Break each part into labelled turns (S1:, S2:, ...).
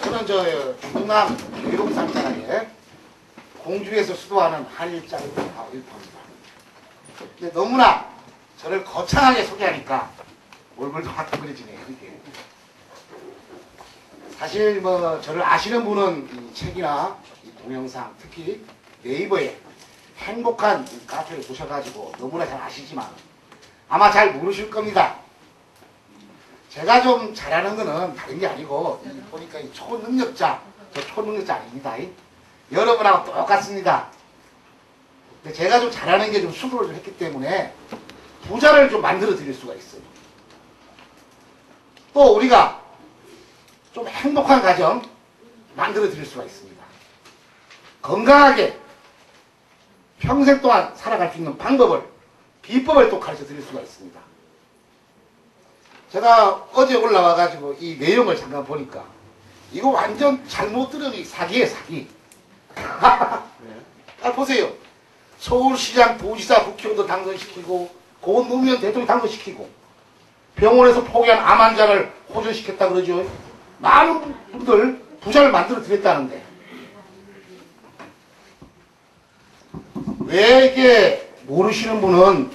S1: 저는 충남 계룡산자락에 공주에서 수도하는 한일자를 일파입니다. 근데 너무나 저를 거창하게 소개하니까 얼굴도 화끈거려지네요. 이게. 사실 저를 아시는 분은 이 책이나 이 동영상, 특히 네이버에 행복한 카페를 보셔가지고 너무나 잘 아시지만 아마 잘 모르실 겁니다. 제가 좀 잘하는 거는 다른 게 아니고 보니까 이 초능력자, 저 초능력자 아닙니다. 여러분하고 똑같습니다. 근데 제가 좀 잘하는 게 좀 수고를 좀 했기 때문에 부자를 좀 만들어 드릴 수가 있어요. 또 우리가 좀 행복한 가정 만들어 드릴 수가 있습니다. 건강하게 평생 동안 살아갈 수 있는 방법을, 비법을 또 가르쳐 드릴 수가 있습니다. 제가 어제 올라와가지고 이 내용을 잠깐 보니까 이거 완전 잘못 들은 이 사기예요, 사기. 보세요. 서울시장, 도지사, 국회의원도 당선시키고 고은 노무현 대통령 당선시키고 병원에서 포기한 암 환자를 호전시켰다 그러죠. 많은 분들 부자를 만들어 드렸다는데 왜 이게 모르시는 분은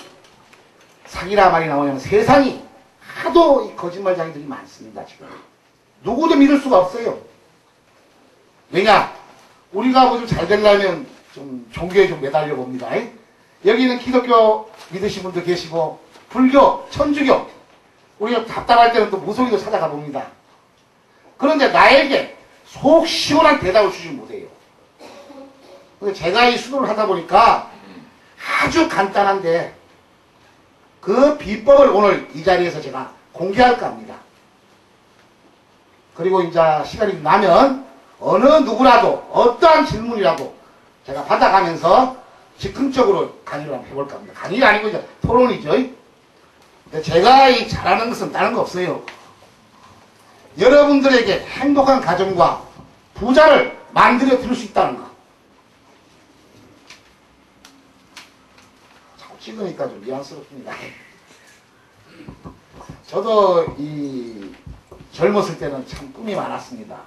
S1: 사기라 말이 나오냐면 세상이 하도 이 거짓말쟁이들이 많습니다. 지금 누구도 믿을 수가 없어요. 왜냐? 우리가 뭐 좀 잘 되려면 좀 종교에 좀 매달려 봅니다. 여기는 기독교 믿으신 분도 계시고 불교, 천주교, 우리가 답답할 때는 또 무속인도 찾아가 봅니다. 그런데 나에게 속 시원한 대답을 주지 못해요. 근데 제가 이 수도를 하다 보니까 아주 간단한데 그 비법을 오늘 이 자리에서 제가 공개할까 합니다. 그리고 이제 시간이 나면 어느 누구라도 어떠한 질문이라도 제가 받아가면서 즉흥적으로 강의를 한번 해볼까 합니다. 강의가 아니고 이제 토론이죠. 근데 제가 이 잘하는 것은 다른 거 없어요. 여러분들에게 행복한 가정과 부자를 만들어 드릴 수 있다는 거. 자꾸 찍으니까 좀 미안스럽습니다. 저도 이 젊었을 때는 참 꿈이 많았습니다.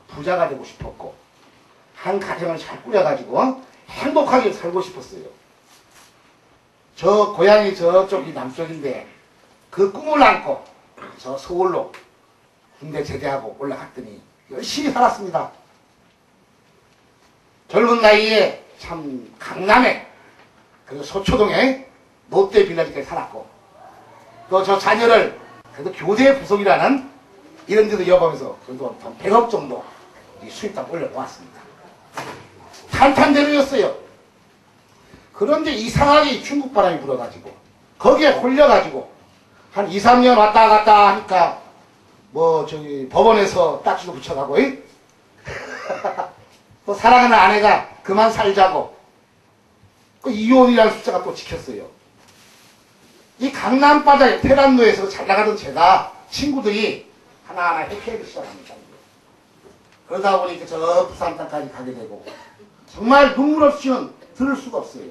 S1: 부자가 되고 싶었고 한 가정을 잘 꾸려가지고 행복하게 살고 싶었어요. 저 고향이 저쪽이 남쪽인데 그 꿈을 안고 저 서울로 군대 제대하고 올라갔더니 열심히 살았습니다. 젊은 나이에 참 강남에 그리고 소초동에 롯데 빌라지까지 살았고 또 저 자녀를 그래도 교대 부속이라는 이런 데도 이어가면서 그래도 한 100억 정도 수입당 올려놓았습니다. 탄탄대로였어요. 그런데 이상하게 중국 바람이 불어가지고 거기에 홀려가지고 한 2, 3년 왔다 갔다 하니까 법원에서 딱지도 붙여가고 또 사랑하는 아내가 그만 살자고 그 이혼이라는 숫자가 또 지켰어요. 이 강남바자의 테란로에서 잘 나가던 제가 친구들이 하나하나 해피하기 시작합니다. 그러다 보니까 저 부산 땅까지 가게 되고 정말 눈물 없이는 들을 수가 없어요.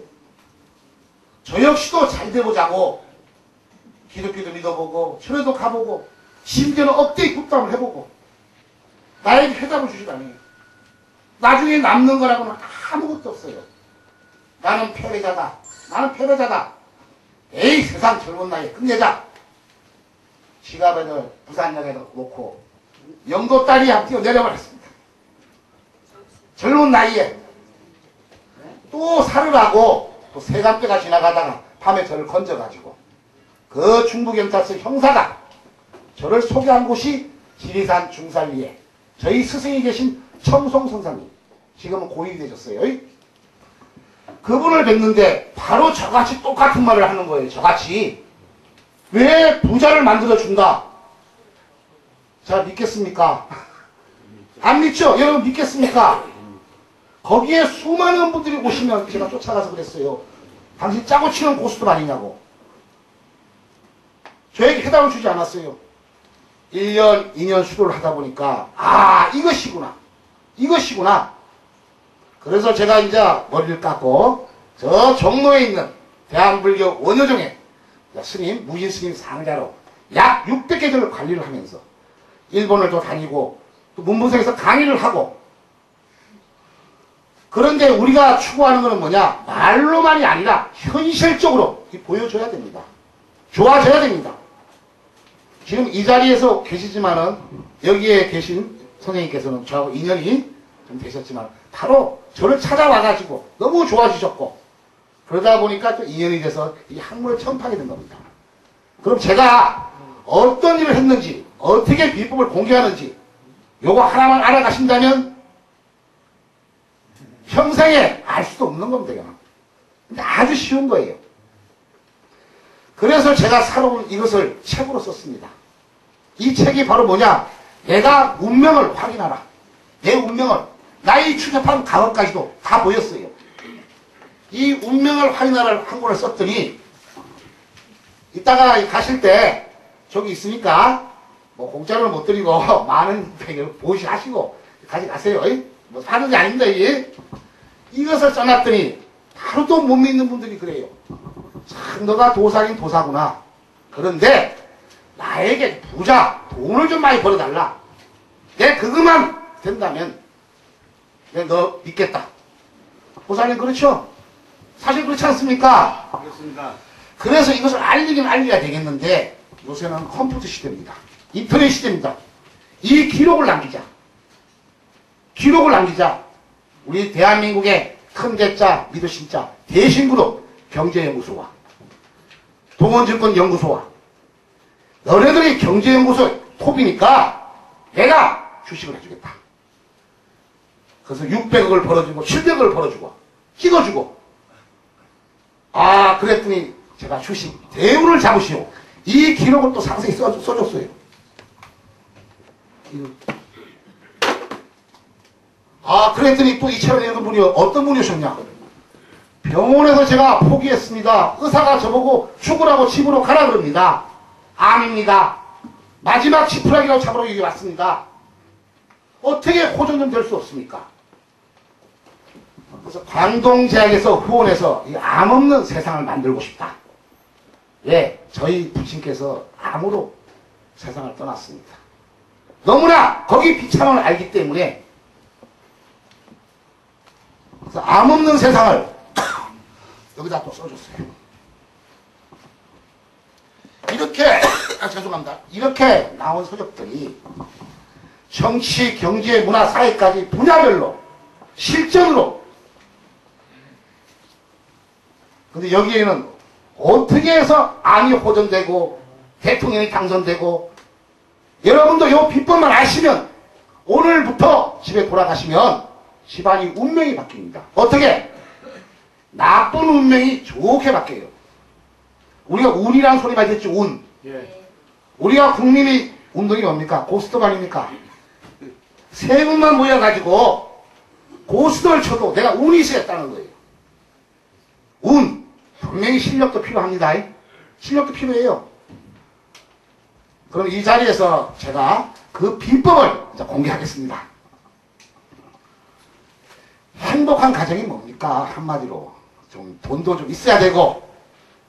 S1: 저 역시도 잘 되보자고 기독교도 믿어보고 절에도 가보고 심지어는 억대의 굿담을 해보고 나에게 해답을 주시다니 나중에 남는 거라고는 아무것도 없어요. 나는 패배자다. 나는 패배자다. 에이 세상 젊은 나이에 끝내자. 지갑에는 부산역에 놓고 영도 딸이 한 뛰어 내려버렸습니다. 젊은 나이에 또 살으라고 또 세간대가 지나가다가 밤에 저를 건져가지고 그 중부경찰서 형사가 저를 소개한 곳이 지리산 중산리에 저희 스승이 계신 청송선사님, 지금은 고인이 되셨어요. 그분을 뵙는데 바로 저같이 똑같은 말을 하는 거예요. 저같이. 왜 부자를 만들어준다? 자, 믿겠습니까? 안 믿죠? 여러분 믿겠습니까? 거기에 수많은 분들이 오시면 제가 쫓아가서 그랬어요. 당신 짜고 치는 고스톱 아니냐고. 저에게 해답을 주지 않았어요. 1년, 2년 수도를 하다 보니까 아 이것이구나. 이것이구나. 그래서 제가 이제 머리를 깎고 저 종로에 있는 대한불교 원효종의 스님, 무진 스님 상자로 약 600개 전을 관리를 하면서 일본을 또 다니고 또 문부성에서 강의를 하고. 그런데 우리가 추구하는 것은 뭐냐? 말로만이 아니라 현실적으로 보여줘야 됩니다. 좋아져야 됩니다. 지금 이 자리에서 계시지만은 여기에 계신 선생님께서는 저하고 인연이 좀 되셨지만 바로 저를 찾아와가지고 너무 좋아지셨고 그러다 보니까 또 인연이 돼서 이 학문을 처음하게 된 겁니다. 그럼 제가 어떤 일을 했는지 어떻게 비법을 공개하는지 요거 하나만 알아가신다면 평생에 알 수도 없는 겁니다. 근데 아주 쉬운 거예요. 그래서 제가 살아온 이것을 책으로 썼습니다. 이 책이 바로 뭐냐? 내가 운명을 확인하라. 내 운명을 나의 추접한 과거까지도 다 보였어요. 이 운명을 확인하라를 한 권을 썼더니 이따가 가실 때 저기 있으니까 뭐 공짜로는 못 드리고 많은 보시하시고 가져가세요. 뭐 사는 게 아닙니다. 이것을 써놨더니 바로 또 못 믿는 분들이 그래요. 참 너가 도사긴 도사구나. 그런데 나에게 부자 돈을 좀 많이 벌어달라. 내 그것만 된다면 내가 너 믿겠다. 도사님 그렇죠? 사실 그렇지 않습니까?
S2: 그렇습니다.
S1: 그래서 이것을 알리긴 알려야 되겠는데 요새는 컴퓨터 시대입니다. 인터넷 시대입니다. 이 기록을 남기자. 기록을 남기자. 우리 대한민국의 큰 대자 믿으신자 대신그룹 경제연구소와 동원증권연구소와 너네들이 경제연구소 톱이니까 내가 주식을 해주겠다. 그래서 600억을 벌어주고 700억을 벌어주고 찍어주고 그랬더니 제가 주식 대우를 잡으시오. 이 기록을 또 상세히 써줬어요. 그랬더니 또 이 책을 읽은 분이 어떤 분이셨냐? 병원에서 제가 포기했습니다. 의사가 저보고 죽으라고 집으로 가라 그럽니다. 암입니다. 마지막 지푸라기라고 잡으러 여기 왔습니다. 어떻게 호전 좀 될 수 없습니까? 그래서 광동제약에서 후원해서 이 암 없는 세상을 만들고 싶다. 왜? 저희 부친께서 암으로 세상을 떠났습니다. 너무나 거기 비참함을 알기 때문에 그래서 암 없는 세상을 여기다 또 써줬어요. 이렇게 죄송합니다. 이렇게 나온 서적들이 정치, 경제, 문화, 사회까지 분야별로 실전으로 근데 여기에는 어떻게 해서 암이 호전되고 대통령이 당선되고 여러분도 이 비법만 아시면 오늘부터 집에 돌아가시면 집안이 운명이 바뀝니다. 어떻게? 나쁜 운명이 좋게 바뀌어요. 우리가 운이라는 소리 많이 듣죠. 운.
S2: 예.
S1: 우리가 국민이 운동이 뭡니까? 고스톱 아닙니까? 세금만 모여가지고 고스톱을 쳐도 내가 운이 있어야겠다는 거예요. 운. 분명히 실력도 필요합니다. 실력도 필요해요. 그럼 이 자리에서 제가 그 비법을 이제 공개하겠습니다. 행복한 가정이 뭡니까? 한마디로 좀 돈도 좀 있어야 되고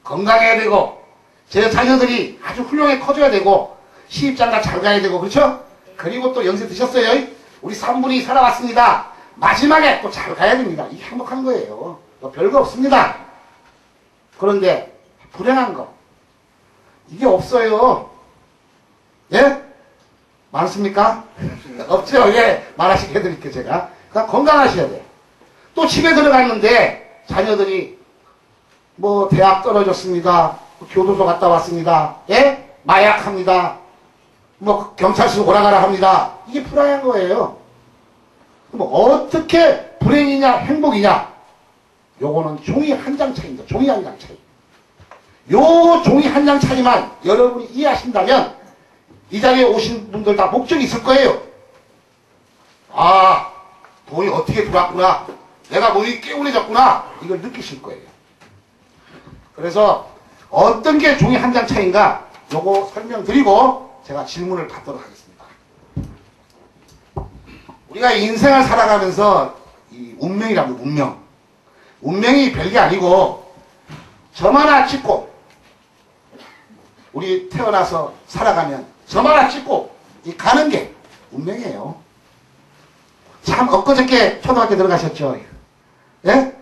S1: 건강해야 되고 제 자녀들이 아주 훌륭하게 커져야 되고 시집장가 잘 가야 되고 그렇죠? 그리고 또 연세 드셨어요? 우리 3분이 살아왔습니다. 마지막에 또 잘 가야 됩니다. 이게 행복한 거예요. 뭐 별거 없습니다. 그런데 불행한 거 이게 없어요. 예? 많습니까? 없죠. 예. 말하시게 해드릴게요 제가. 그러니까 건강하셔야 돼요. 또 집에 들어갔는데 자녀들이 뭐 대학 떨어졌습니다. 교도소 갔다 왔습니다. 예? 마약합니다. 뭐 경찰서 오라가라 합니다. 이게 불행한 거예요. 그럼 어떻게 불행이냐 행복이냐? 요거는 종이 한 장 차이입니다. 종이 한 장 차이. 요 종이 한 장 차이만 여러분이 이해하신다면 이 자리에 오신 분들 다 목적이 있을 거예요. 돈이 어떻게 들어왔구나. 내가 몸이 깨운해졌구나. 이걸 느끼실 거예요. 그래서 어떤 게 종이 한 장 차이인가 요거 설명드리고 제가 질문을 받도록 하겠습니다. 우리가 인생을 살아가면서 이 운명이라고 운명. 운명이 별게 아니고 점 하나 찍고 우리 태어나서 살아가면 점 하나 찍고 이 가는 게 운명이에요. 참 엊그저께 초등학교 들어가셨죠? 예?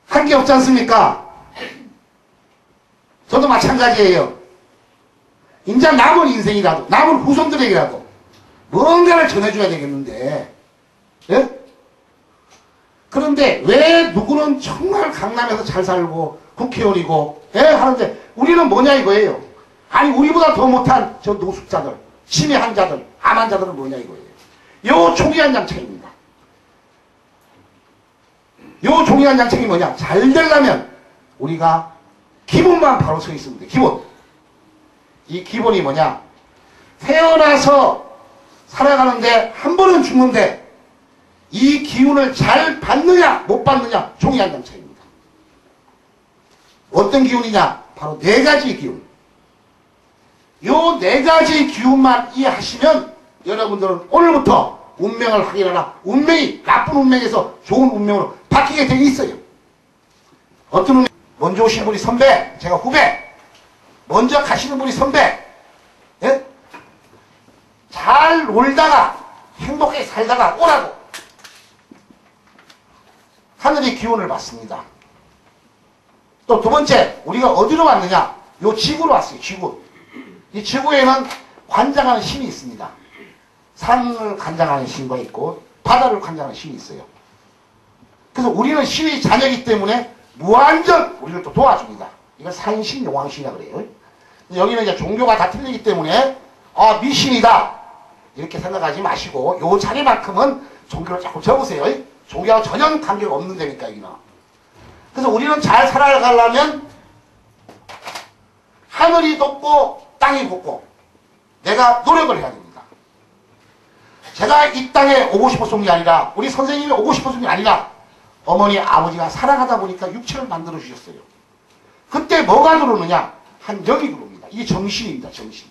S1: 한 게 없지 않습니까? 저도 마찬가지예요. 이제 남은 인생이라도, 남은 후손들에게라도 뭔가를 전해줘야 되겠는데, 예? 그런데 왜 누구는 정말 강남에서 잘 살고 국회의원이고, 예? 하는데 우리는 뭐냐 이거예요. 아니, 우리보다 더 못한 저 노숙자들, 치매 환자들, 암 환자들은 뭐냐 이거예요. 요 종이 한 장 차이입니다. 요 종이 한 장 차이 뭐냐? 잘 되려면 우리가 기본만 바로 서 있으면 돼. 기본. 이 기본이 뭐냐? 태어나서 살아가는데 한 번은 죽는데 이 기운을 잘 받느냐 못 받느냐 종이 한 장 차이입니다. 어떤 기운이냐? 바로 네 가지 기운. 요 네 가지 기운만 이해하시면 여러분들은 오늘부터 운명을 확인하나 운명이 나쁜 운명에서 좋은 운명으로 바뀌게 돼 있어요. 어떤 운명? 먼저 오신 분이 선배, 제가 후배. 먼저 가시는 분이 선배. 예? 잘 놀다가 행복하게 살다가 오라고 하늘의 기운을 받습니다. 또 두 번째, 우리가 어디로 왔느냐? 요 지구로 왔어요. 지구. 이 지구에는 관장하는 신이 있습니다. 산을 관장하는 신과 있고 바다를 관장하는 신이 있어요. 그래서 우리는 신의 자녀이기 때문에 무한정 우리를 또 도와줍니다. 이걸 산신, 용왕신이라고 그래요. 여기는 이제 종교가 다 틀리기 때문에 미신이다 이렇게 생각하지 마시고 요 자리만큼은 종교를 자꾸 적으세요. 종교와 전혀 관계가 없는 데니까 여기는. 그래서 우리는 잘 살아가려면 하늘이 돕고 땅이 돕고 내가 노력을 해야 됩니다. 제가 이 땅에 오고 싶었던 게 아니라 우리 선생님이 오고 싶었던 게 아니라 어머니 아버지가 살아가다 보니까 육체를 만들어 주셨어요. 그때 뭐가 들어오느냐? 한 영이 들어옵니다. 이게 정신입니다. 정신.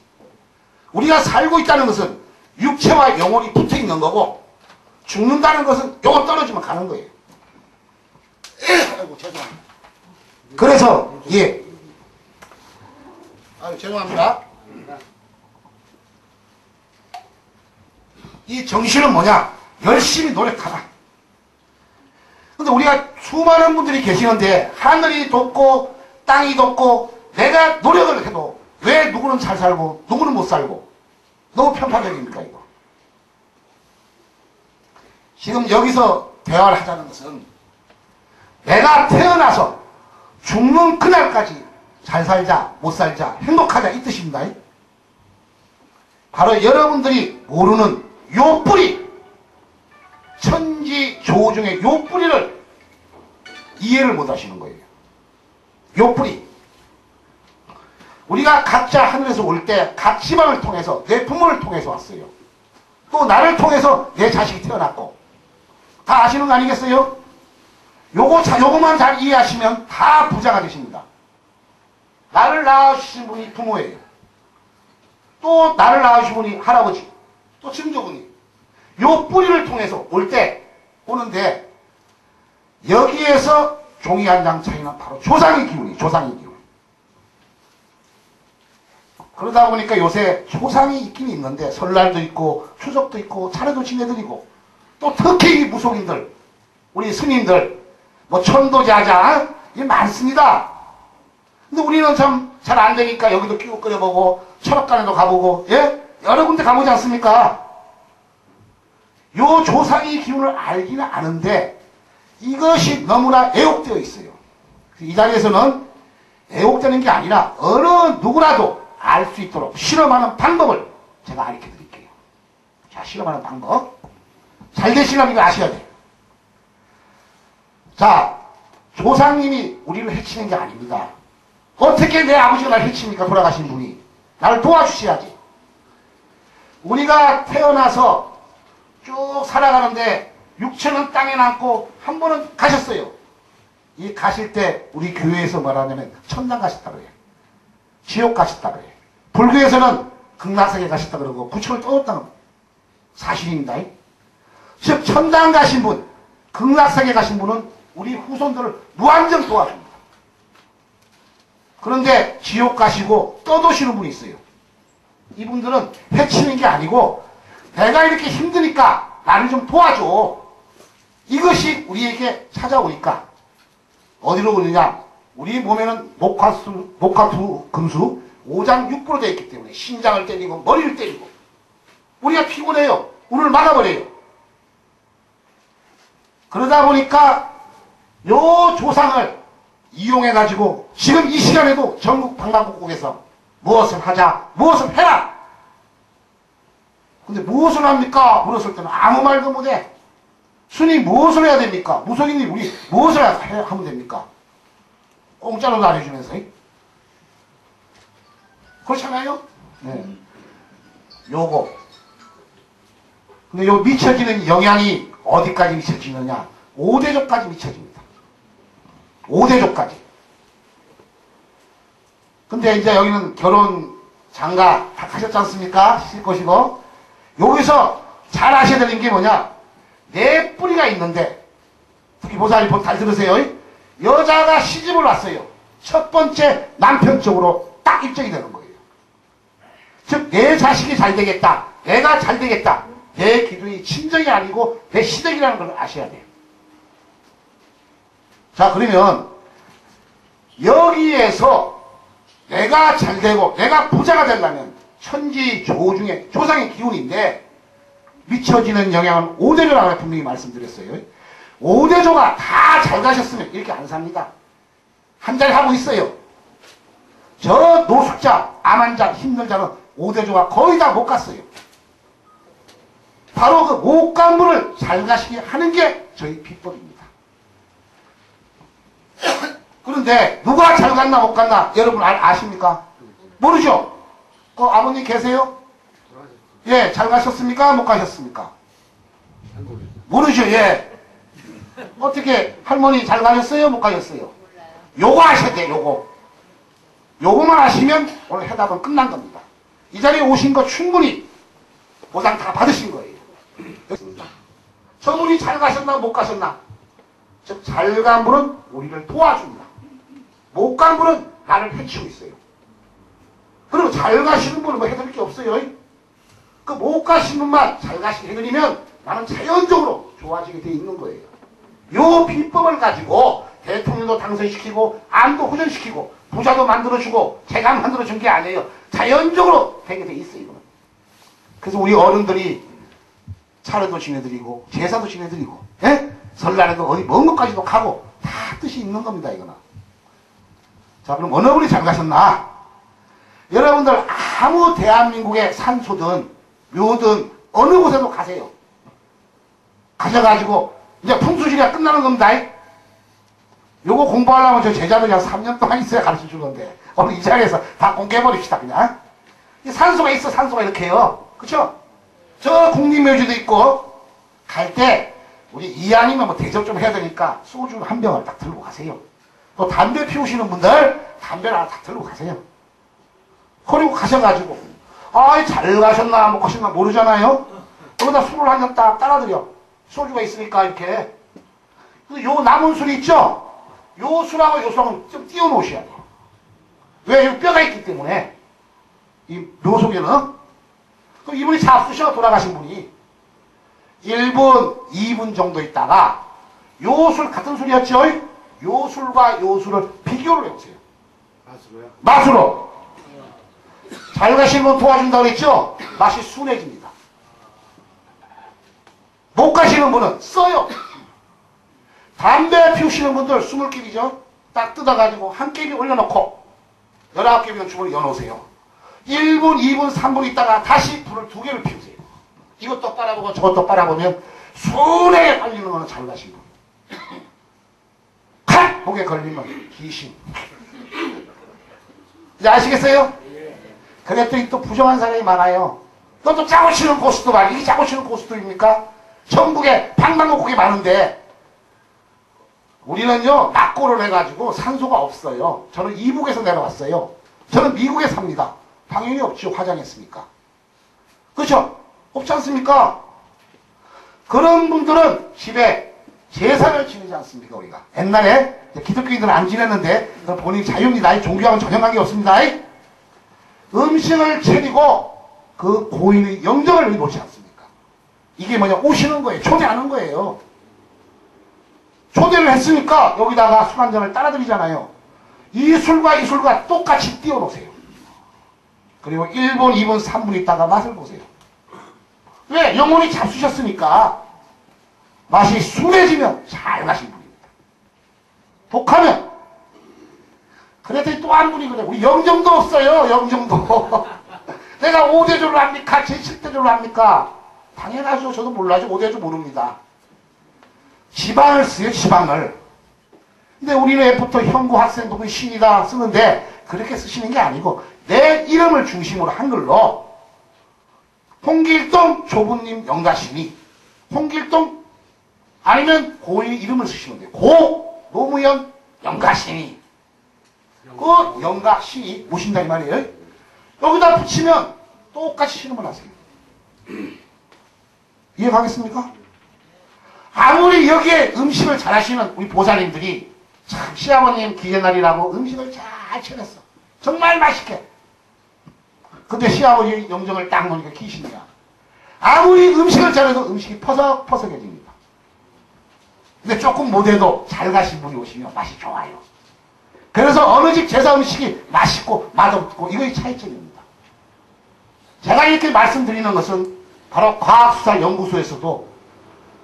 S1: 우리가 살고 있다는 것은 육체와 영혼이 붙어 있는 거고 죽는다는 것은 요거 떨어지면 가는 거예요. 아이고 죄송합니다. 그래서 예. 아유 죄송합니다. 이 정신은 뭐냐? 열심히 노력하라. 근데 우리가 수많은 분들이 계시는데 하늘이 돕고 땅이 돕고 내가 노력을 해도 왜 누구는 잘 살고 누구는 못 살고 너무 편파적입니까 이거? 지금 여기서 대화를 하자는 것은 내가 태어나서 죽는 그날까지 잘 살자 못 살자 행복하자 이 뜻입니다. 바로 여러분들이 모르는 요 뿌리 천지 조중의 요 뿌리를 이해를 못 하시는 거예요. 요 뿌리. 우리가 각자 하늘에서 올 때 각 지방을 통해서 내 부모를 통해서 왔어요. 또 나를 통해서 내 자식이 태어났고 다 아시는 거 아니겠어요? 요거만 잘 이해하시면 다 부자가 되십니다. 나를 낳아주신 분이 부모예요. 또 나를 낳아주신 분이 할아버지, 또 증조분이. 요 뿌리를 통해서 올 때 오는데 여기에서 종이 한 장 차이는 바로 조상의 기운이 조상의 기운. 그러다 보니까 요새 조상이 있긴 있는데 설날도 있고 추석도 있고 차례도 지내드리고 또 특히 이 무속인들 우리 스님들 뭐 천도자자 이게 많습니다. 근데 우리는 참 잘 안 되니까 여기도 끼고 끓여보고 철학관에도 가보고 예? 여러 군데 가보지 않습니까? 요 조상의 기운을 알기는 아는데 이것이 너무나 애혹되어 있어요. 이 자리에서는 애혹되는 게 아니라 어느 누구라도 알 수 있도록 실험하는 방법을 제가 가르쳐 드릴게요. 자, 실험하는 방법. 잘 되시려면 이거 아셔야 돼요. 자, 조상님이 우리를 해치는 게 아닙니다. 어떻게 내 아버지가 날 해칩니까? 돌아가신 분이. 나를 도와주셔야지. 우리가 태어나서 쭉 살아가는데 육체는 땅에 남고 한 번은 가셨어요. 이 가실 때 우리 교회에서 말하냐면 천당 가셨다 그래요. 지옥 가셨다 그래요. 불교에서는 극락세계 가셨다 그러고 부처를 떠났다는 사실입니다. 즉 천당 가신 분, 극락세계 가신 분은 우리 후손들을 무한정 도와줍니다. 그런데 지옥 가시고 떠도시는 분이 있어요. 이분들은 해치는 게 아니고 내가 이렇게 힘드니까 나를 좀 도와줘. 이것이 우리에게 찾아오니까 어디로 오느냐? 우리 몸에는 목화수 금수 5장 6부로 되어 있기 때문에 심장을 때리고 머리를 때리고 우리가 피곤해요. 운을 막아버려요. 그러다 보니까 요 조상을 이용해가지고 지금 이 시간에도 전국 방방곡곡에서 무엇을 하자, 무엇을 해라. 근데 무엇을 합니까? 물었을 때는 아무 말도 못해. 순이 무엇을 해야 됩니까? 무속인이 우리 무엇을 하면 됩니까? 공짜로 나눠주면서. 그렇잖아요? 네. 요거. 근데 요 미쳐지는 영향이 어디까지 미쳐지느냐? 5대조까지 미쳐집니다. 5대조까지. 근데 이제 여기는 결혼 장가 다 하셨지 않습니까? 시집 거시고. 여기서 잘 아셔야 되는 게 뭐냐? 내 뿌리가 있는데, 특히 보살이 잘 들으세요. 여자가 시집을 왔어요. 첫 번째 남편 쪽으로 딱 입장이 되는 거예요. 즉, 내 자식이 잘 되겠다. 내가 잘 되겠다. 내 기둥이 친정이 아니고 내 시댁이라는 걸 아셔야 돼요. 자, 그러면 여기에서 내가 잘 되고 내가 부자가 되려면 천지 조중의 조상의 기운인데 미쳐지는 영향은 5대조라고 분명히 말씀드렸어요. 5대조가 다 잘 가셨으면 이렇게 안 삽니다. 한 자리 하고 있어요. 저 노숙자, 암환자, 힘든 자는 5대조가 거의 다 못 갔어요. 바로 그 못 간 분을 잘 가시게 하는 게 저희 비법입니다. 그런데 누가 잘 갔나 못 갔나 여러분 아십니까? 모르죠? 아버님 계세요? 예, 잘 가셨습니까? 못 가셨습니까? 모르죠, 예. 어떻게, 할머니 잘 가셨어요? 못 가셨어요? 요거 하셔야 돼요, 요거. 요거만 하시면 오늘 해답은 끝난 겁니다. 이 자리에 오신 거 충분히 보상 다 받으신 거예요. 저분이 잘 가셨나, 못 가셨나? 즉, 잘 간 분은 우리를 도와줍니다. 못 간 분은 나를 해치고 있어요. 그리고 잘 가시는 분은 뭐 해드릴 게 없어요. 그 못 가신 분만 잘 가시게 해드리면 나는 자연적으로 좋아지게 돼 있는 거예요. 요 비법을 가지고 대통령도 당선시키고 암도 호전시키고 부자도 만들어주고 제가 만들어준 게 아니에요. 자연적으로 되게 돼 있어요. 이거는. 그래서 우리 어른들이 차례도 지내드리고 제사도 지내드리고 예? 설날에도 어디 먼 곳까지도 가고 다 뜻이 있는 겁니다. 이거는. 자, 그럼 어느 분이 잘 가셨나? 여러분들 아무 대한민국의 산소든 묘든 어느 곳에도 가세요. 가셔가지고 이제 풍수지리가 끝나는 겁니다. 요거 공부하려면 저 제자들이 한 3년 동안 있어야 가르쳐 주는데 오늘 이 자리에서 다 공개해버립시다. 그냥 이 산소가 있어. 산소가 이렇게요. 그쵸? 저 국립묘지도 있고 갈 때 우리 이왕이면 뭐 대접 좀 해야 되니까 소주 한 병을 딱 들고 가세요. 또 담배 피우시는 분들 담배를 하나 딱 들고 가세요. 그리고 가셔가지고 잘 가셨나 못 가셨나 모르잖아요. 거기다 술을 한 잔 딱 따라드려. 소주가 있으니까 이렇게. 요 남은 술이 있죠? 요 술하고 요 술하고 좀 띄워 놓으셔야 돼요. 왜? 여기 뼈가 있기 때문에. 이 묘속에는. 그럼 이분이 잡수셔, 돌아가신 분이. 1분, 2분 정도 있다가 요 술 같은 술이었죠? 요 술과 요 술을 비교를 해보세요.
S2: 맛으로요?
S1: 맛으로. 잘 가시는 분 도와준다고 그랬죠? 맛이 순해집니다. 못 가시는 분은 써요. 담배 피우시는 분들 20개이죠? 딱 뜯어가지고 한 개비 올려놓고 19개비는 주머니 여놓으세요. 1분, 2분, 3분 있다가 다시 불을 2개를 피우세요. 이것도 빨아보고 저것도 빨아보면 순하게 빨리는 거는 잘 가신 분. 칵! 목에 걸리면 귀신. 이제 아시겠어요? 그랬더니 또 부정한 사람이 많아요. 너 또 짜고 치는 고수도 많이. 이게 짜고 치는 고수들입니까? 전국에 방방곡곡이 많은데 우리는요 낙고를 해가지고 산소가 없어요. 저는 이북에서 내려왔어요. 저는 미국에 삽니다. 당연히 없죠. 화장했으니까. 그렇죠? 없지 않습니까? 그런 분들은 집에 제사를 지내지 않습니까? 우리가 옛날에 기독교인들은 안 지냈는데 본인이 자유입니다. 종교하고는 전혀 관계없습니다. 음식을 차리고 그 고인의 영정을 놓지 않습니까? 이게 뭐냐, 오시는 거예요. 초대하는 거예요. 초대를 했으니까 여기다가 술 한 잔을 따라드리잖아요. 이 술과 이 술과 똑같이 띄워놓으세요. 그리고 1분, 2분, 3분 있다가 맛을 보세요. 왜? 영혼이 잡수셨으니까 맛이 순해지면 잘 가신 분입니다. 독하면 그랬더니 또 한 분이 그래. 우리 영정도 없어요. 영정도. 내가 5대조를 합니까? 제7대조를 합니까? 당연하죠. 저도 몰라죠. 5대조 모릅니다. 지방을 써요. 지방을. 근데 우리는 애프터 현고 학생부분 신이다 쓰는데 그렇게 쓰시는 게 아니고 내 이름을 중심으로 한글로 홍길동 조부님 영가신이, 홍길동 아니면 고인의 이름을 쓰시면 돼요. 고 노무현 영가신이, 그 영가신이 오신다 이 말이에요. 여기다 붙이면 똑같이 신음을 하세요. 이해가겠습니까? 아무리 여기에 음식을 잘하시는 우리 보살님들이 참 시아버님 기계날이라고 음식을 잘 차렸어. 정말 맛있게. 근데 시아버지 영정을 딱 놓으니까 귀신이야. 아무리 음식을 잘해도 음식이 퍼석퍼석해집니다. 근데 조금 못해도 잘 가신 분이 오시면 맛이 좋아요. 그래서 어느 집 제사 음식이 맛있고 맛없고 이거의 차이점입니다. 제가 이렇게 말씀드리는 것은 바로 과학수사연구소에서도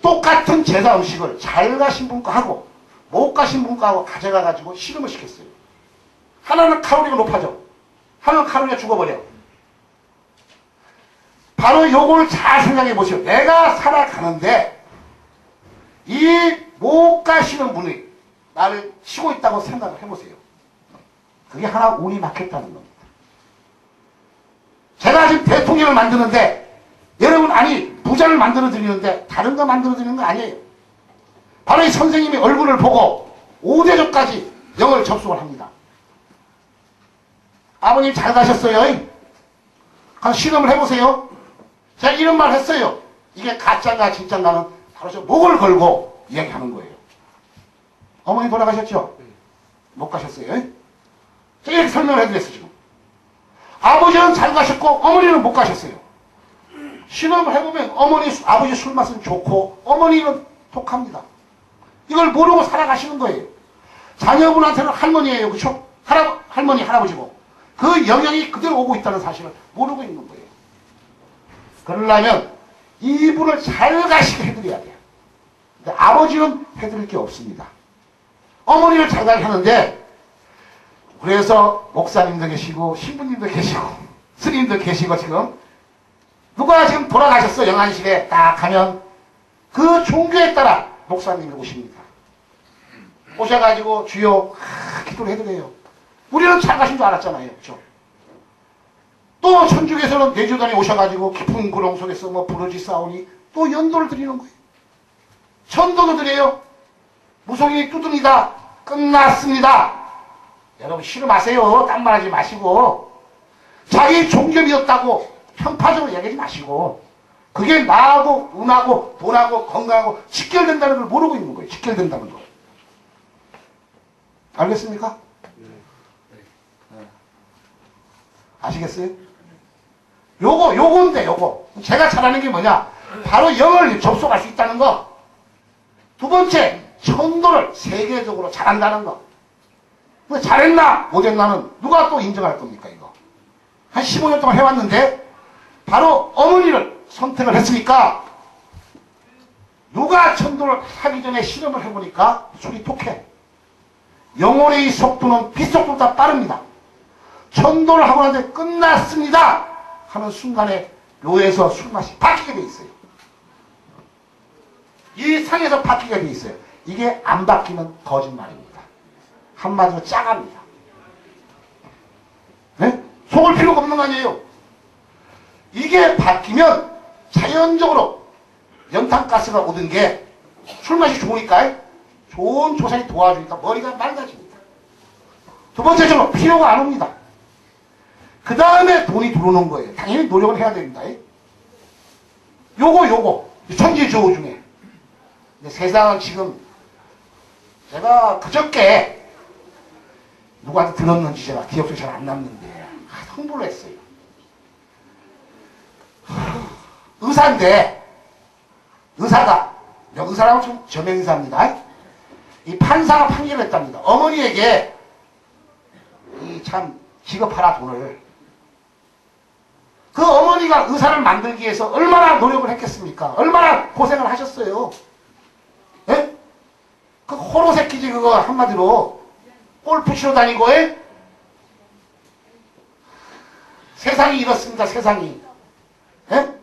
S1: 똑같은 제사 음식을 잘 가신 분과 하고 못 가신 분과 하고 가져가 가지고 실험을 시켰어요. 하나는 칼로리가 높아져. 하나는 칼로리가 죽어버려. 바로 요걸 잘 생각해 보세요. 내가 살아가는데 이 못 가시는 분이 나를 치고 있다고 생각을 해보세요. 그게 하나 운이 막혔다는 겁니다. 제가 지금 대통령을 만드는데 여러분 아니 부자를 만들어 드리는데 다른 거 만들어 드리는 거 아니에요. 바로 이 선생님이 얼굴을 보고 5대조까지 영을 접속을 합니다. 아버님 잘 가셨어요? 그럼 실험을 해보세요. 제가 이런 말 했어요. 이게 가짜인가 진짜인가는 바로 저 목을 걸고 이야기하는 거예요. 어머니 돌아가셨죠? 못 가셨어요? 제가 이렇게 설명을 해드렸어요. 지금. 아버지는 잘 가셨고 어머니는 못 가셨어요. 실험을 해보면 아버지 술 맛은 좋고 어머니는 독합니다. 이걸 모르고 살아가시는 거예요. 자녀분한테는 할머니예요. 그렇죠? 할머니, 할아버지고. 그 영향이 그대로 오고 있다는 사실을 모르고 있는 거예요. 그러려면 이분을 잘 가시게 해드려야 돼요. 근데 아버지는 해드릴 게 없습니다. 어머니를 잘 가게 하는데 그래서 목사님도 계시고 신부님도 계시고 스님도 계시고 지금 누가 지금 돌아가셨어 영안실에 딱 가면 그 종교에 따라 목사님이 오십니다. 오셔가지고 주여 기도를 해드려요. 우리는 잘 가신 줄 알았잖아요. 그렇죠? 또 천주교에서는 내주단에 오셔가지고 깊은 구렁 속에서 뭐 부르지 싸우니 또 연도를 드리는 거예요. 천도도 드려요. 무속인이 뚜둥이다. 끝났습니다. 여러분 싫어마세요. 딴 말하지 마시고 자기 종교 믿었다고 편파적으로 얘기하지 마시고 그게 나하고 운하고 돈하고 건강하고 직결된다는 걸 모르고 있는 거예요. 직결된다는 거. 알겠습니까? 네. 아시겠어요? 요건데 요거. 제가 잘하는 게 뭐냐? 바로 영을 접속할 수 있다는 거. 두 번째, 천도를 세계적으로 잘한다는 거. 잘했나 못했나는 누가 또 인정할 겁니까 이거. 한 15년 동안 해왔는데 바로 어머니를 선택을 했으니까 누가 천도를 하기 전에 실험을 해보니까 술이 독해. 영혼의 속도는 빛속도보다 빠릅니다. 천도를 하고 나는데 끝났습니다 하는 순간에 묘에서 술맛이 바뀌게 돼 있어요. 이 상에서 바뀌게 돼 있어요. 이게 안 바뀌면 거짓말입니다. 한마디로 짜갑니다. 네? 속을 필요가 없는 거 아니에요. 이게 바뀌면 자연적으로 연탄가스가 오던 게 술맛이 좋으니까 좋은 조상이 도와주니까 머리가 맑아집니다. 두 번째적으로 필요가 안 옵니다. 그 다음에 돈이 들어오는 거예요. 당연히 노력을 해야 됩니다. 요거 천지조우 중에 근데 세상은 지금 제가 그저께 누구한테 들었는지 제가 기억도 잘 안 남는데 흥분을 했어요. 의사인데 의사가, 명의사라고 좀 저명의사입니다. 이 판사가 판결을 했답니다. 어머니에게 이 참 기겁하라 돈을. 그 어머니가 의사를 만들기 위해서 얼마나 노력을 했겠습니까? 얼마나 고생을 하셨어요. 예? 그 호로 새끼지 그거 한마디로 골프 치러 다니고 에? 세상이 이렇습니다. 세상이. 예?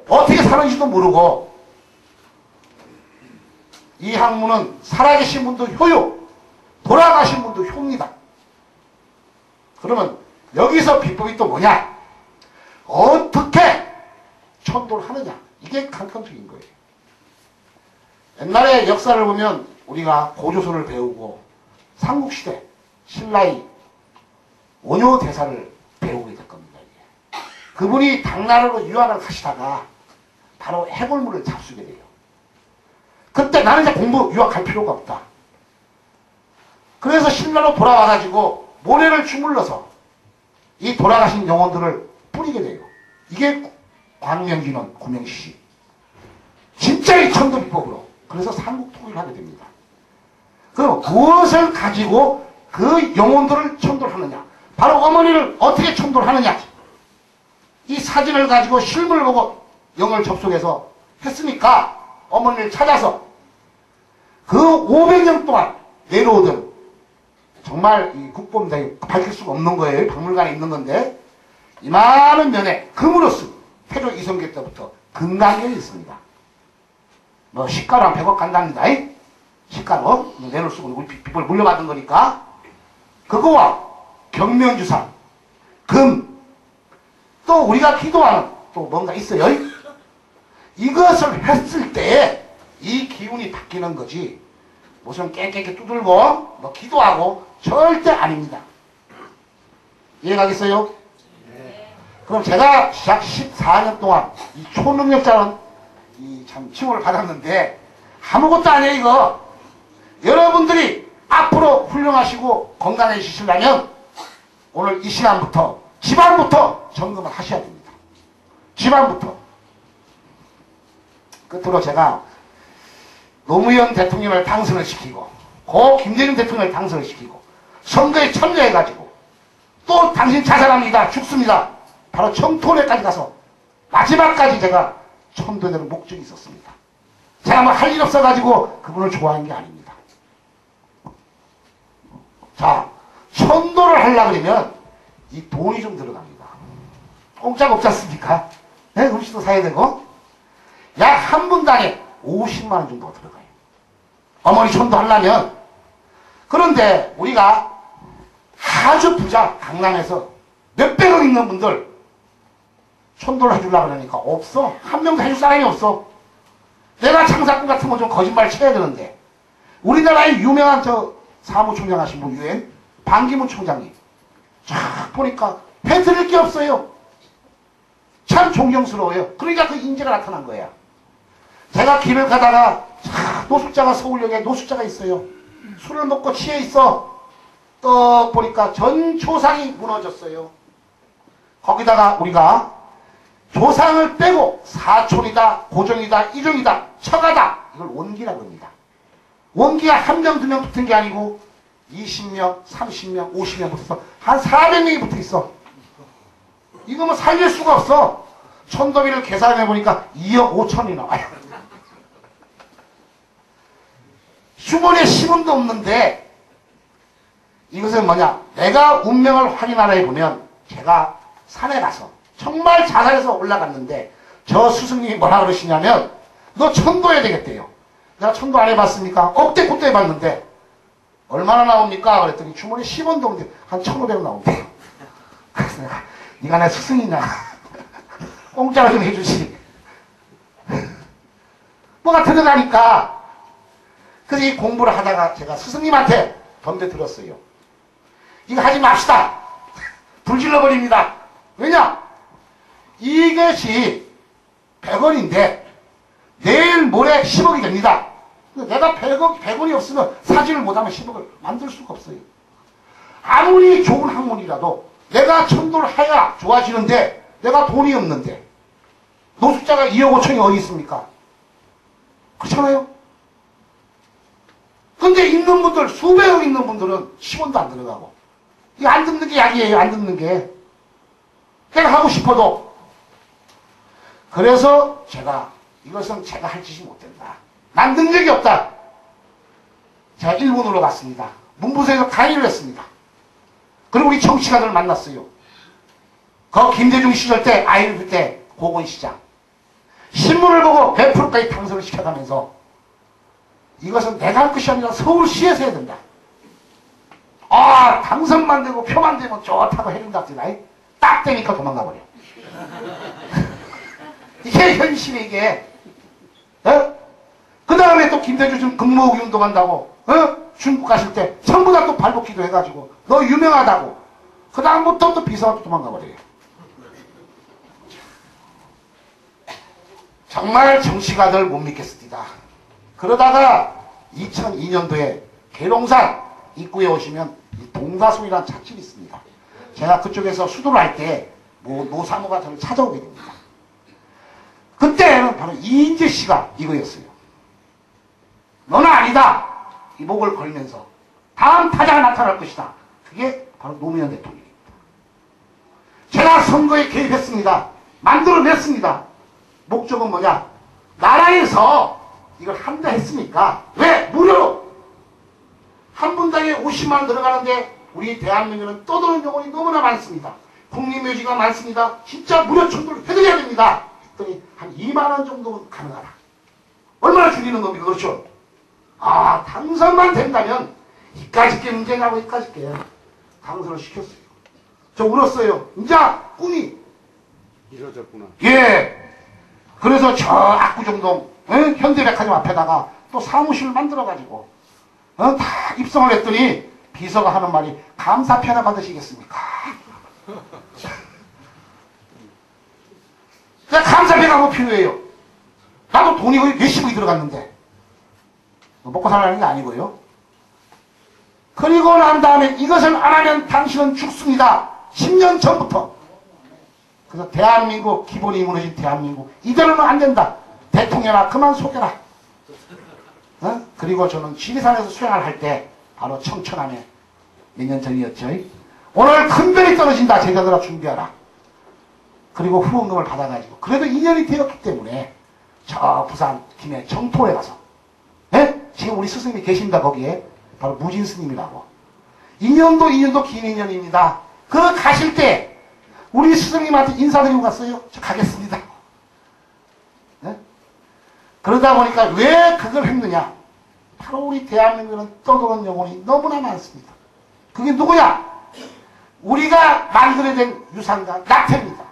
S1: 어떻게 사는지도 모르고 이 학문은 살아계신 분도 효요, 돌아가신 분도 효입니다. 그러면 여기서 비법이 또 뭐냐? 어떻게 천도를 하느냐? 이게 강건적인 거예요. 옛날에 역사를 보면 우리가 고조선을 배우고 삼국시대 신라의 원효대사를 배우게 될 겁니다. 이게. 그분이 당나라로 유학을 가시다가 바로 해골물을 잡수게 돼요. 그때 나는 이제 유학할 필요가 없다. 그래서 신라로 돌아와가지고 모래를 주물러서 이 돌아가신 영혼들을 뿌리게 돼요. 이게 광명진원 구명시 진짜의 천도비법으로. 그래서 삼국통일을 하게 됩니다. 그럼 무엇을 가지고 그 영혼들을 천도를 하느냐? 바로 어머니를 어떻게 천도를 하느냐? 이 사진을 가지고 실물을 보고 영을 접속해서 했으니까 어머니를 찾아서 그 500년 동안 내려오던 정말 이 국보입니다. 밝힐 수가 없는 거예요. 박물관에 있는 건데 이 많은 면에 금으로 쓴 태조 이성계 때부터 금강경이 있습니다. 뭐 시가로 한 100억 간답니다. 시가로 내놓을 수가 우리 비법을 물려받은 거니까 그거와 경면주상, 금, 또 우리가 기도하는 또 뭔가 있어요. 이것을 했을 때 이 기운이 바뀌는 거지 무슨 깨깨깨 두들고 뭐 기도하고 절대 아닙니다. 이해가겠어요? 네. 그럼 제가 약 14년 동안 이 초능력자는 이 참 칭호를 받았는데 아무것도 아니에요 이거. 여러분들이 앞으로 훌륭하시고 건강해지시려면 오늘 이 시간부터 집안부터 점검을 하셔야 됩니다. 집안부터. 끝으로 제가 노무현 대통령을 당선을 시키고 고 김대중 대통령을 당선을 시키고 선거에 참여해가지고 또 당신 자살합니다. 죽습니다. 바로 청토례까지 가서 마지막까지 제가 천도되는 목적이 있었습니다. 제가 뭐 할 일 없어가지고 그분을 좋아한 게 아닙니다. 자, 천도를 하려고 그러면 이 돈이 좀 들어갑니다. 공짜가 없지 않습니까? 네, 음식도 사야 되고 약 한 분당에 50만 원 정도가 들어가요. 어머니 천도 하려면. 그런데 우리가 아주 부자 강남에서 몇백억 있는 분들 천도를 해주려고 그러니까 없어. 한 명도 해줄 사람이 없어. 내가 장사꾼 같은 거 좀 거짓말 쳐야 되는데 우리나라의 유명한 저 사무총장 하신 분 유엔 반기문 총장님 쫙 보니까 해드릴 게 없어요. 참 존경스러워요. 그러니까 그 인재가 나타난 거야. 제가 길을 가다가 노숙자가 서울역에 노숙자가 있어요. 술을 먹고 취해 있어. 떡 보니까 전 조상이 무너졌어요. 거기다가 우리가 조상을 빼고 사촌이다, 고정이다, 이종이다, 처가다 이걸 원기라고 합니다. 원기가 한 명, 두 명 붙은 게 아니고 20명, 30명, 50명 붙어서 한 400명이 붙어 있어. 이거 뭐 살릴 수가 없어. 천도비를 계산해 보니까 2억 5천이 나와요. 주머니에 10원도 없는데 이것은 뭐냐? 내가 운명을 확인하려 해보면 제가 산에 가서 정말 자살해서 올라갔는데 저 스승님이 뭐라 그러시냐면 너 천도해야 되겠대요. 내가 천도 안 해봤습니까? 억대꽃도 해봤는데 얼마나 나옵니까? 그랬더니 주머니에 10원도 없는데 한 1,500원 나온대요. 그래서 내가 네가 내 스승이냐? 공짜로 좀 해주지. 뭐가 들어가니까 그래서 이 공부를 하다가 제가 스승님한테 덤벼 들었어요. 이거 하지 맙시다. 불질러버립니다. 왜냐? 이것이 100원인데 내일 모레 10억이 됩니다. 내가 100원이 없으면 사진을 못하면 10억을 만들 수가 없어요. 아무리 좋은 학문이라도 내가 천도를 해야 좋아지는데 내가 돈이 없는데 노숙자가 2억 5천이 어디 있습니까? 그렇잖아요? 근데 있는 분들, 수백 명 있는 분들은 10원도 안 들어가고. 이거 안 듣는 게 약이에요, 안 듣는 게. 내가 하고 싶어도. 그래서 제가, 이것은 제가 할 짓이 못 된다. 난 능력이 없다. 제가 일본으로 갔습니다. 문부서에서 강의를 했습니다. 그리고 우리 정치가들을 만났어요. 그 김대중 시절 때, IMF 때, 고건시장. 신문을 보고 100%까지 당선을 시켜가면서 이것은 내가 할 것이 아니라 서울시에서 해야 된다. 아, 당선만 되고 표만 되면 좋다고 해준답니다. 딱 되니까 도망가버려. 이게 현실이 이게. 어? 그 다음에 또 김대중 근무후기 운동한다고 중국 가실 때 전부 다 또 발복기도 해가지고 너 유명하다고. 그 다음부터 또 비서가 도망가버려요. 정말 정치가들 못 믿겠습니다. 그러다가 2002년도에 계룡산 입구에 오시면 동사소이라는 찻집이 있습니다. 제가 그쪽에서 수도를 할 때 노사모가 저를 찾아오게 됩니다. 그때는 바로 이인재 씨가 이거였어요. 너는 아니다. 이 목을 걸면서 다음 타자가 나타날 것이다. 그게 바로 노무현 대통령입니다. 제가 선거에 개입했습니다. 만들어냈습니다. 목적은 뭐냐? 나라에서 이걸 한다 했으니까 왜? 무료로 한 분당에 50만 원 들어가는데 우리 대한민국은 떠도는 병원이 너무나 많습니다. 국립묘지가 많습니다. 진짜 무료 청도를 해드려야 됩니다. 했더니 한 2만 원 정도는 가능하다. 얼마나 줄이는 겁니까? 그렇죠? 아, 당선만 된다면 이까짓 게 문제냐고 이까짓 게 당선을 시켰어요. 저 울었어요. 이제 꿈이
S2: 이루어졌구나.
S1: 예. 그래서 저 압구정동 현대백화점 앞에다가 또 사무실을 만들어가지고 다 입성을 했더니 비서가 하는 말이 감사패나 받으시겠습니까? 감사패가 뭐 필요해요? 나도 돈이 거의 몇십억이 들어갔는데 먹고 살라는 게 아니고요. 그리고 난 다음에 이것을 안 하면 당신은 죽습니다. 10년 전부터. 그래서 대한민국, 기본이 무너진 대한민국, 이대로는 안 된다. 대통령아 그만 속여라. 그리고 저는 지리산에서 수행을 할 때 바로 청천함에 몇 년 전이었죠. 오늘 큰 별이 떨어진다. 제자들아 준비하라. 그리고 후원금을 받아가지고 그래도 인연이 되었기 때문에 저 부산 김해 정토에 가서 지금 우리 스승님이 계십니다. 거기에 바로 무진 스님이라고. 인연도 긴 인연입니다. 그 가실 때 우리 스승님한테 인사드리고 갔어요. 저 가겠습니다. 그러다 보니까 왜 그걸 했느냐? 바로 우리 대한민국은 떠도는 영혼이 너무나 많습니다. 그게 누구냐? 우리가 만들어낸 유산과 낙태입니다.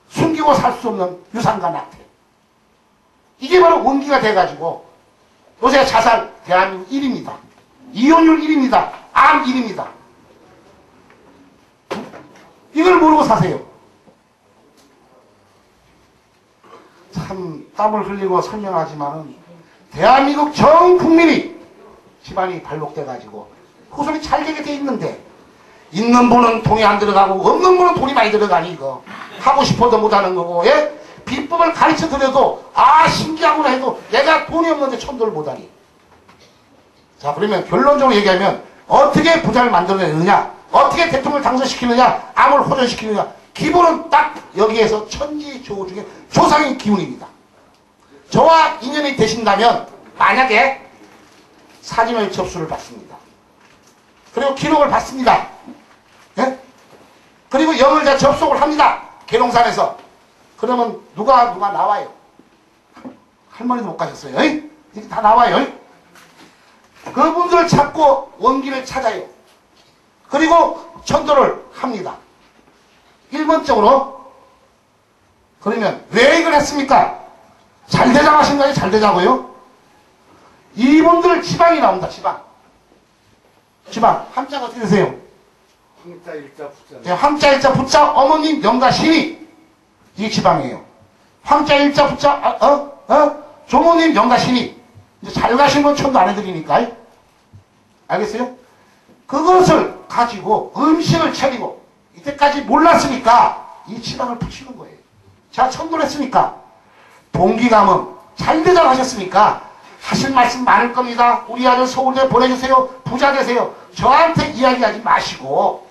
S1: 숨기고 살 수 없는 유산과 낙태. 이게 바로 원기가 돼가지고 요새 자살 대한민국 1위입니다. 이혼율 1위입니다. 암 1위입니다. 이걸 모르고 사세요. 참 땀을 흘리고 설명하지만은 대한민국 전 국민이 집안이 발목돼가지고 후손이 잘 되게 돼 있는데 있는 분은 돈이 안 들어가고 없는 분은 돈이 많이 들어가니 이거 하고 싶어도 못하는 거고 비법을 가르쳐 드려도 신기하구나 해도 내가 돈이 없는데 천도를 못하니. 자 그러면 결론적으로 얘기하면 어떻게 부자를 만들어내느냐, 어떻게 대통령을 당선시키느냐, 암을 호전시키느냐, 기본은 딱 여기에서 천지조중의 조상의 기운입니다. 저와 인연이 되신다면 만약에 사진을 접수를 받습니다. 그리고 기록을 받습니다. 그리고 영을 다 접속을 합니다. 계룡산에서. 그러면 누가 나와요. 할머니도 못 가셨어요. 이렇게 다 나와요. 그분들 찾고 원기를 찾아요. 그리고 천도를 합니다. 1번적으로. 그러면 왜 이걸 했습니까? 잘 되자고 하신 거예요? 잘 되자고요? 이분들 지방이 나온다. 지방. 함자가 어떻게 되세요?
S2: 황자 일자 부자.
S1: 네, 황자 일자 부자 어머님 영가 신이 이게 지방이에요. 황자 일자 부자 조모님 영가 신이 이제 잘 가신 건 천도 안 해드리니까. 알겠어요? 그것을 가지고 음식을 차리고 이때까지 몰랐으니까 이 지방을 붙이는 거예요. 자, 천도를 했으니까 동기감은 잘 되자고 하셨으니까 하실 말씀 많을 겁니다. 우리 아들 서울대 보내주세요. 부자 되세요. 저한테 이야기하지 마시고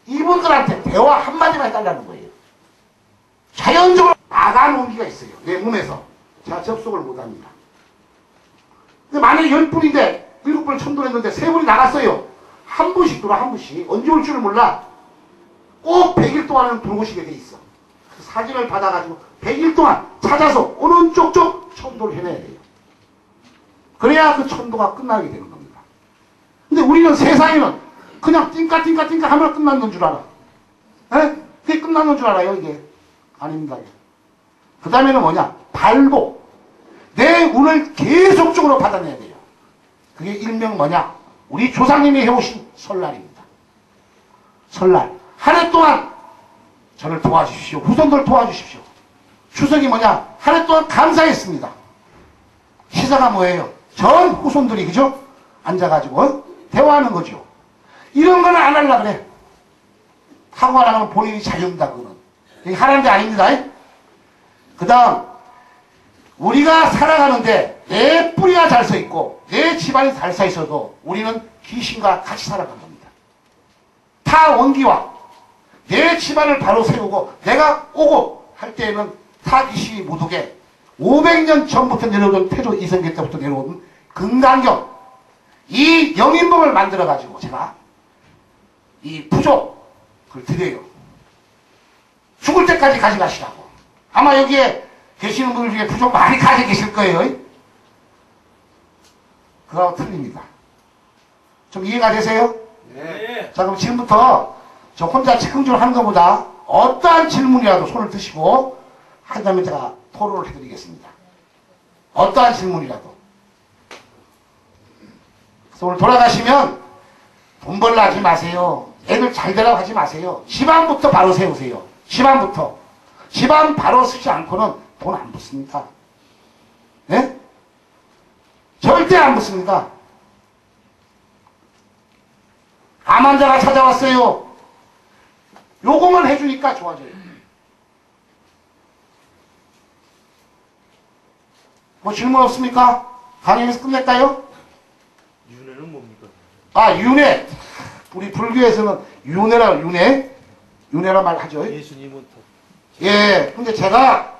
S1: 이분들한테 대화 한마디만 해달라는 거예요. 자연적으로 나가는 기가 있어요. 내 몸에서. 제가 접속을 못합니다. 근데 만약에 10분인데 7분을 천도했는데 3분이 나갔어요. 한 분씩 돌아, 한 분씩. 언제 올 줄을 몰라. 꼭 100일 동안은 들어오시게 돼 있어. 그 사진을 받아가지고 100일 동안 찾아서 오는 쪽쪽 천도를 해내야 돼요. 그래야 그 천도가 끝나게 되는 겁니다. 근데 우리는 세상에는 그냥 띵까 하면 끝났는 줄 알아. 에? 그게 끝났는 줄 알아요, 이게. 아닙니다. 그 다음에는 뭐냐? 발복. 내 운을 계속적으로 받아내야 돼요. 그게 일명 뭐냐? 우리 조상님이 해오신 설날입니다. 설날. 한 해 동안 저를 도와주십시오. 후손들 도와주십시오. 추석이 뭐냐? 한 해 동안 감사했습니다. 시사가 뭐예요? 전 후손들이, 그죠? 앉아가지고 대화하는 거죠. 이런 거는 안 하려고 그래. 하고 안 하면 본인이 자유입니다, 그거는. 이게 하라는 게 아닙니다. 그 다음, 우리가 살아가는데 내 뿌리가 잘 서 있고 내 집안이 잘 서 있어도 우리는 귀신과 같이 살아간 겁니다. 타 원기와 내 집안을 바로 세우고 내가 오고 할 때에는 타 귀신이 못 오게 500년 전부터 내려오던 태조 이성계 때부터 내려온 금강경 이 영인봉을 만들어 가지고 제가 이 부족을 드려요. 죽을 때까지 가져가시라고. 아마 여기에 계시는 분들 중에 부족 많이 가지고 계실 거예요. 그거하고 틀립니다. 좀 이해가 되세요?
S2: 네.
S1: 자, 그럼 지금부터 저 혼자 즉흥적으로 하는 것보다 어떠한 질문이라도 손을 드시고 한 다음에 제가 토론을 해드리겠습니다. 어떠한 질문이라도. 그래서 오늘 돌아가시면 돈 벌라 하지 마세요. 애들 잘 되라고 하지 마세요. 집안부터 바로 세우세요. 집안부터. 집안 바로 쓰지 않고는 돈 안 붙습니다. 네? 절대 안 붙습니다. 암 환자가 찾아왔어요. 요거만 해주니까 좋아져요. 뭐 질문 없습니까? 강의에서 끝낼까요?
S2: 윤회는 뭡니까?
S1: 아, 윤회. 우리 불교에서는 윤회라, 윤회라 말 하죠.
S2: 예수님은
S1: 예, 근데 제가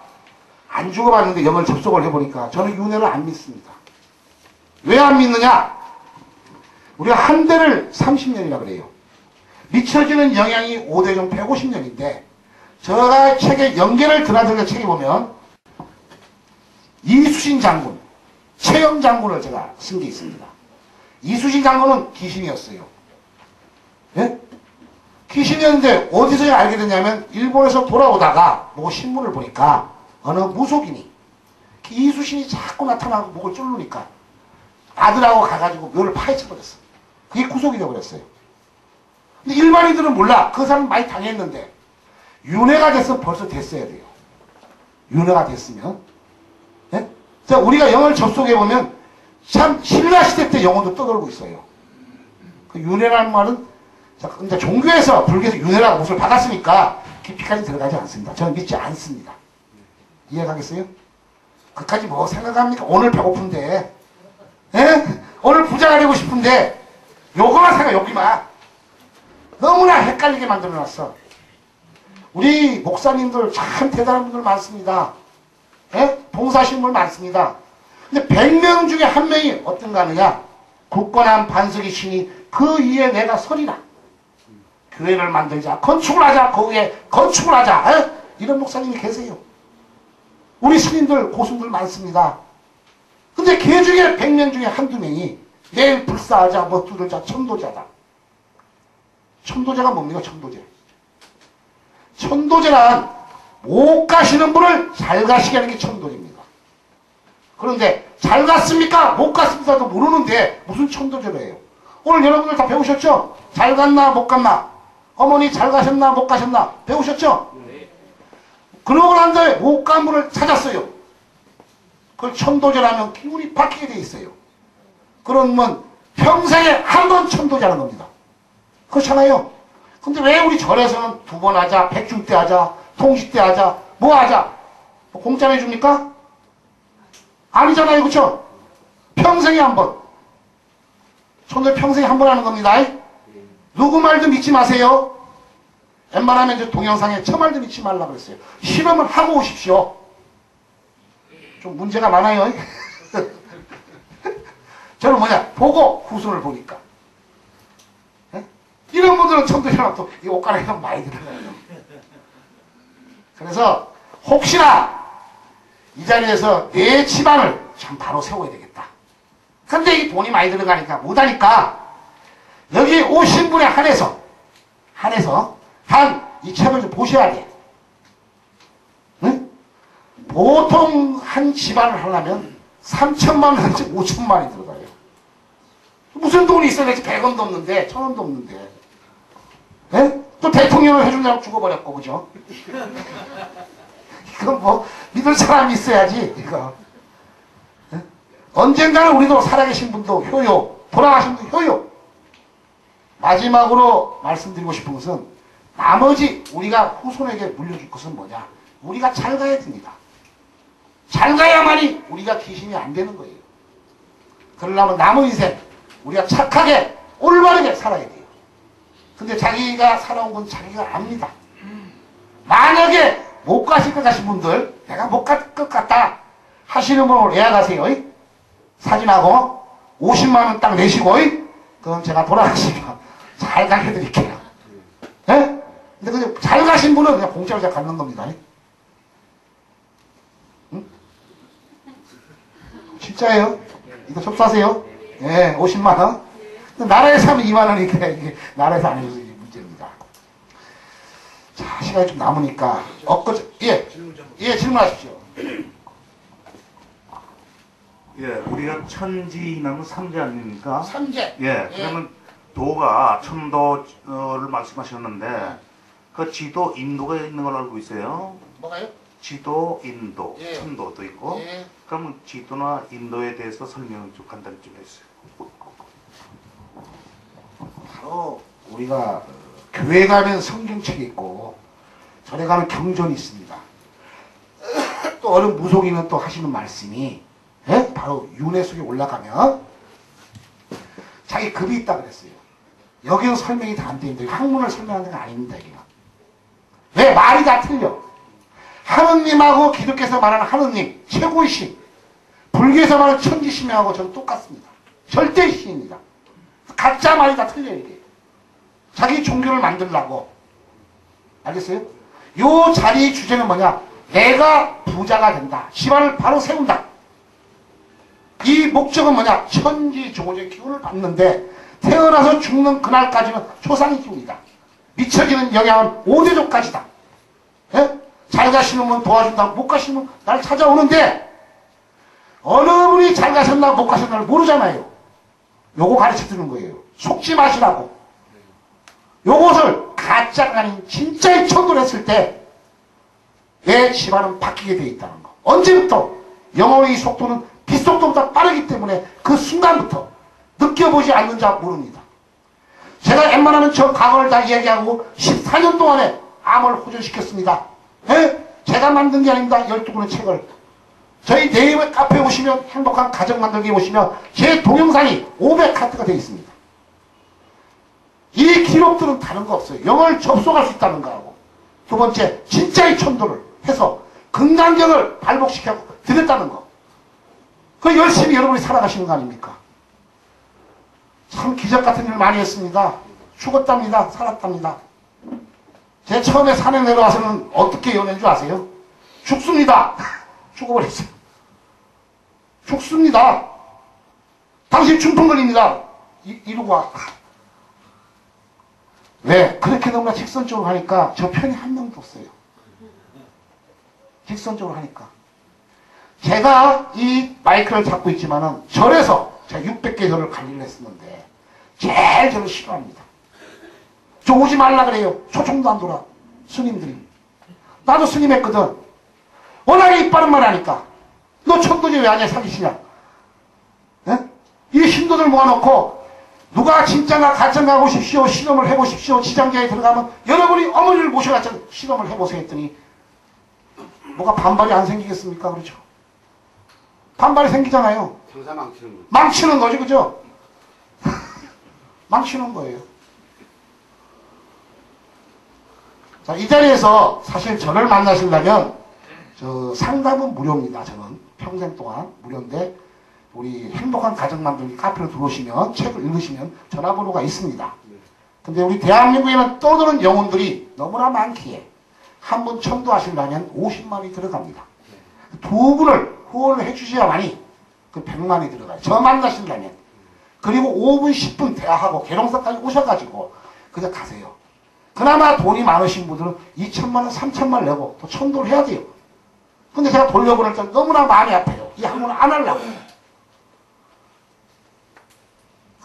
S1: 안 죽어봤는데 영을 접속을 해보니까 저는 윤회를 안 믿습니다. 왜 안 믿느냐? 우리가 한 대를 30년이라 그래요. 미쳐지는 영향이 5대중 150년인데 제가 책에 연계를 드나들어 책에 보면 이수신 장군, 최영 장군을 제가 쓴 게 있습니다. 이수신 장군은 귀신이었어요. 예? 귀신이었는데 어디서 알게 됐냐면 일본에서 돌아오다가 뭐 신문을 보니까 어느 무속인이 이수신이 자꾸 나타나고 목을 쫄르니까 아들하고 가가지고 묘를 파헤쳐버렸어. 그게 구속이 되어버렸어요. 근데 일반인들은 몰라. 그 사람 많이 당했는데 윤회가 돼서 벌써 됐어야 돼요. 윤회가 됐으면. 예? 자, 우리가 영을 접속해보면 참 신라시대 때 영혼도 떠돌고 있어요. 그 윤회라는 말은 자, 근데 종교에서 불교에서 윤회라고 옷을 받았으니까 깊이까지 들어가지 않습니다. 저는 믿지 않습니다. 이해가겠어요? 그까지 뭐 생각합니까? 오늘 배고픈데, 예? 오늘 부자가 되고 싶은데, 요거만 생각, 여기만. 너무나 헷갈리게 만들어놨어. 우리 목사님들 참 대단한 분들 많습니다. 예? 봉사하시는 분들 많습니다. 근데 100명 중에 한 명이 어떤가 하느냐? 굳건한 반석이 신이 그 위에 내가 서리라. 교회를 만들자. 건축을 하자. 그 위에 건축을 하자. 에? 이런 목사님이 계세요. 우리 스님들, 고수들 많습니다. 근데 걔 중에 100명 중에 한두 명이 내일 불사하자, 뭐 뚫자, 천도자다. 천도제가 뭡니까? 천도제. 천도제란 못 가시는 분을 잘 가시게 하는 게 천도제입니다. 그런데 잘 갔습니까? 못 갔습니까도 모르는데 무슨 천도제로 해요? 오늘 여러분들 다 배우셨죠? 잘 갔나 못 갔나? 어머니 잘 가셨나 못 가셨나? 배우셨죠? 네. 그러고 난 다음에 못 간 분을 찾았어요. 그걸 천도제라면 기분이 바뀌게 돼 있어요. 그러면 평생에 한 번 천도제하는 겁니다. 그렇잖아요. 근데 왜 우리 절에서는 2번 하자, 백중 때 하자, 통시 때 하자, 뭐 하자? 뭐 공짜로 해줍니까? 아니잖아요. 그쵸? 평생에 한 번. 천도에 평생에 한 번 하는 겁니다. 누구 말도 믿지 마세요. 웬만하면 이제 동영상에 저 말도 믿지 말라고 그랬어요. 실험을 하고 오십시오. 좀 문제가 많아요. 저는 뭐냐, 보고 후손을 보니까. 예? 이런 분들은 천도시랑 또 이 옷 갈아입으면 많이 들어가요. 그래서 혹시나 이 자리에서 내 집안을 참 바로 세워야 되겠다. 근데 이 돈이 많이 들어가니까 못하니까 여기 오신 분에 한해서 단 이 책을 좀 보셔야 돼. 응? 보통 한 집안을 하려면 3천만 원에서 5천만 원이 들어가요. 무슨 돈이 있어야 되지? 100원도 없는데 1000원도 없는데. 예? 또 대통령을 해준다고 죽어버렸고, 그죠? 이건 뭐 믿을 사람이 있어야지 이거. 예? 언젠가는 우리도 살아계신 분도 효요, 돌아가신 분도 효요. 마지막으로 말씀드리고 싶은 것은 나머지 우리가 후손에게 물려줄 것은 뭐냐? 우리가 잘 가야 됩니다. 잘 가야만이 우리가 귀신이 안 되는 거예요. 그러려면 남은 인생 우리가 착하게 올바르게 살아야 돼요. 근데 자기가 살아온 건 자기가 압니다. 만약에 못 가실 것 같으신 분들, 내가 못 갈 것 같다 하시는 분을 예약하세요. 사진하고 50만 원 딱 내시고, 그럼 제가 돌아가시면 잘 가게 드릴게요. 예? 근데 그냥 잘 가신 분은 그냥 공짜로 제가 갖는 겁니다. 응? 진짜예요? 이거 접수하세요. 예, 50만 원. 나라에서 하면 2만 원이니까 이게 나라에서 안 해서 문제입니다. 자, 시간이 좀 남으니까 예, 질문하십시오.
S3: 예, 우리가 천지나무 삼재 아닙니까?
S1: 삼재.
S3: 예, 그러면 도가 천도를 말씀하셨는데 그 지도 인도가 있는 걸로 알고 있어요.
S1: 뭐가요?
S3: 지도 인도,
S1: 예.
S3: 천도도 있고.
S1: 예.
S3: 그러면 지도나 인도에 대해서 설명을 좀 간단히 좀 해주세요.
S1: 바로 우리가 교회 가면 성경책이 있고 절에 가면 경전이 있습니다. 또 어른 무속인은 또 하시는 말씀이, 예? 바로 윤회 속에 올라가면 자기 급이 있다 그랬어요. 여기는 설명이 다 안 되는데 학문을 설명하는 게 아닙니다. 여기가. 왜? 말이 다 틀려. 하느님하고 기독교에서 말하는 하느님, 최고의 신, 불교에서 말하는 천지신명하고 저는 똑같습니다. 절대 신입니다. 각자 말이 다 틀려요. 이게. 자기 종교를 만들려고. 알겠어요? 요 자리의 주제는 뭐냐? 내가 부자가 된다. 집안을 바로 세운다. 이 목적은 뭐냐? 천지조고의 기운을 받는데 태어나서 죽는 그날까지는 초상의 기운이다. 미쳐지는 영향은 5대조까지다. 예? 잘 가시는 분 도와준다고 못 가시는 분 날 찾아오는데 어느 분이 잘 가셨나 못 가셨나를 모르잖아요. 요거 가르쳐 주는 거예요. 속지 마시라고. 요것을 가짜가 아닌 진짜의 천도를 했을 때 내 집안은 바뀌게 되어 있다는 거. 언제부터? 영혼의 속도는 빛속도보다 빠르기 때문에 그 순간부터 느껴보지 않는 자 모릅니다. 제가 웬만하면 저 과거를 다 이야기하고 14년 동안에 암을 호전시켰습니다. 예? 제가 만든 게 아닙니다. 12권의 책을. 저희 네이버 카페에 오시면 행복한 가정 만들기에 오시면 제 동영상이 500카트가 되어 있습니다. 이 기록들은 다른 거 없어요. 영을 접속할 수 있다는 거하고 두 번째 진짜의 천도를 해서 건강경을 발복시켜 드렸다는 거. 그 열심히 여러분이 살아가시는 거 아닙니까? 참 기적 같은 일을 많이 했습니다. 죽었답니다. 살았답니다. 제 처음에 산에 내려와서는 어떻게 연애인 줄 아세요? 죽습니다. 죽어버렸어요. 죽습니다. 당신 중풍 걸립니다. 이러고 와. 왜? 그렇게 너무나 직선적으로 하니까 저 편이 한 명도 없어요. 직선적으로 하니까. 제가 이 마이크를 잡고 있지만은 절에서 제가 600개 절을 관리를 했었는데 제일 저를 싫어합니다. 저 오지 말라 그래요. 초청도 안 돌아. 스님들이. 나도 스님 했거든. 워낙에 이빠른 말 하니까. 너 천도제 왜 하냐 사기치냐. 예? 이 신도들 모아놓고 누가 진짜가 가짜가 보십시오. 실험을 해보십시오. 지장자에 들어가면 여러분이 어머니를 모셔가지고 실험을 해보세요 했더니 뭐가 반발이 안 생기겠습니까? 그렇죠. 반발이 생기잖아요.
S4: 장사 망치는 거.
S1: 망치는 거지, 그죠? 망치는 거예요. 자, 이 자리에서 사실 저를 만나시려면 상담은 무료입니다. 저는 평생 동안 무료인데 우리 행복한 가정 만들기 카페로 들어오시면 책을 읽으시면 전화번호가 있습니다. 근데 우리 대한민국에는 떠도는 영혼들이 너무나 많기에 한 분 천도하시려면 50만이 들어갑니다. 두 분을 후원을 해주셔야만이 그 100만이 들어가요. 저 만나시려면. 그리고 5분 10분 대화하고 계룡사까지 오셔가지고 그냥 가세요. 그나마 돈이 많으신 분들은 2천만원 3천만원 내고 또 천도를 해야 돼요. 근데 제가 돌려보낼 때 너무나 마음이 아파요. 이 학문을 안 하려고.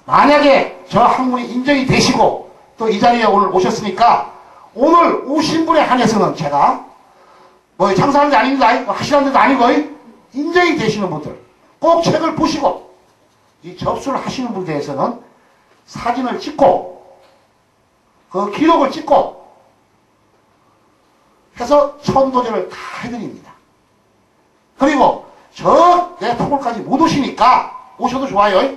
S1: 만약에 저 학문이 인정이 되시고 또 이 자리에 오늘 오셨으니까 오늘 오신 분에 한해서는 제가 뭐 장사하는 데 아닙니다. 뭐 하시는 데도 아니고 인정이 되시는 분들 꼭 책을 보시고 이 접수를 하시는 분에 대해서는 사진을 찍고 그 기록을 찍고 해서 천도제를 다 해드립니다. 그리고 저 내 토굴까지 못 오시니까 오셔도 좋아요.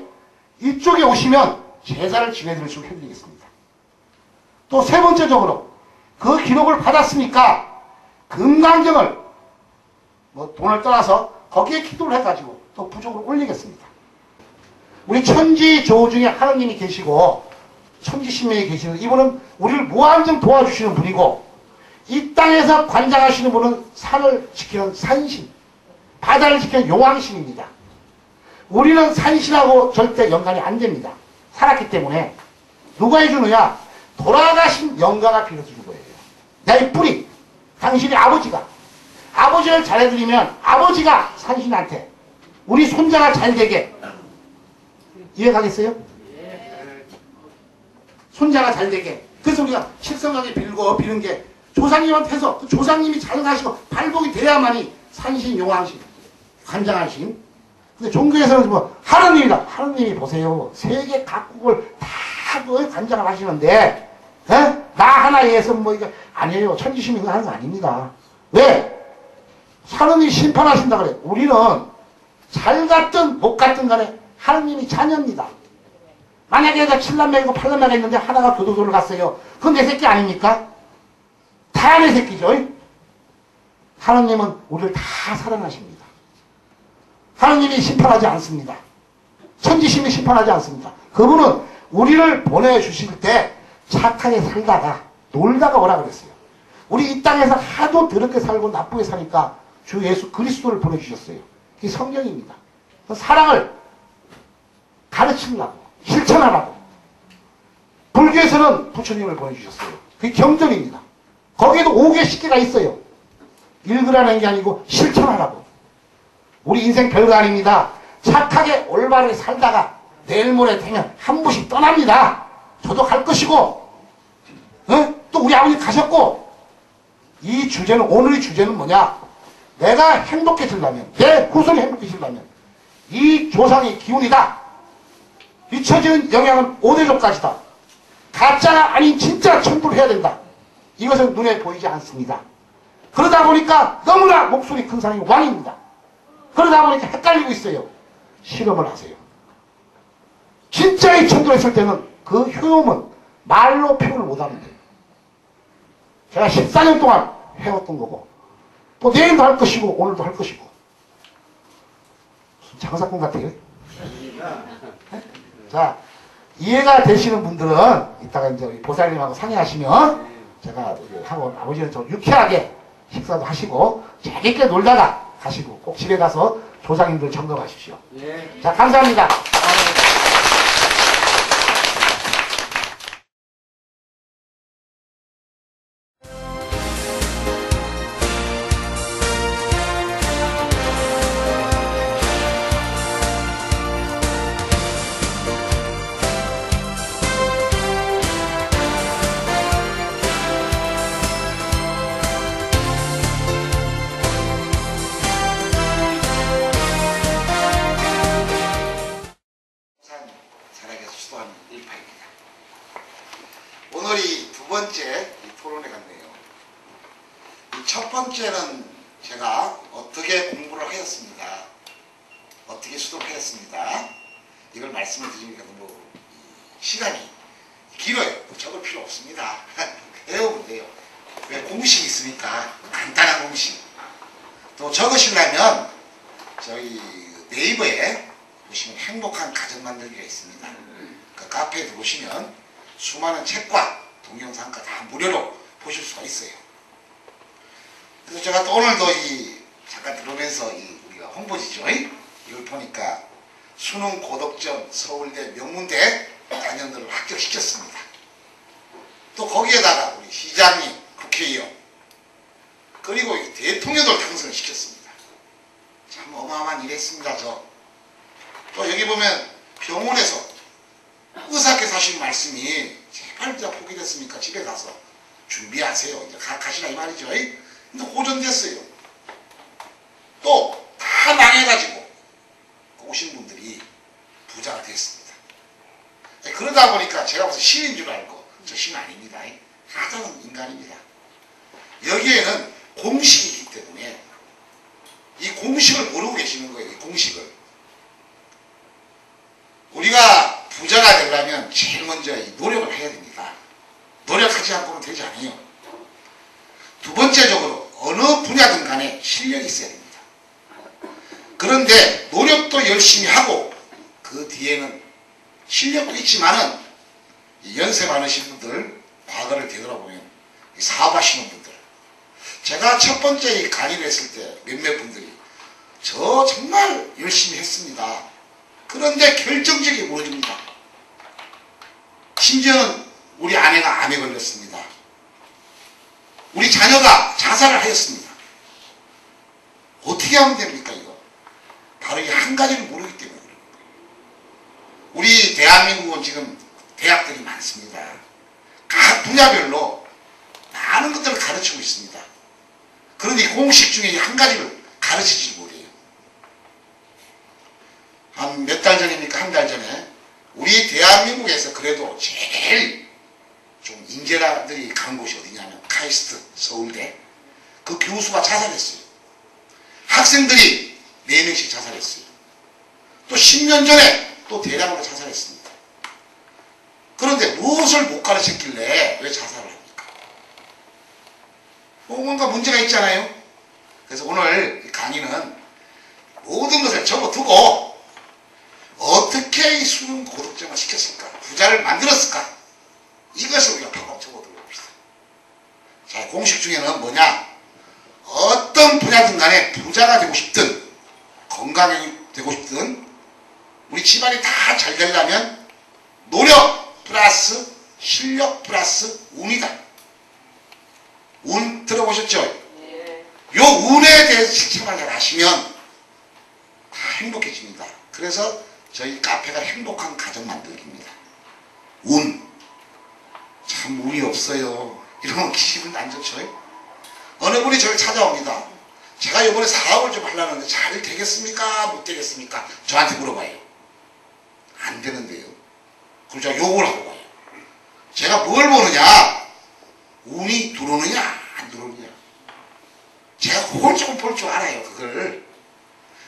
S1: 이쪽에 오시면 제사를 지내드릴 수 있게 해드리겠습니다. 또 세 번째적으로 그 기록을 받았으니까 금강경을 뭐 돈을 떠나서 거기에 기도를 해가지고 또 부족으로 올리겠습니다. 우리 천지조우 중에 하나님이 계시고 천지신명이 계시는 이분은 우리를 무한정 도와주시는 분이고 이 땅에서 관장하시는 분은 산을 지키는 산신, 바다를 지키는 용왕신입니다. 우리는 산신하고 절대 연관이 안 됩니다. 살았기 때문에 누가 해주느냐? 돌아가신 영가가 빌어주는 거예요. 내 뿌리, 당신의 아버지를 잘해드리면 아버지가 산신한테 우리 손자가 잘되게 이해가겠어요? 손자가 잘되게. 그래서 우리가 칠성하게 비는 게 조상님한테서 그 조상님이 잘 가시고 발복이 돼야만이 산신, 용왕신, 관장하신. 근데 종교에서는 뭐 하느님이다. 하느님이 보세요. 세계 각국을 다 관장을 하시는데 나 하나에 의해서 뭐 이게 아니에요. 천지시민이 하는 거 아닙니다. 왜? 하느님이 심판하신다 그래. 우리는 잘 갔든 못 갔든 간에 하느님이 자녀입니다. 만약에 내가 7남매이고 8남매가 있는데 하나가 교도소를 갔어요. 그건 내 새끼 아닙니까? 다 내 새끼죠. 하느님은 우리를 다 사랑하십니다. 하느님이 심판하지 않습니다. 천지심이 심판하지 않습니다. 그분은 우리를 보내주실 때 착하게 살다가 놀다가 오라 그랬어요. 우리 이 땅에서 하도 더럽게 살고 나쁘게 사니까 주 예수 그리스도를 보내주셨어요. 그게 성경입니다. 사랑을 가르치려고 실천하라고. 불교에서는 부처님을 보내주셨어요. 그게 경전입니다. 거기에도 5개 10개가 있어요. 읽으라는 게 아니고 실천하라고. 우리 인생 별거 아닙니다. 착하게 올바르게 살다가 내일 모레 되면 한 분씩 떠납니다. 저도 갈 것이고 또 우리 아버지 가셨고 이 주제는 오늘의 주제는 뭐냐? 내가 행복해지려면 내 후손이 행복해지려면 이 조상의 기운이다. 비춰지는 영향은 5대조까지다. 가짜가 아닌 진짜 천도를 해야 된다. 이것은 눈에 보이지 않습니다. 그러다 보니까 너무나 목소리 큰 사람이 왕입니다. 그러다 보니까 헷갈리고 있어요. 실험을 하세요. 진짜의 천도를 했을 때는 그 효용은 말로 표현을 못하는데 제가 14년 동안 해왔던 거고 또 내일도 할 것이고 오늘도 할 것이고 무슨 장사꾼 같아요. 자, 이해가 되시는 분들은 이따가 이제 우리 보살님하고 상의하시면 제가 하고 아버지는 좀 유쾌하게 식사도 하시고 재밌게 놀다가 가시고 꼭 집에 가서 조상님들 점검하십시오.
S4: 예.
S1: 자, 감사합니다. 살아계서 수도하는 일파입니다. 오늘이 두 번째 토론회 같네요. 첫 번째는 제가 어떻게 공부를 하였습니다. 접속하였습니다. 이걸 말씀을 드리니까 너무 시간이 길어요. 적을 필요 없습니다. 외우면 돼요. 왜 공식이 있으니까 간단한 공식. 또 적으시려면 저희 네이버에 보시면 행복한 가정 만들기가 있습니다. 그 카페에 들어오시면 수많은 책과 동영상과 다 무료로 보실 수가 있어요. 그래서 제가 또 오늘도 잠깐 들어오면서 우리가 홍보지죠. 이걸 보니까 수능 고득점 서울대 명문대 단연들을 합격시켰습니다. 또 거기에다가 우리 시장님, 국회의원, 그리고 대통령을 당선시켰습니다. 참 어마어마한 일 했습니다. 또 여기 보면 병원에서 의사께서 하신 말씀이 제발 이제 포기됐으니까 집에 가서 준비하세요. 이제 가시라 이 말이죠. 근데 호전됐어요. 또 다 망해가지고 오신 분들이 부자가 됐습니다. 그러다 보니까 제가 무슨 신인 줄 알고 저 신 아닙니다. 하자는 인간입니다. 여기에는 공식이 있기 때문에 이 공식을 모르고 계시는 거예요. 이 공식을. 우리가 부자가 되려면 제일 먼저 이 노력을 해야 됩니다. 노력하지 않고는 되지 않아요. 두 번째적으로 어느 분야든 간에 실력이 있어야 됩니다. 그런데 노력도 열심히 하고 그 뒤에는 실력도 있지만은 연세 많으신 분들, 과거를 되돌아보면 사업하시는 분들, 제가 첫 번째 강의를 했을 때 몇몇 분들이 저 정말 열심히 했습니다. 그런데 결정적이 무너집니다. 심지어는 우리 아내가 암에 걸렸습니다. 우리 자녀가 자살을 하였습니다. 어떻게 하면 됩니까 이거? 바로 이 한 가지를 모르기 때문에 그런 거예요. 우리 대한민국은 지금 대학들이 많습니다. 각 분야별로 많은 것들을 가르치고 있습니다. 그런데 이 공식 중에 한 가지를 가르치지 못해요. 한 몇 달 전입니까? 한 달 전에 우리 대한민국에서 그래도 제일 좀 인재라들이 간 곳이 어디냐면 카이스트 서울대. 그 교수가 자살했어요. 학생들이 4명씩 자살했어요. 또 10년 전에 또 대량으로 자살했습니다. 그런데 무엇을 못 가르쳤길래 왜 자살을 합니까? 뭔가 문제가 있잖아요. 그래서 오늘 이 강의는 모든 것을 접어두고 어떻게 이 수능 고득점을 시켰을까? 부자를 만들었을까? 이것을 우리가 바로 접어두고 봅시다. 자, 공식 중에는 뭐냐? 어떤 분야든 간에 부자가 되고 싶든 건강이 되고 싶든 우리 집안이 다 잘 되려면 노력 플러스 실력 플러스 운이다. 운 들어보셨죠? 요 운에 대해서 실천을 잘 하시면 다 행복해집니다. 그래서 저희 카페가 행복한 가정 만들기입니다. 운. 참 운이 없어요. 이러면 기분 안 좋죠? 어느 분이 저를 찾아옵니다. 제가 이번에 사업을 좀 하려는데 잘 되겠습니까? 못 되겠습니까? 저한테 물어봐요. 안 되는데요. 그럼 제가 욕을 하고 가요. 제가 뭘 보느냐? 운이 들어오느냐? 안 들어오느냐? 제가 그걸 조금 볼 줄 알아요. 그걸.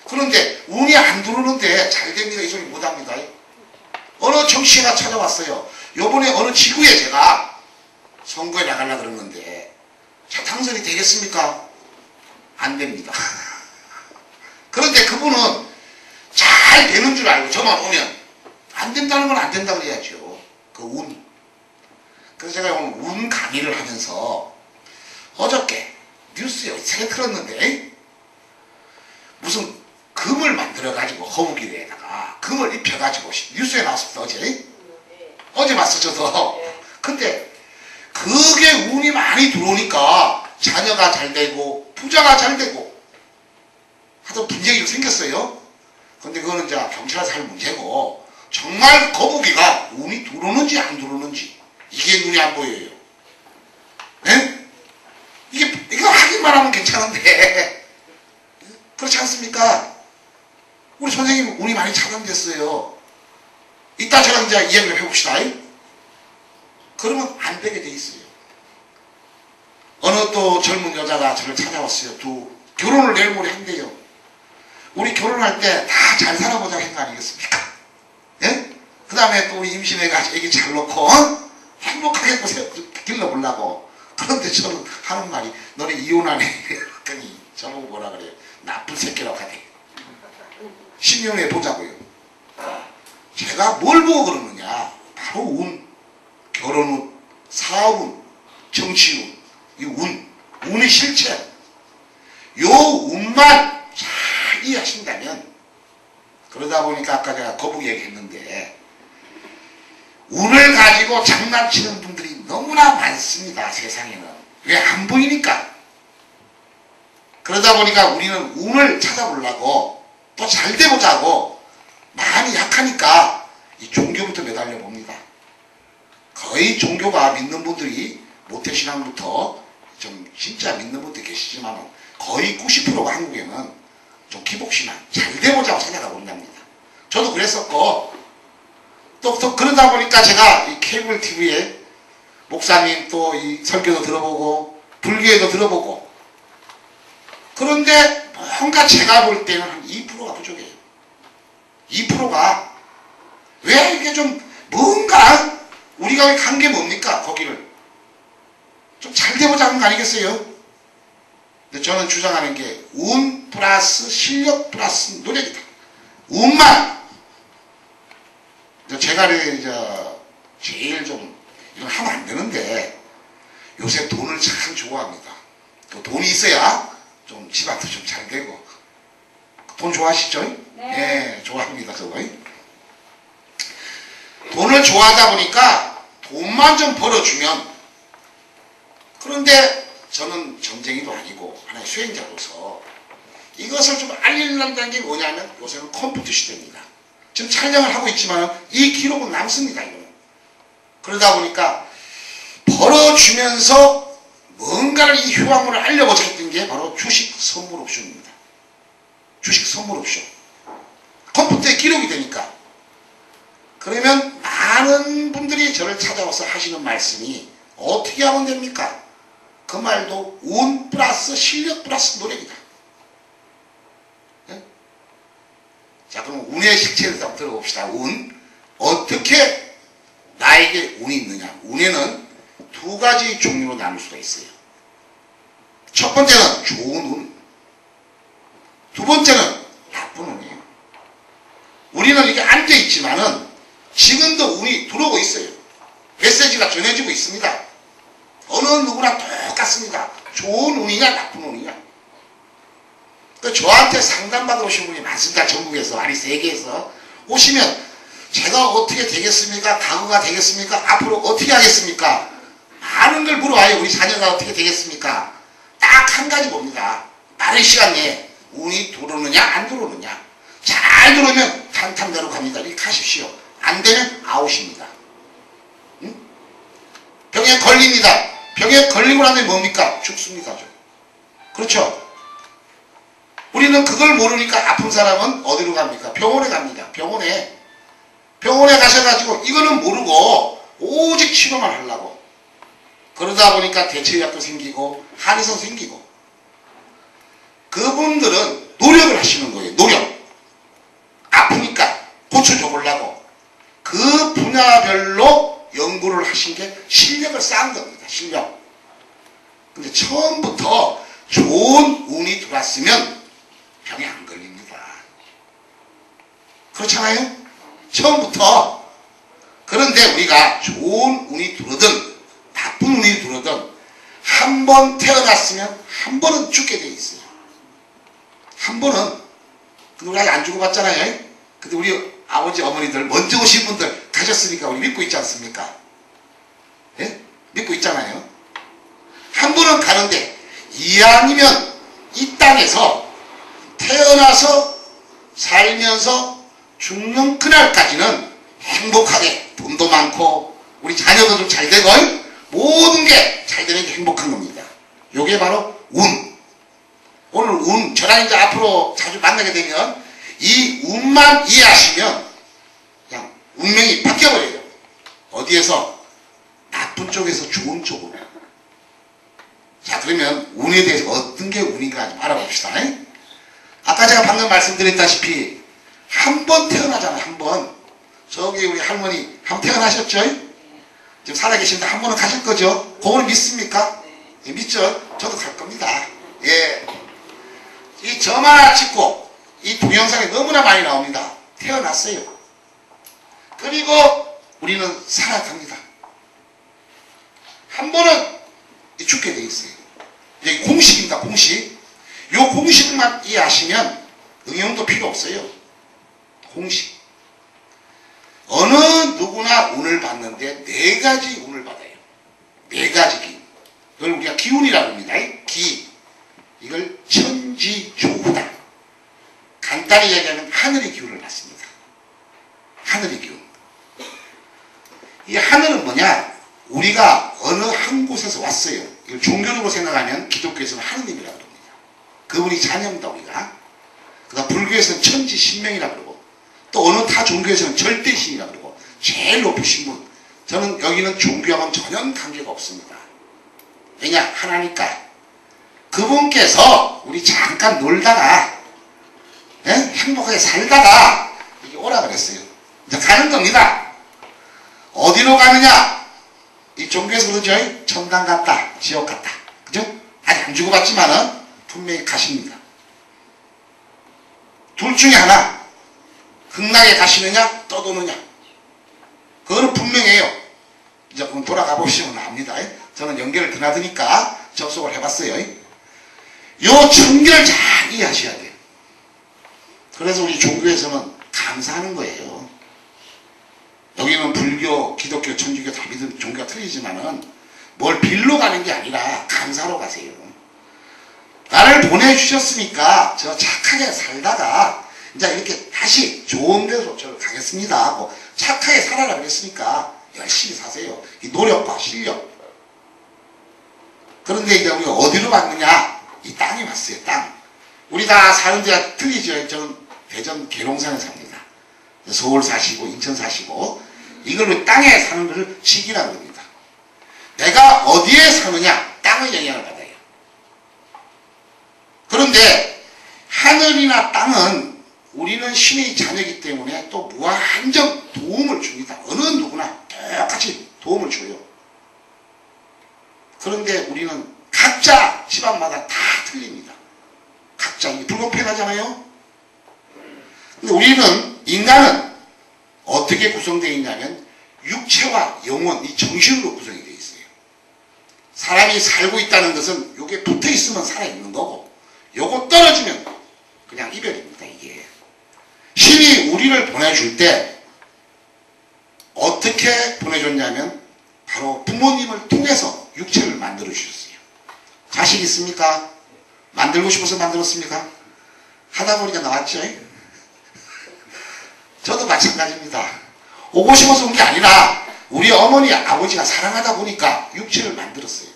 S1: 그런데 운이 안 들어오는데 잘 됩니다. 이 소리 못합니다. 어느 정치가 찾아왔어요. 요번에 어느 지구에 제가 선거에 나가려고 그러는데 자, 당선이 되겠습니까? 안 됩니다. 그런데 그분은 잘 되는 줄 알고 저만 오면 안 된다는 건 안 된다고 그래야죠. 그 운. 그래서 제가 오늘 운 강의를 하면서 어저께 뉴스에 어떻게 틀었는데 무슨 금을 만들어가지고 허브기에다가 금을 입혀가지고 뉴스에 나왔습니다. 어제 봤어 저도. 근데 그게 운이 많이 들어오니까 자녀가 잘 되고 부자가 잘 되고 하여튼 분쟁이 생겼어요. 근데 그거는 이제 경찰에서 할 문제고 정말 거북이가 운이 들어오는지 안 들어오는지 이게 눈이 안 보여요. 네? 이거 하기만 하면 괜찮은데 그렇지 않습니까? 우리 선생님 운이 많이 차단됐어요. 이따 제가 이제 이야기를 해봅시다. 그러면 안 되게 돼 있어요. 어느 또 젊은 여자가 저를 찾아왔어요. 결혼을 내일 모레 한대요. 우리 결혼할 때 다 잘 살아보자고 한 거 아니겠습니까? 예? 그 다음에 또 우리 임신해가지고 애기 잘 놓고 행복하게 길러보려고. 그런데 저는 하는 말이 너네 이혼하네 그랬더니 저보고 뭐라 그래요? 나쁜 새끼라고 하네. 10년 후에 보자고요. 제가 뭘 보고 그러느냐? 바로 운, 결혼운, 사업운, 정치운, 이 운의 실체. 요 운만 잘 이해하신다면, 그러다 보니까 아까 제가 거북이 얘기했는데 운을 가지고 장난치는 분들이 너무나 많습니다. 세상에는. 왜? 안 보이니까. 그러다 보니까 우리는 운을 찾아보려고 또 잘 돼보자고 많이 약하니까 이 종교부터 매달려 봅니다. 거의 종교가 믿는 분들이 모태신앙부터 좀 진짜 믿는 분들 계시지만 거의 90%가 한국에는 좀 기복신앙 잘 돼보자고 찾아가 본답니다. 저도 그랬었고 또 그러다 보니까 제가 이 케이블 TV에 목사님 또 이 설교도 들어보고 불교에도 들어보고 그런데 뭔가 제가 볼 때는 한 2%가 부족해요. 2%가 왜 이게 좀 뭔가 우리가 간 게 뭡니까? 거기를 좀 잘 돼보자는 거 아니겠어요? 근데 저는 주장하는 게 운 플러스 실력 플러스 노력이다. 운만 제가 이제 제일 좀 이건 하면 안 되는데 요새 돈을 참 좋아합니다. 또 돈이 있어야 좀 집안도 좀 잘 되고. 돈 좋아하시죠? 네, 좋아합니다. 저거. 돈을 좋아하다 보니까 돈만 좀 벌어주면, 그런데 저는 점쟁이도 아니고 하나의 수행자로서 이것을 좀 알리려는 게 뭐냐면 요새는 컴퓨터 시대입니다. 지금 촬영을 하고 있지만 이 기록은 남습니다. 이거는. 그러다 보니까 벌어주면서 뭔가를 이 효과물을 알려보자 했던 게 바로 주식 선물 옵션입니다. 주식 선물 옵션. 컴퓨터에 기록이 되니까. 그러면 많은 분들이 저를 찾아와서 하시는 말씀이 어떻게 하면 됩니까? 그 말도 운 플러스 실력 플러스 노력이다. 네? 자, 그럼 운의 실체를 한번 들어봅시다. 운. 어떻게 나에게 운이 있느냐? 운에는 두 가지 종류로 나눌 수가 있어요. 첫 번째는 좋은 운. 두 번째는 나쁜 운이에요. 우리는 이게 앉아있지만은 지금도 운이 들어오고 있어요. 메시지가 전해지고 있습니다. 어느 누구나 똑같습니다. 좋은 운이냐 나쁜 운이냐. 저한테 상담받으러 오신 분이 많습니다. 전국에서 아니 세계에서 오시면 제가 어떻게 되겠습니까? 가구가 되겠습니까? 앞으로 어떻게 하겠습니까? 많은 걸 물어와요. 우리 자녀가 어떻게 되겠습니까? 딱 한 가지 봅니다. 빠른 시간 내에 운이 들어오느냐 안 들어오느냐. 잘 들어오면 탄탄대로 갑니다. 이렇게 가십시오. 안 되면 아웃입니다. 응? 병에 걸립니다. 병에 걸리고 나면 뭡니까? 죽습니다. 그렇죠? 우리는 그걸 모르니까 아픈 사람은 어디로 갑니까? 병원에 갑니다. 병원에 가셔가지고 이거는 모르고 오직 치료만 하려고. 그러다 보니까 대체의학도 생기고 한의성 생기고. 그분들은 노력을 하시는 거예요. 노력. 아프니까 고쳐줘보려고. 그 분야별로 연구를 하신 게 실력을 쌓은 겁니다. 실력. 근데 처음부터 좋은 운이 들어왔으면 병에 안 걸립니다. 그렇잖아요? 처음부터. 그런데 우리가 좋은 운이 들어든 나쁜 운이 들어든 한 번 태어났으면 한 번은 죽게 돼 있어요. 한 번은. 근데 우리 아직 안 죽어봤잖아요. 근데 우리 아버지 어머니들 먼저 오신 분들 가셨으니까 우리 믿고 있지 않습니까? 예? 믿고 있잖아요. 한 번은 가는데 이왕이면 이 땅에서 태어나서 살면서 죽는 그날까지는 행복하게 돈도 많고 우리 자녀도 좀 잘 되고 모든 게 잘 되는 게 행복한 겁니다. 요게 바로 운. 오늘 운, 저랑 이제 앞으로 자주 만나게 되면 이 운만 이해하시면 그냥 운명이 바뀌어버려요. 어디에서? 나쁜 쪽에서 좋은 쪽으로. 자, 그러면 운에 대해서 어떤 게 운인가 좀 알아봅시다. 아까 제가 방금 말씀드렸다시피 한 번 태어나잖아요. 한 번. 저기 우리 할머니 한 번 태어나셨죠? 지금 살아계신데 한 번은 가실 거죠? 그걸 믿습니까? 예, 믿죠? 저도 갈 겁니다. 예. 이 점 하나 찍고 이 동영상에 너무나 많이 나옵니다. 태어났어요. 그리고 우리는 살아갑니다. 한 번은 죽게 돼 있어요. 이게 공식입니다. 공식. 요 공식만 이해하시면 응용도 필요 없어요. 공식. 어느 누구나 운을 받는데 4가지 운을 받아요. 4가지 기운. 이걸 우리가 기운이라고 합니다. 기. 이걸 천지조우다. 간단히 얘기하면 하늘의 기운을 받습니다. 하늘의 기운. 이 하늘은 뭐냐? 우리가 어느 한 곳에서 왔어요. 이걸 종교적으로 생각하면 기독교에서는 하느님이라고 합니다. 그분이 자녀입니다, 우리가. 그다음 불교에서는 천지신명이라고 그러고, 또 어느 타 종교에서는 절대신이라고 그러고, 제일 높으신 분. 저는 여기는 종교하고는 전혀 관계가 없습니다. 왜냐? 하나니까. 그분께서 우리 잠깐 놀다가, 예? 행복하게 살다가, 이게 오라 그랬어요. 이제 가는 겁니다. 어디로 가느냐? 이 종교에서 그러죠. 천당 갔다, 지옥 갔다. 그죠? 아직 안 주고받지만은 분명히 가십니다. 둘 중에 하나. 극락에 가시느냐, 떠도느냐. 그거는 분명해요. 이제 그럼 돌아가 보시면 압니다. 저는 연결을 드나드니까 접속을 해봤어요. 요 청결을 잘 이해하셔야 돼요. 그래서 우리 종교에서는 감사하는 거예요. 여기는 불교, 기독교, 천주교 다 믿는 종교가 틀리지만은 뭘 빌러 가는 게 아니라 감사로 가세요. 나를 보내주셨으니까 저 착하게 살다가 이제 이렇게 다시 좋은 데로 저를 가겠습니다 하고 착하게 살아라 그랬으니까 열심히 사세요. 이 노력과 실력. 그런데 이제 우리가 어디로 갔느냐? 이 땅에 왔어요. 땅. 우리 다 사는 데가 틀리죠. 저는 대전 계룡산에 삽니다. 서울 사시고 인천 사시고 이걸 땅에 사는 것을 직이라고 합니다. 내가 어디에 사느냐? 땅의 영향을 받아요. 그런데 하늘이나 땅은 우리는 신의 자녀이기 때문에 또 무한정 도움을 줍니다. 어느 누구나 똑같이 도움을 줘요. 그런데 우리는 각자 집안마다 다 틀립니다. 각자 이게 불공평하잖아요. 근데 우리는 인간은 어떻게 구성되어 있냐면 육체와 영혼, 이 정신으로 구성이 되어 있어요. 사람이 살고 있다는 것은 요게 붙어 있으면 살아있는 거고 요거 떨어지면 그냥 이별입니다. 이게 신이 우리를 보내줄 때 어떻게 보내줬냐면 바로 부모님을 통해서 육체를 만들어 주셨어요. 자식 있습니까? 만들고 싶어서 만들었습니까? 하다 보니까 나왔죠. 저도 마찬가지입니다. 오고 싶어서 온 게 아니라 우리 어머니 아버지가 사랑하다 보니까 육체를 만들었어요.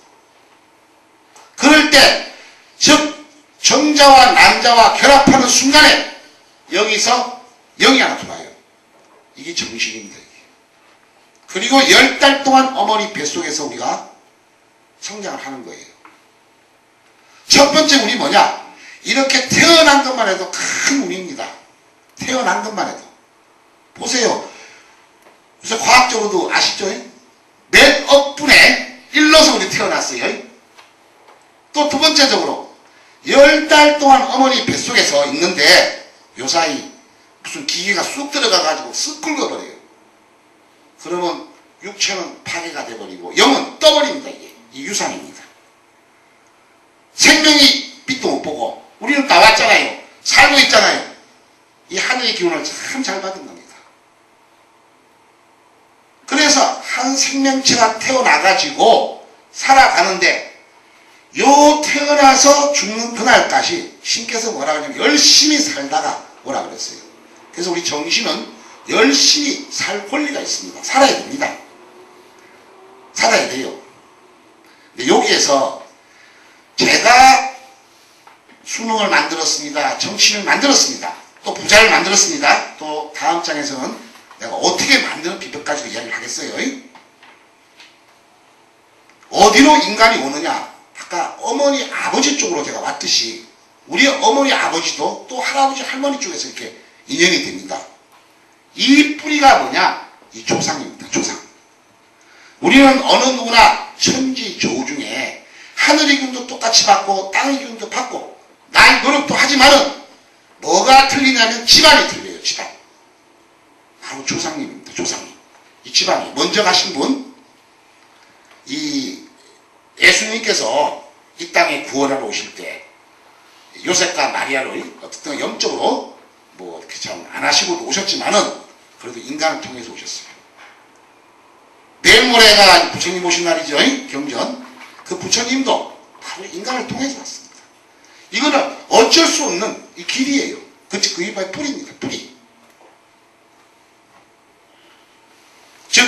S1: 그럴 때 즉 정자와 난자와 결합하는 순간에 여기서 영이 하나 들어와요. 이게 정신입니다. 이게. 그리고 10달 동안 어머니 뱃속에서 우리가 성장을 하는 거예요. 첫 번째 운이 뭐냐? 이렇게 태어난 것만 해도 큰 운입니다. 태어난 것만 해도. 보세요. 그래서 과학적으로도 아시죠? 몇억 분의 1로서 우리 태어났어요. 또 두 번째적으로 10달 동안 어머니 뱃속에서 있는데 요사이 무슨 기계가 쑥 들어가가지고 쓱 긁어버려요. 그러면 육체는 파괴가 돼버리고 영은 떠버립니다. 이게 이 유산입니다. 생명이 빛도 못 보고 우리는 나왔잖아요. 살고 있잖아요. 이 하늘의 기운을 참 잘 받은 겁니다. 그래서 한 생명체가 태어나가지고 살아가는데 요 태어나서 죽는 그날까지 신께서 뭐라 그러냐면 열심히 살다가 오라 그랬어요. 그래서 우리 정신은 열심히 살 권리가 있습니다. 살아야 됩니다. 살아야 돼요. 근데 여기에서 제가 수능을 만들었습니다. 정치를 만들었습니다. 또 부자를 만들었습니다. 또 다음 장에서는 내가 어떻게 만드는 비법까지도 이야기를 하겠어요. 어디로 인간이 오느냐? 아까 어머니 아버지 쪽으로 제가 왔듯이 우리 어머니 아버지도 또 할아버지 할머니 쪽에서 이렇게 인연이 됩니다. 이 뿌리가 뭐냐? 이 조상입니다. 조상. 우리는 어느 누구나 천지 조우 중에 하늘의 기운도 똑같이 받고 땅의 기운도 받고 나의 노력도 하지만은 뭐가 틀리냐면 집안이 틀려요. 집안. 바로 조상님입니다. 조상님. 이 집안이 먼저 가신 분, 이 예수님께서 이 땅에 구원하러 오실 때 요셉과 마리아를 어떻든 영적으로 뭐 이렇게 참 안 하시고도 오셨지만은 그래도 인간을 통해서 오셨어요. 내일 모레가 부처님 오신 날이죠. 경전. 그 부처님도 바로 인간을 통해서 왔습니다. 이거는 어쩔 수 없는 이 길이에요. 그게 바로 뿌리입니다. 뿌리. 즉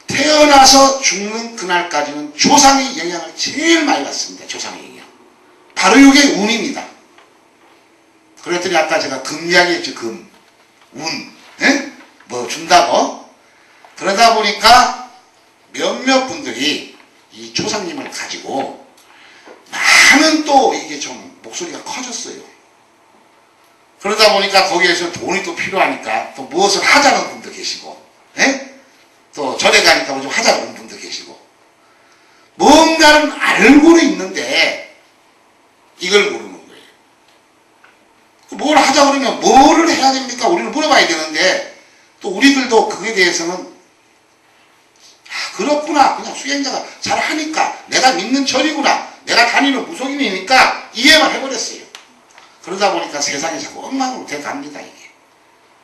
S1: 태어나서 죽는 그날까지는 조상의 영향을 제일 많이 받습니다. 조상의 영향. 바로 이게 운입니다. 그랬더니 아까 제가 금 이야기했죠. 금. 운. 예? 뭐 준다고. 그러다 보니까 몇몇 분들이 이 조상님을 가지고 많은 또 이게 좀 목소리가 커졌어요. 그러다 보니까 거기에서 돈이 또 필요하니까 또 무엇을 하자는 분도 계시고, 예? 또 절에 가니까 뭐 좀 하자는 분도 계시고, 뭔가는 알고는 있는데 이걸 모르는 거예요. 뭘 하자 그러면 뭐를 해야 됩니까? 우리는 물어봐야 되는데 또 우리들도 그에 대해서는 그렇구나. 그냥 수행자가 잘 하니까 내가 믿는 절이구나. 내가 다니는 무속인이니까 이해만 해버렸어요. 그러다 보니까 세상이 자꾸 엉망으로 돼갑니다. 이게.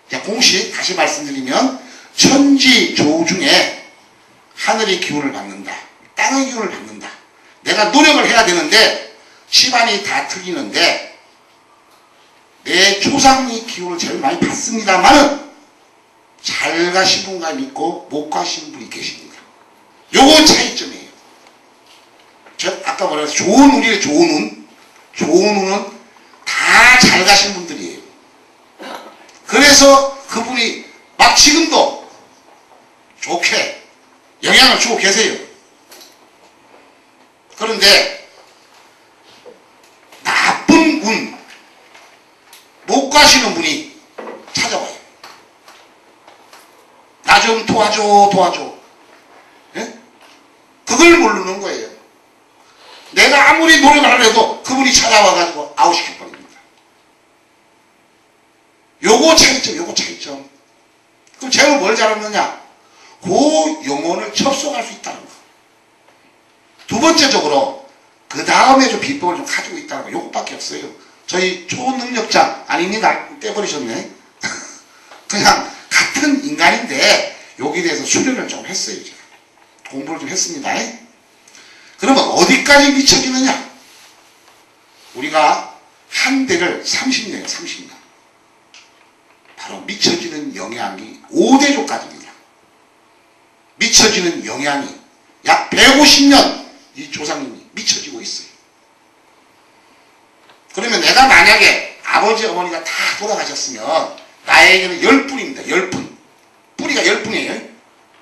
S1: 자, 공식 다시 말씀드리면 천지 조우 중에 하늘의 기운을 받는다. 땅의 기운을 받는다. 내가 노력을 해야 되는데 집안이 다 틀리는데 내 조상의 기운을 제일 많이 받습니다만은 잘 가신 분과 있고 못 가신 분이 계십니다. 요거 차이점이에요. 아까 말해서 좋은 운이에요. 좋은 운. 좋은 운은 다 잘 가신 분들이에요. 그래서 그분이 막 지금도 좋게 영향을 주고 계세요. 그런데 나쁜 운, 못 가시는 분이 찾아와요. 나 좀 도와줘. 예? 그걸 모르는 거예요. 내가 아무리 노력을 하려도 그분이 찾아와가지고 아웃시켜버립니다. 요거 차이점. 그럼 제가 뭘 잘하느냐? 그 영혼을 접속할 수 있다는 거. 두 번째적으로 그 다음에 좀 비법을 좀 가지고 있다는 거. 요것밖에 없어요. 저희 초능력자 아닙니다. 떼버리셨네. 그냥 같은 인간인데 여기에 대해서 수련을 좀 했어요. 제가. 공부를 좀 했습니다. 그러면 어디까지 미쳐지느냐? 우리가 한 대를 30년이에요. 30년. 바로 미쳐지는 영향이 5대조까지입니다. 미쳐지는 영향이 약 150년 이 조상님이 미쳐지고 있어요. 그러면 내가 만약에 아버지 어머니가 다 돌아가셨으면 나에게는 10분입니다. 10분. 뿌리가 10분이에요.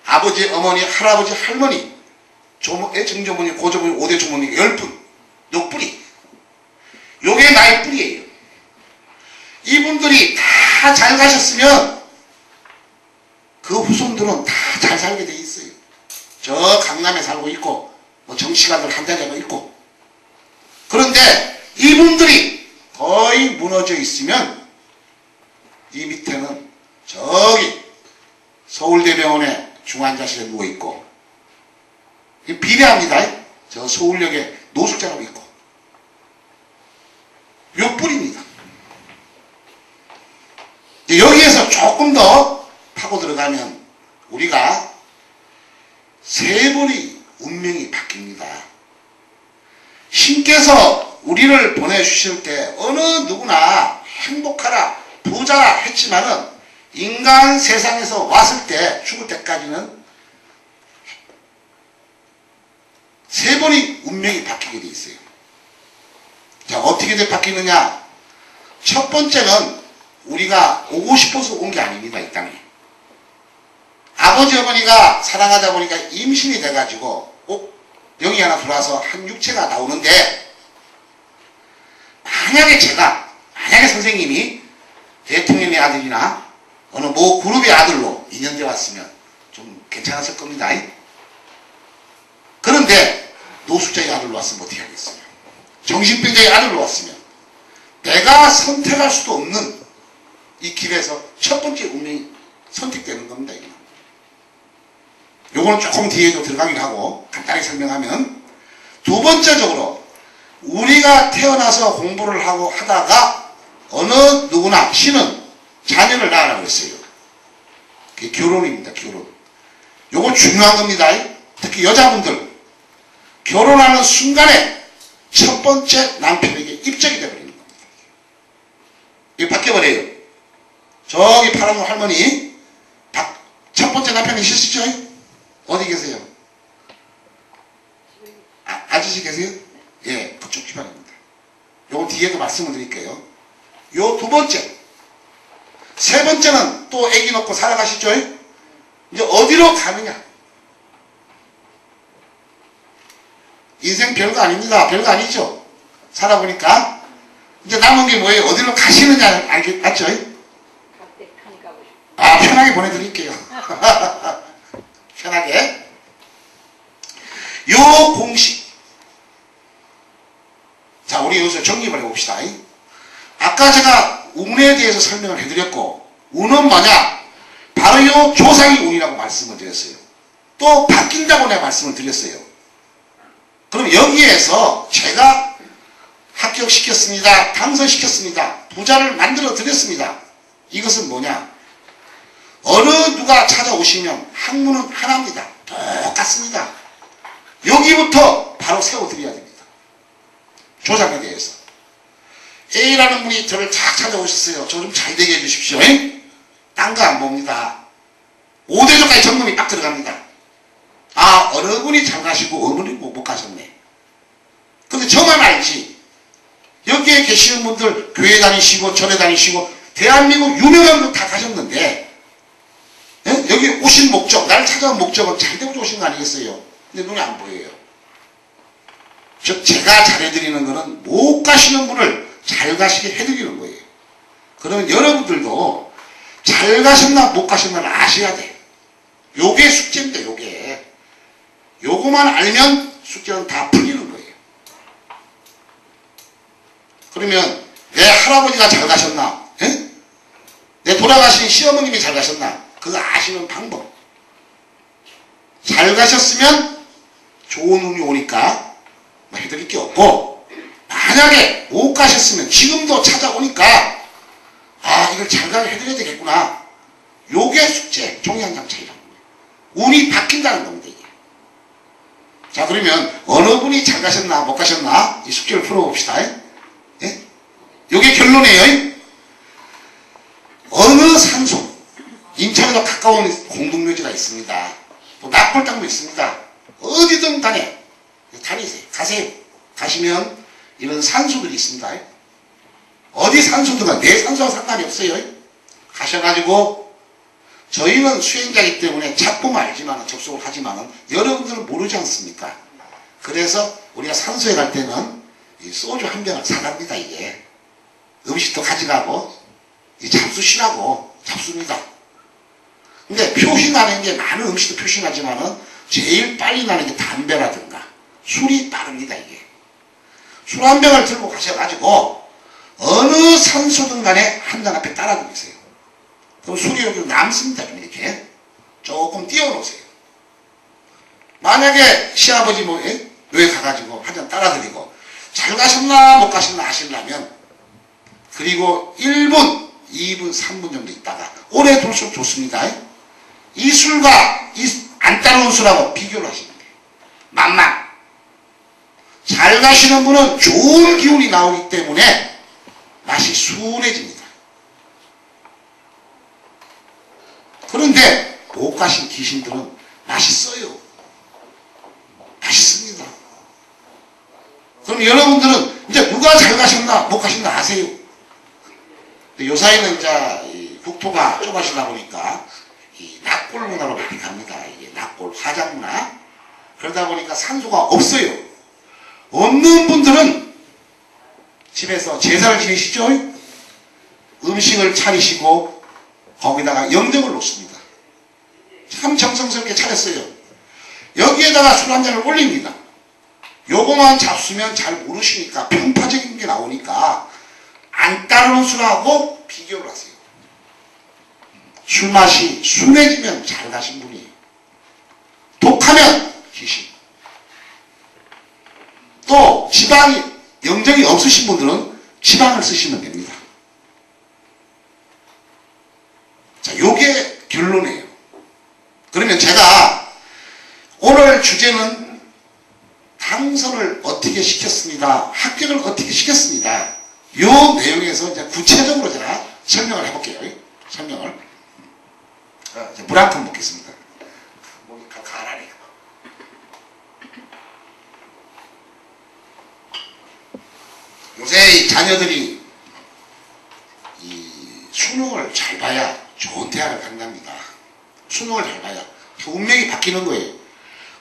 S1: 아버지 어머니 할아버지 할머니 정조모니 고조모니 5대 조모니 10분. 요 뿌리. 요게 나의 뿌리예요. 이분들이 다 잘 가셨으면 그 후손들은 다 잘 살게 돼 있어요. 저 강남에 살고 있고 뭐 정치가들 한 자리가 있고. 그런데 이분들이 거의 무너져 있으면 이 밑에는 저기 서울대병원에 중환자실에 누워있고 비례합니다. 저 서울역에 노숙자라고 있고 요 뿌리입니다. 여기에서 조금 더 파고 들어가면 우리가 세 번의 운명이 바뀝니다. 신께서 우리를 보내주실 때 어느 누구나 행복하라 부자라 했지만은 인간 세상에서 왔을 때 죽을 때까지는 세 번의 운명이 바뀌게 돼 있어요. 자, 어떻게 바뀌느냐? 첫 번째는 우리가 오고 싶어서 온 게 아닙니다. 이 땅에. 아버지 어머니가 사랑하다 보니까 임신이 돼가지고 꼭 영이 하나 들어와서 한 육체가 나오는데 만약에 선생님이 대통령의 아들이나 어느 모 그룹의 아들로 인연돼 왔으면 좀 괜찮았을 겁니다. 그런데 노숙자의 아들로 왔으면 어떻게 하겠어요? 정신병자의 아들로 왔으면 내가 선택할 수도 없는 이 길에서 첫 번째 운명이 선택되는 겁니다. 요거는 조금 뒤에도 들어가긴 하고 간단히 설명하면, 두 번째적으로 우리가 태어나서 공부를 하고 하다가 어느 누구나 신은 자녀를 낳으라고 했어요. 그게 결혼입니다. 결혼. 요거 중요한 겁니다. 특히 여자분들 결혼하는 순간에 첫 번째 남편에게 입적이 되어버리는 겁니다. 이거 바뀌어버려요. 저기 파란 할머니 첫 번째 남편이 있으시죠? 어디 계세요? 아저씨 계세요? 예, 그쪽 집안입니다. 요거 뒤에도 말씀을 드릴게요. 요 두 번째, 세 번째는 또 아기 놓고 살아가시죠? 이제 어디로 가느냐? 인생 별거 아닙니다. 별거 아니죠? 살아보니까 이제 남은 게 뭐예요? 어디로 가시느냐 알죠? 아, 편하게 보내드릴게요. 편하게. 요 공식. 자, 우리 여기서 정립을 해봅시다. 아까 제가 운에 대해서 설명을 해드렸고, 운은 뭐냐? 바로 요 조상의 운이라고 말씀을 드렸어요. 또 바뀐다고 내가 말씀을 드렸어요. 그럼 여기에서 제가 합격시켰습니다. 당선시켰습니다. 부자를 만들어 드렸습니다. 이것은 뭐냐? 어느 누가 찾아오시면 학문은 하나입니다. 똑같습니다. 여기부터 바로 세워드려야 됩니다. 조상에 대해서. A라는 분이 저를 착 찾아오셨어요. 저 좀 잘 되게 해주십시오. 딴 거 안 봅니다. 5대조까지 점검이 딱 들어갑니다. 아, 어느 분이 잘 가시고 어느 분이 못 가셨네. 근데 저만 알지. 여기에 계시는 분들 교회 다니시고 절에 다니시고 대한민국 유명한 분 다 가셨는데, 여기 오신 목적, 나를 찾아온 목적은 잘 되고 오신 거 아니겠어요? 근데 눈에 안 보여요. 즉 제가 잘해드리는 거는 못 가시는 분을 잘 가시게 해드리는 거예요. 그러면 여러분들도 잘 가셨나 못 가셨나 아셔야 돼. 요게 숙제인데, 요게. 요거만 알면 숙제는 다 풀리는 거예요. 그러면 내 할아버지가 잘 가셨나? 내 돌아가신 시어머님이 잘 가셨나? 그거 아시는 방법. 잘 가셨으면 좋은 운이 오니까 뭐 해드릴 게 없고, 만약에 못 가셨으면 지금도 찾아오니까 아, 이걸 잘 가게 해드려야 되겠구나. 요게 숙제, 종이 한 장 차이라는 거예요. 운이 바뀐다는 겁니다, 이게. 자, 그러면 어느 분이 잘 가셨나 못 가셨나 이 숙제를 풀어봅시다. 예? 요게 결론이에요. 어느 산소, 인천에도 가까운 공동묘지가 있습니다. 또 납골당도 있습니다. 어디든 다니세요. 가세요. 가시면 이런 산소들이 있습니다. 어디 산소든가 내 산소와 상관이 없어요. 가셔가지고, 저희는 수행자이기 때문에 작품 알지만 접속을 하지만 여러분들은 모르지 않습니까? 그래서 우리가 산소에 갈 때는 이 소주 한 병을 사갑니다. 이게 음식도 가져가고 이 잡수시라고 잡수입니다. 근데 표시나는 게 많은 음식도 표시나지만은 제일 빨리 나는 게 담배라든가 술이 빠릅니다. 이게 술 한 병을 들고 가셔가지고 어느 산소든 간에 한 잔 앞에 따라 드세요. 그럼 술이 여기 남습니다. 이렇게 조금 띄워놓으세요. 만약에 시아버지 묘에 가가지고 한 잔 따라 드리고 잘 가셨나 못 가셨나 하시려면, 그리고 1분, 2분, 3분 정도 있다가 오래 둘수록 좋습니다. 이 술과 안 따라온 술하고 비교를 하시면 돼요. 만만. 잘 가시는 분은 좋은 기운이 나오기 때문에 맛이 순해집니다. 그런데 못 가신 귀신들은 맛있어요. 맛있습니다. 그럼 여러분들은 이제 누가 잘 가셨나 못 가셨나 아세요? 요사이는 이제 국토가 좁아지다 보니까 이 납골 문화로 많이 갑니다. 이게 납골 화장 문화. 그러다 보니까 산소가 없어요. 없는 분들은 집에서 제사를 지내시죠? 음식을 차리시고 거기다가 영정을 놓습니다. 참 정성스럽게 차렸어요. 여기에다가 술 한 잔을 올립니다. 요거만 잡수면 잘 모르시니까 편파적인 게 나오니까 안 따르는 술하고 비교를 하세요. 술맛이 순해지면 잘 가신 분이에요. 독하면 귀신. 또 지방이 영정이 없으신 분들은 지방을 쓰시면 됩니다. 자, 요게 결론이에요. 그러면 제가 오늘 주제는 당선을 어떻게 시켰습니다. 합격을 어떻게 시켰습니다. 요 내용에서 이제 구체적으로 제가 설명을 해볼게요. 설명을. 물 한 컵 먹겠습니다. 목이 가라네. 요새 이 자녀들이 이 수능을 잘 봐야 좋은 대학을 간답니다. 수능을 잘 봐야 운명이 바뀌는 거예요.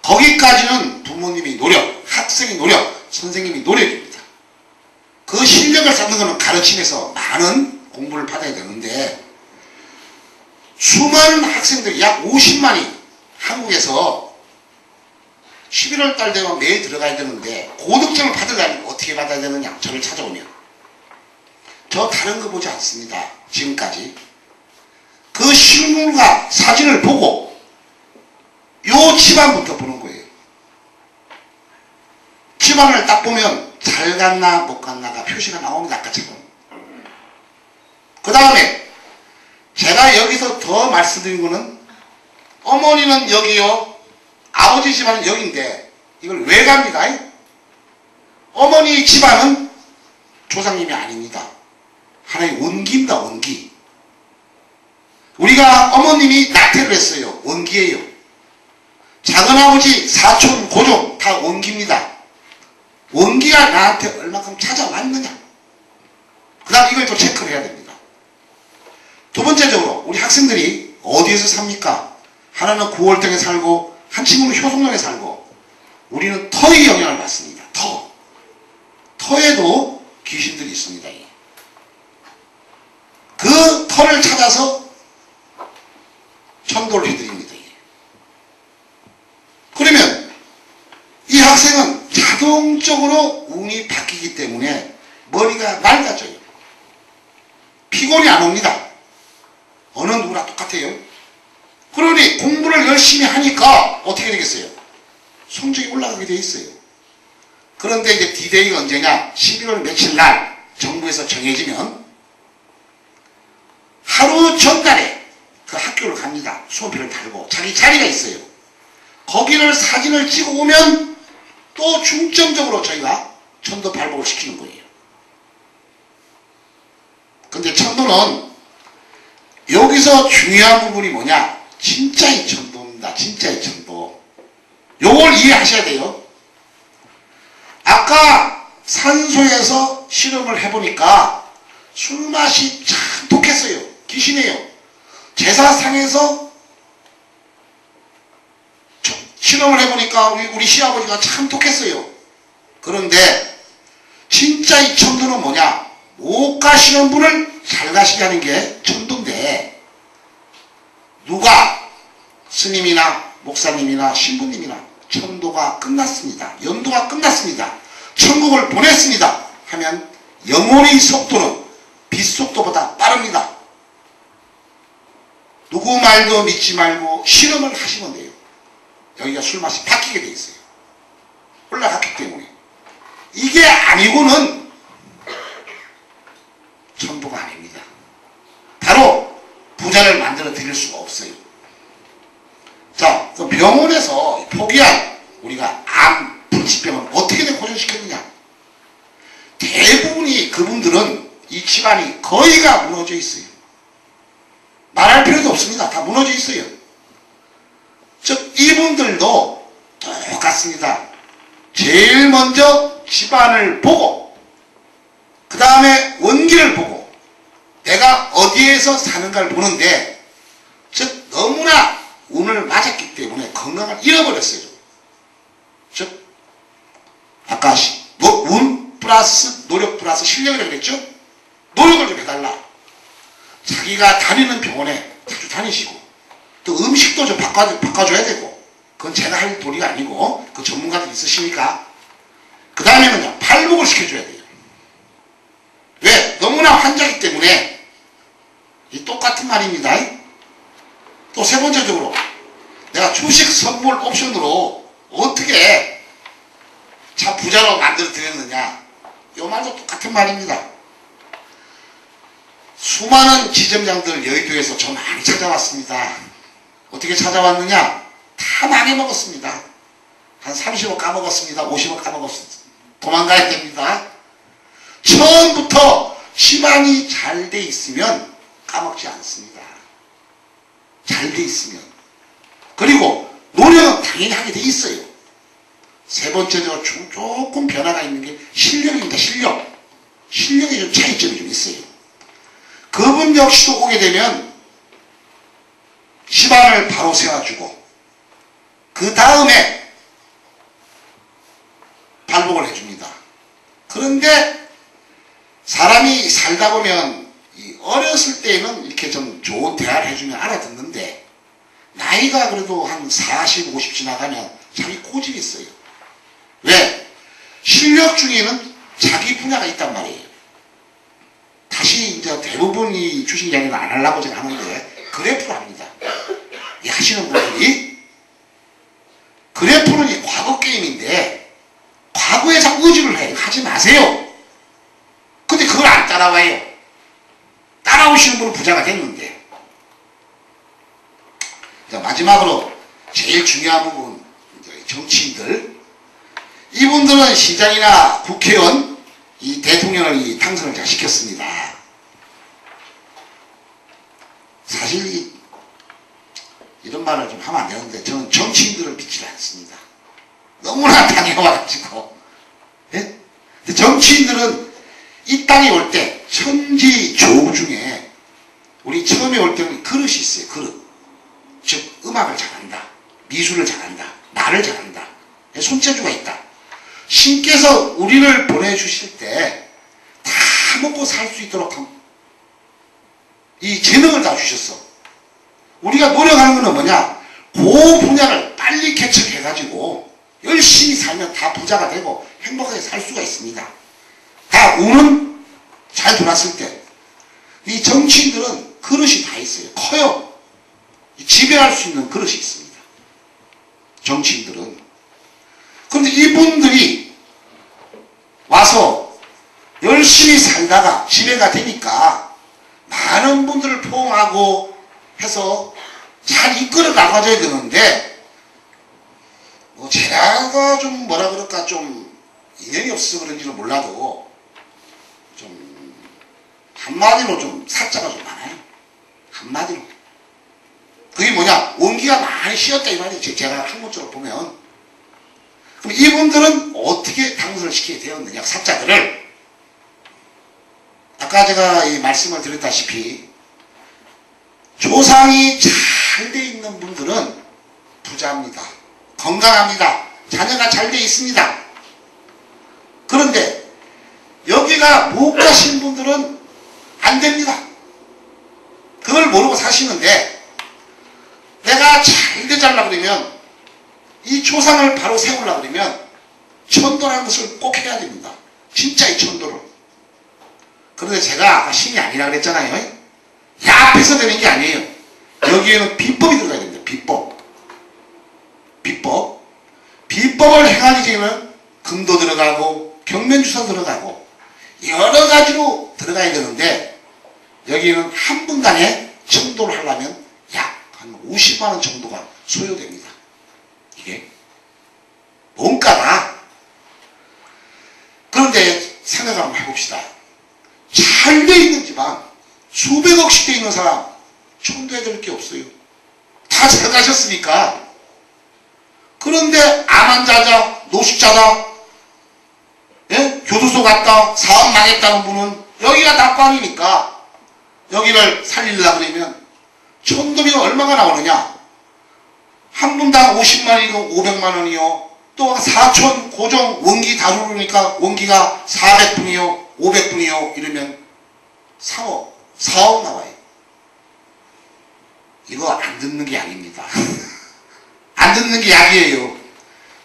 S1: 거기까지는 부모님이 노력, 학생이 노력, 선생님이 노력입니다. 그 실력을 쌓는 것은 가르침에서 많은 공부를 받아야 되는데 수많은 학생들이 약 50만이 한국에서 11월 달 되면 매일 들어가야 되는데 고득점을 받으려면 어떻게 받아야 되느냐 저를 찾아오면 저 다른 거 보지 않습니다. 지금까지 그 실물과 사진을 보고 요 집안부터 보는 거예요. 집안을 딱 보면 잘 갔나 못 갔나가 표시가 나옵니다. 아까처럼. 그 다음에 제가 여기서 더 말씀드린 거는 어머니는 여기요 아버지 집안은 여기인데 이걸 왜 갑니다? 어머니 집안은 조상님이 아닙니다. 하나의 원기입니다. 원기. 우리가 어머님이 낙태를 했어요. 원기예요. 작은아버지, 사촌, 고종 다 원기입니다. 원기가 나한테 얼마큼 찾아왔느냐. 그 다음 이걸 또 체크를 해야 됩니다. 두 번째적으로 우리 학생들이 어디에서 삽니까? 하나는 9월동에 살고 한 친구는 효성동에 살고 우리는 터의 영향을 받습니다. 터. 터에도 귀신들이 있습니다. 그 터를 찾아서 천도를 해드립니다. 그러면 이 학생은 자동적으로 운이 바뀌기 때문에 머리가 맑아져요. 피곤이 안 옵니다. 어느 누구나 똑같아요. 그러니 공부를 열심히 하니까 어떻게 되겠어요? 성적이 올라가게 돼 있어요. 그런데 이제 D-Day가 언제냐? 11월 며칠 날 정부에서 정해지면 하루 전날에 그 학교를 갑니다. 수험표를 달고 자기 자리가 있어요. 거기를 사진을 찍어 오면 또 중점적으로 저희가 천도 발복을 시키는 거예요. 근데 천도는 여기서 중요한 부분이 뭐냐? 진짜의 천도입니다. 진짜의 천도. 요걸 이해하셔야 돼요. 아까 산소에서 실험을 해보니까 술맛이 참 독했어요. 귀신이에요. 제사상에서 실험을 해보니까 우리 시아버지가 참 독했어요. 그런데 진짜의 천도는 뭐냐? 못 가시는 분을 잘 가시게 하는 게 천도인데 누가 스님이나 목사님이나 신부님이나 천도가 끝났습니다. 연도가 끝났습니다. 천국을 보냈습니다. 하면 영혼의 속도는 빛 속도보다 빠릅니다. 누구 말도 믿지 말고 실험을 하시면 돼요. 여기가 술맛이 바뀌게 돼 있어요. 올라갔기 때문에. 이게 아니고는 천도가 아닙니다. 바로 부자를 만들어 드릴 수가 없어요. 자, 그 병원에서 포기한 우리가 암, 불치병을 어떻게 고정시켰느냐. 대부분이 그분들은 이 집안이 거의가 무너져 있어요. 말할 필요도 없습니다. 다 무너져 있어요. 즉 이분들도 똑같습니다. 제일 먼저 집안을 보고 그 다음에 원기를 보고 내가 어디에서 사는가를 보는데 즉 너무나 운을 맞았기 때문에 건강을 잃어버렸어요. 즉 아까 운, 플러스 노력 플러스 실력이라고 그랬죠? 노력을 좀 해달라. 자기가 다니는 병원에 자주 다니시고 또 음식도 좀 바꿔줘야 되고 그건 제가 할 도리가 아니고 그 전문가들 있으시니까 그 다음에는요 발목을 시켜줘야 돼요. 왜? 너무나 환자이기 때문에 이 똑같은 말입니다. 또 세 번째적으로 내가 주식 선물 옵션으로 어떻게 참 부자로 만들어 드렸느냐 이 말도 똑같은 말입니다. 수많은 지점장들 여의도에서 저 많이 찾아왔습니다. 어떻게 찾아왔느냐? 다 망해먹었습니다. 한 30억 까먹었습니다. 50억 까먹었습니다. 도망가야 됩니다. 처음부터 시반이 잘 돼 있으면 까먹지 않습니다. 잘 돼 있으면. 그리고 노력은 당연히 하게 돼 있어요. 세 번째로 조금 변화가 있는 게 실력입니다. 실력. 실력에 좀 차이점이 좀 있어요. 그분 역시도 오게 되면 시반을 바로 세워주고 그 다음에 발목을 해줍니다. 그런데 사람이 살다 보면 어렸을 때는 이렇게 좀 좋은 대화를 해주면 알아듣는데 나이가 그래도 한 40, 50 지나가면 자기 고집이 있어요. 왜? 실력 중에는 자기 분야가 있단 말이에요. 다시 이제 대부분 이 주식 이야기는 안 하려고 제가 하는데 그래프를 합니다. 이 하시는 분들이 그래프는 이 과거 게임인데 과거에 자꾸 의지를 해요. 하지 마세요. 근데 그걸 안 따라와요. 따라오시는 분은 부자가 됐는데. 자, 마지막으로 제일 중요한 부분 정치인들 이분들은 시장이나 국회의원 이 대통령을 이 당선을 잘 시켰습니다. 사실 이런 말을 좀 하면 안 되는데 저는 정치인들을 믿지 않습니다. 너무나 당해와가지고. 예? 정치인들은 이 땅에 올 때 천지조국 중에 우리 처음에 올 때는 그릇이 있어요. 그릇. 즉 음악을 잘한다. 미술을 잘한다. 말을 잘한다. 손재주가 있다. 신께서 우리를 보내주실 때 다 먹고 살 수 있도록 이 재능을 다 주셨어. 우리가 노력하는 것은 뭐냐? 그 분야를 빨리 개척해가지고 열심히 살면 다 부자가 되고 행복하게 살 수가 있습니다. 다 운은 잘 돌았을 때. 이 정치인들은 그릇이 다 있어요. 커요. 지배할 수 있는 그릇이 있습니다. 정치인들은. 그런데 이분들이 와서 열심히 살다가 지배가 되니까 많은 분들을 포옹하고 해서 잘 이끌어 나가줘야 되는데 뭐 제가 좀 뭐라 그럴까 좀 인연이 없어서 그런지는 몰라도 좀 한마디로 좀 사자가 좀 많아요. 한마디로. 그게 뭐냐? 원기가 많이 쉬었다 이 말이지. 제가 학문적으로 보면. 그럼 이분들은 어떻게 당선을 시키게 되었느냐? 사자들을. 아까 제가 이 말씀을 드렸다시피 조상이 잘 돼 있는 분들은 부자입니다. 건강합니다. 자녀가 잘 돼 있습니다. 그런데 여기가 못 가신 분들은 안 됩니다. 그걸 모르고 사시는데 내가 잘 되자려고 그러면 이 조상을 바로 세우려고 그러면 천도라는 것을 꼭 해야 됩니다. 진짜 이 천도를. 그런데 제가 아까 신이 아니라 그랬잖아요. 야합해서 되는 게 아니에요. 여기에는 비법이 들어가야 됩니다. 비법. 비법. 비법을 행하기 전에는 금도 들어가고 경면주사 들어가고 여러 가지로 들어가야 되는데 여기는 한 분간에 천도를 하려면 약 한 50만원 정도가 소요됩니다. 이게 원가다. 그런데 생각을 한번 해봅시다. 잘 돼 있는 집안 수백억씩 돼 있는 사람 천도해 드릴 게 없어요. 다 잘 가셨으니까. 그런데 암 환자자, 노숙자다, 예? 교도소 갔다, 사업 망했다는 분은 여기가 낙관이니까 여기를 살리려고 그러면 천도비가 얼마가 나오느냐? 한 분당 50만원이고 500만원이요. 또 사촌, 고종, 원기 다루니까 원기가 400분이요, 500분이요 이러면 3억, 4억 나와요. 이거 안 듣는 게 약입니다. 안 듣는 게 약이에요.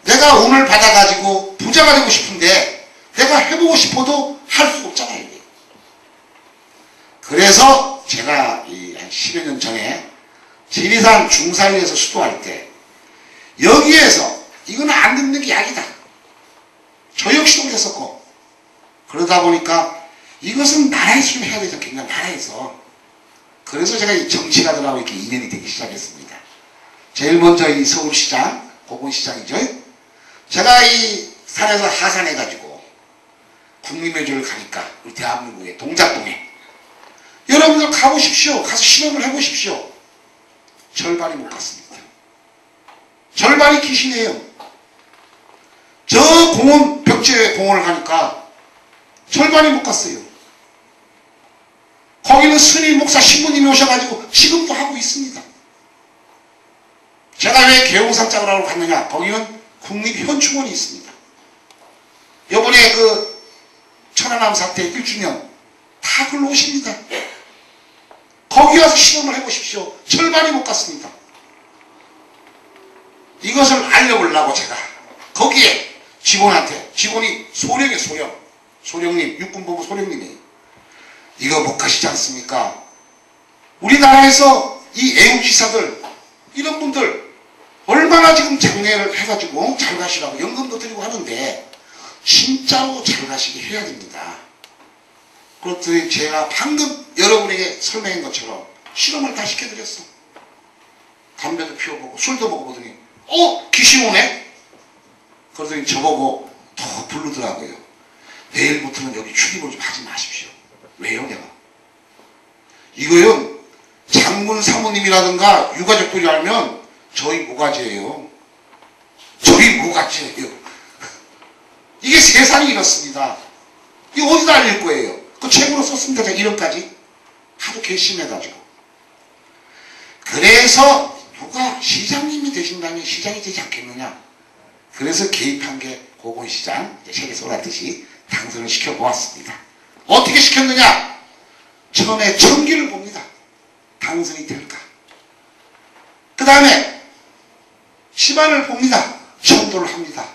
S1: 내가 운을 받아가지고 부자가 되고 싶은데 내가 해보고 싶어도 할 수 없잖아요. 이게. 그래서 제가 한 10여 년 전에 지리산 중사위에서 수도할 때 여기에서 이거는 안 듣는 게 약이다. 저 역시도 그랬었고 그러다 보니까 이것은 나라에서 좀 해야 되지 않겠냐, 나라에서. 그래서 제가 이 정치가들하고 이렇게 인연이 되기 시작했습니다. 제일 먼저 이 서울시장, 고군시장이죠. 제가 이 산에서 하산해가지고 국립묘지를 가니까 우리 대한민국의 동작동에 여러분들 가보십시오. 가서 실험을 해보십시오. 절반이 못 갔습니다. 절반이 귀신이에요. 저 공원, 벽지에 공원을 가니까 절반이 못 갔어요. 거기는 스님, 목사, 신부님이 오셔가지고 지금도 하고 있습니다. 제가 왜 계룡산 짝으라고 갔느냐? 거기는 국립현충원이 있습니다. 요번에 그 천안함 사태 1주년 다 글로 오십니다. 거기 가서 실험을 해보십시오. 절반이 못 갔습니다. 이것을 알려보려고 제가 거기에 직원한테, 직원이 소령이에요, 소령. 소령님, 육군본부 소령님이에요. 이거 못 가시지 않습니까? 우리나라에서 이 애국지사들, 이런 분들 얼마나 지금 장례를 해가지고 잘 가시라고 연금도 드리고 하는데 진짜로 잘 가시게 해야 됩니다. 그렇더니 제가 방금 여러분에게 설명한 것처럼 실험을 다 시켜드렸어. 담배도 피워보고 술도 먹어보더니 귀신 오네? 그러더니 저보고 더 부르더라고요. 내일부터는 여기 출입을 좀 하지 마십시오. 왜요, 내가? 이거요, 장군 사모님이라든가 유가족들이 알면 저희 모가지예요. 저희 모가지예요. 이게 세상이 이렇습니다. 이거 어디다 알릴 거예요? 그 책으로 썼습니다. 제가 이름까지. 하도 괘씸해가지고. 그래서 누가 시장님이 되신다면 시장이 되지 않겠느냐. 그래서 개입한 게 고군시장, 책에서 올랐듯이 당선을 시켜보았습니다. 어떻게 시켰느냐? 처음에 청기를 봅니다. 당선이 될까? 그 다음에 시반을 봅니다. 천도를 합니다.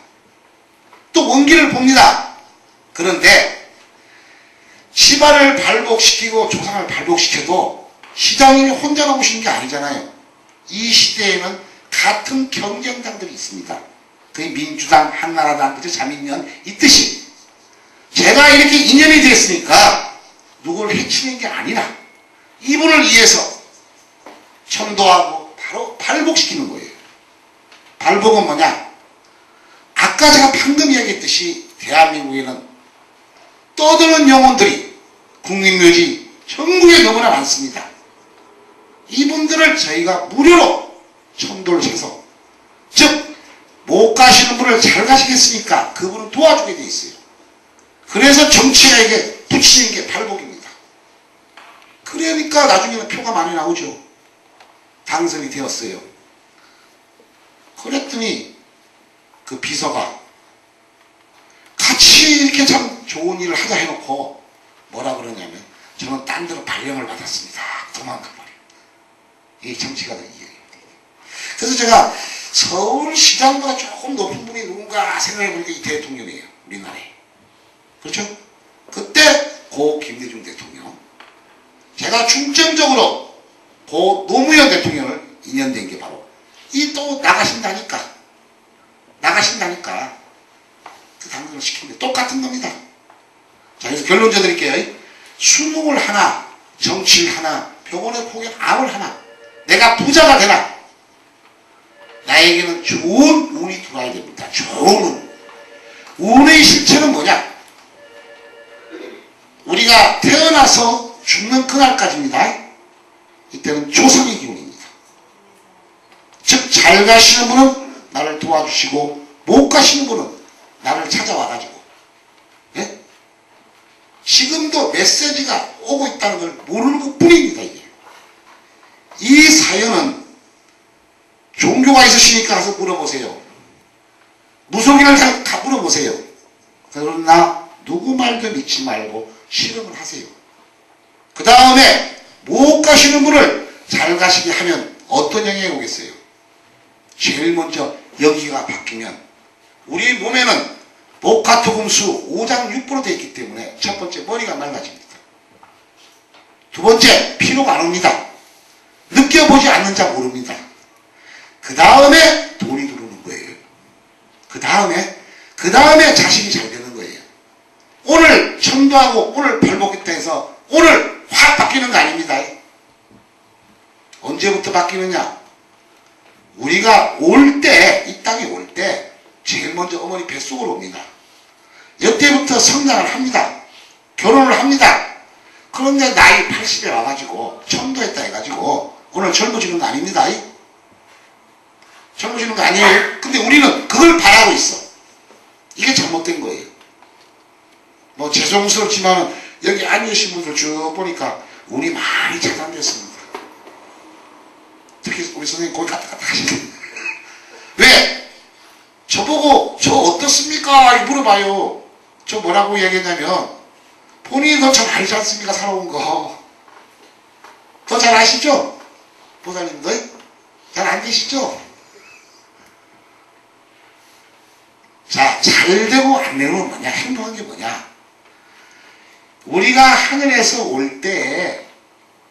S1: 또 원기를 봅니다. 그런데 시반을 발복시키고 조상을 발복시켜도 시장님이 혼자 나오시는 게 아니잖아요. 이 시대에는 같은 경쟁당들이 있습니다. 그게 민주당, 한나라당, 그저 자민련 있듯이 제가 이렇게 인연이 됐으니까 누구를 해치는 게 아니라 이분을 위해서 천도하고 바로 발복시키는 거예요. 발복은 뭐냐? 아까 제가 방금 이야기했듯이 대한민국에는 떠드는 영혼들이 국립묘지 전국에 너무나 많습니다. 이분들을 저희가 무료로 천도를 해서, 즉 못 가시는 분을 잘 가시겠으니까 그분은 도와주게 돼 있어요. 그래서 정치가에게 붙이는 게 발복입니다. 그러니까 나중에는 표가 많이 나오죠. 당선이 되었어요. 그랬더니 그 비서가 같이 이렇게 참 좋은 일을 하자 해놓고 뭐라 그러냐면 저는 딴 데로 발령을 받았습니다. 도망가버려. 이게 정치가들 이야기입니다. 그래서 제가 서울시장보다 조금 높은 분이 누군가 생각해보니까 이 대통령이에요. 우리나라에. 그렇죠? 그때 고 김대중 대통령, 제가 중점적으로 고 노무현 대통령을 인연된 게 바로 이 또 나가신다니까 그 당선을 시키는데 똑같은 겁니다. 자, 그래서 결론 드릴게요. 수능을 하나, 정치를 하나, 병원에 포기한 암을 하나, 내가 부자가 되나, 나에게는 좋은 운이 들어와야 됩니다. 좋은 운. 운의 실체는 뭐냐? 우리가 태어나서 죽는 그날까지입니다. 이때는 조상의 기운입니다. 즉 잘 가시는 분은 나를 도와주시고 못 가시는 분은 나를 찾아와가지고, 예? 지금도 메시지가 오고 있다는 걸 모르는 것 뿐입니다. 이게. 이 사연은 종교가 있으시니까 가서 물어보세요. 무속인을 잘 다 물어보세요. 그러나 누구 말도 믿지 말고 실험을 하세요. 그 다음에 못 가시는 분을 잘 가시게 하면 어떤 영향이 오겠어요? 제일 먼저 여기가 바뀌면 우리 몸에는 목화토금수 5장 6부로 되어 있기 때문에 첫 번째 머리가 맑아집니다. 두 번째 피로가 안 옵니다. 느껴보지 않는 자 모릅니다. 그 다음에 돈이 들어오는 거예요. 그 다음에 자식이 잘 되는 거예요. 오늘 천도하고 오늘 발복했다 해서 오늘 확 바뀌는 거 아닙니다. 언제부터 바뀌느냐? 우리가 올 때, 이 땅에 올 때 제일 먼저 어머니 뱃속으로 옵니다. 이때부터 성장을 합니다. 결혼을 합니다. 그런데 나이 80에 와가지고 천도했다 해가지고 오늘 젊어지는 거 아닙니다. 젊어지는 거 아니에요. 근데 우리는 그걸 바라고 있어. 이게 잘못된 거예요. 뭐 죄송스럽지만 여기 앉으신 분들 쭉 보니까 운이 많이 차단됐습니다. 특히 우리 선생님 거기 갔다 하시네. 왜? 저보고 저 어떻습니까? 물어봐요. 저 뭐라고 얘기했냐면 본인이 더 잘 알지 않습니까? 살아온 거. 더 잘 아시죠? 보살님들? 잘 안 계시죠? 자, 잘 되고 안 되는 뭐냐? 행동한 게 뭐냐? 우리가 하늘에서 올 때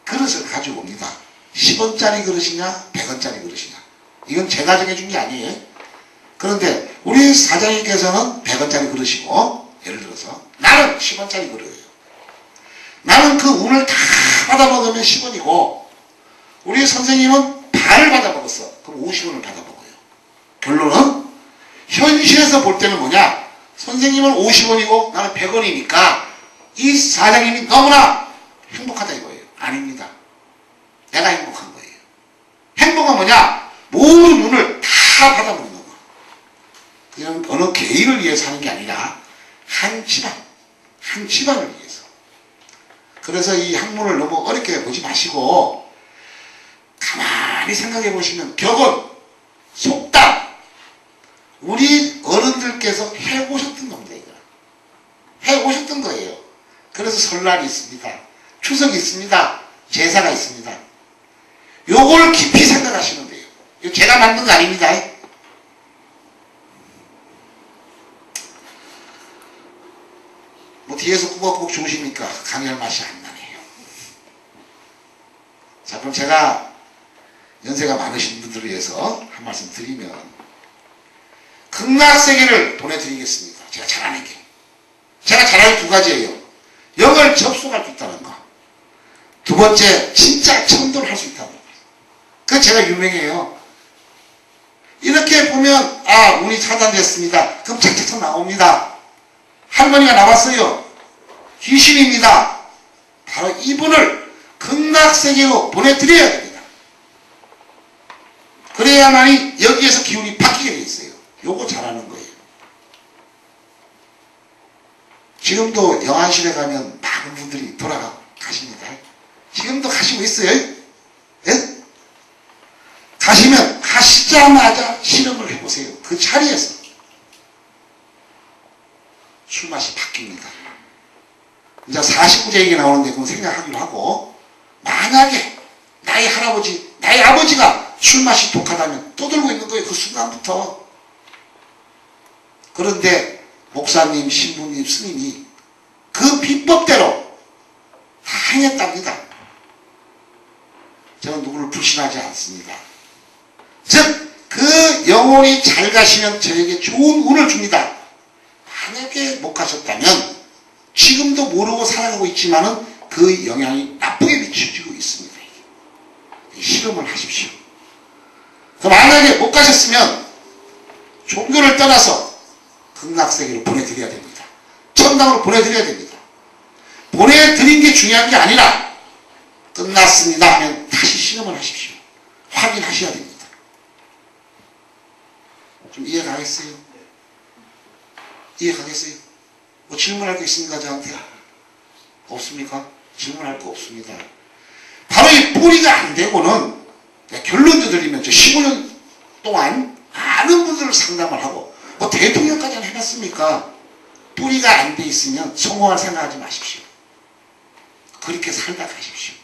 S1: 그릇을 가지고 옵니다. 10원짜리 그릇이냐 100원짜리 그릇이냐 이건 제가 정해준 게 아니에요. 그런데 우리 사장님께서는 100원짜리 그릇이고 예를 들어서 나는 10원짜리 그릇이에요. 나는 그 운을 다 받아먹으면 10원이고 우리 선생님은 반을 받아먹었어. 그럼 50원을 받아먹어요. 결론은 현실에서 볼 때는 뭐냐? 선생님은 50원이고 나는 100원이니까 이 사장님이 너무나 행복하다 이거예요. 아닙니다. 내가 행복한 거예요. 행복은 뭐냐? 모든 운을 다 받아먹는 거. 그냥 어느 개인을 위해서 하는 게 아니라 한 집안을 위해서. 그래서 이 학문을 너무 어렵게 보지 마시고 가만히 생각해 보시면 격언, 속담 우리 어른들께서 해오셨던 겁니다. 이거. 해오셨던 거예요. 그래서 설날이 있습니다. 추석이 있습니다. 제사가 있습니다. 요걸 깊이 생각하시면 돼요. 이거 제가 만든 거 아닙니다. 뭐 뒤에서 꾸벅꾸벅 주무십니까? 강렬 맛이 안 나네요. 자, 그럼 제가 연세가 많으신 분들을 위해서 한 말씀 드리면 극락세계를 보내드리겠습니다. 제가 잘하는 게. 제가 잘하는 두 가지예요. 영을 접속할 수 있다는 거. 두 번째, 진짜 천도를 할 수 있다는 거. 그게 제가 유명해요. 이렇게 보면 아, 운이 차단됐습니다. 그럼 착착착 나옵니다. 할머니가 나왔어요. 귀신입니다. 바로 이분을 극락세계로 보내드려야 됩니다. 그래야만이 여기에서 기운이 바뀌게 돼 있어요. 요거 잘하는 거예요. 지금도 영안실에 가면 많은 분들이 돌아가십니다. 지금도 가시고 있어요. 예? 가시면 가시자마자 실험을 해보세요. 그 자리에서 술맛이 바뀝니다. 이제 49제 얘기 나오는데 그건 생략하기로 하고 만약에 나의 할아버지, 나의 아버지가 술맛이 독하다면 떠들고 있는 거예요. 그 순간부터. 그런데 목사님, 신부님, 스님이 그 비법대로 다 행했답니다. 저는 누구를 불신하지 않습니다. 즉, 그 영혼이 잘 가시면 저에게 좋은 운을 줍니다. 만약에 못 가셨다면 지금도 모르고 살아가고 있지만은 그 영향이 나쁘게 미쳐지고 있습니다. 실험을 하십시오. 만약에 못 가셨으면 종교를 떠나서 극락세계로 보내드려야 됩니다. 천당으로 보내드려야 됩니다. 보내드린 게 중요한 게 아니라 끝났습니다 하면 다시 실험을 하십시오. 확인하셔야 됩니다. 좀 이해가겠어요? 이해가겠어요? 뭐 질문할 거 있습니까 저한테? 없습니까? 질문할 거 없습니다. 바로 이 뿌리가 안 되고는 결론도 드리면 저 15년 동안 많은 분들을 상담을 하고 뭐 대통령까지는 해봤습니까? 뿌리가 안 돼 있으면 성공할 생각하지 마십시오. 그렇게 살다 가십시오.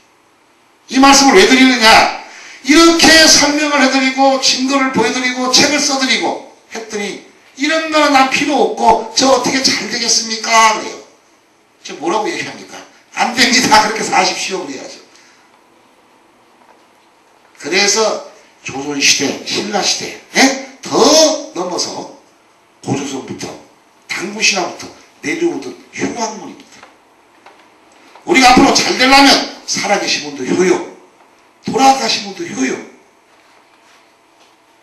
S1: 이 말씀을 왜 드리느냐? 이렇게 설명을 해드리고 증거를 보여드리고 책을 써드리고 했더니 이런 거는 난 필요 없고 저 어떻게 잘 되겠습니까? 그래요. 저 뭐라고 얘기합니까? 안 됩니다. 그렇게 사십시오. 그래야죠. 그래서 조선시대, 신라시대 더 넘어서 고조선부터 당구신화부터 내려오던 휴학문입니다. 우리가 앞으로 잘 되려면 살아계신 분도 효요, 돌아가신 분도 효요.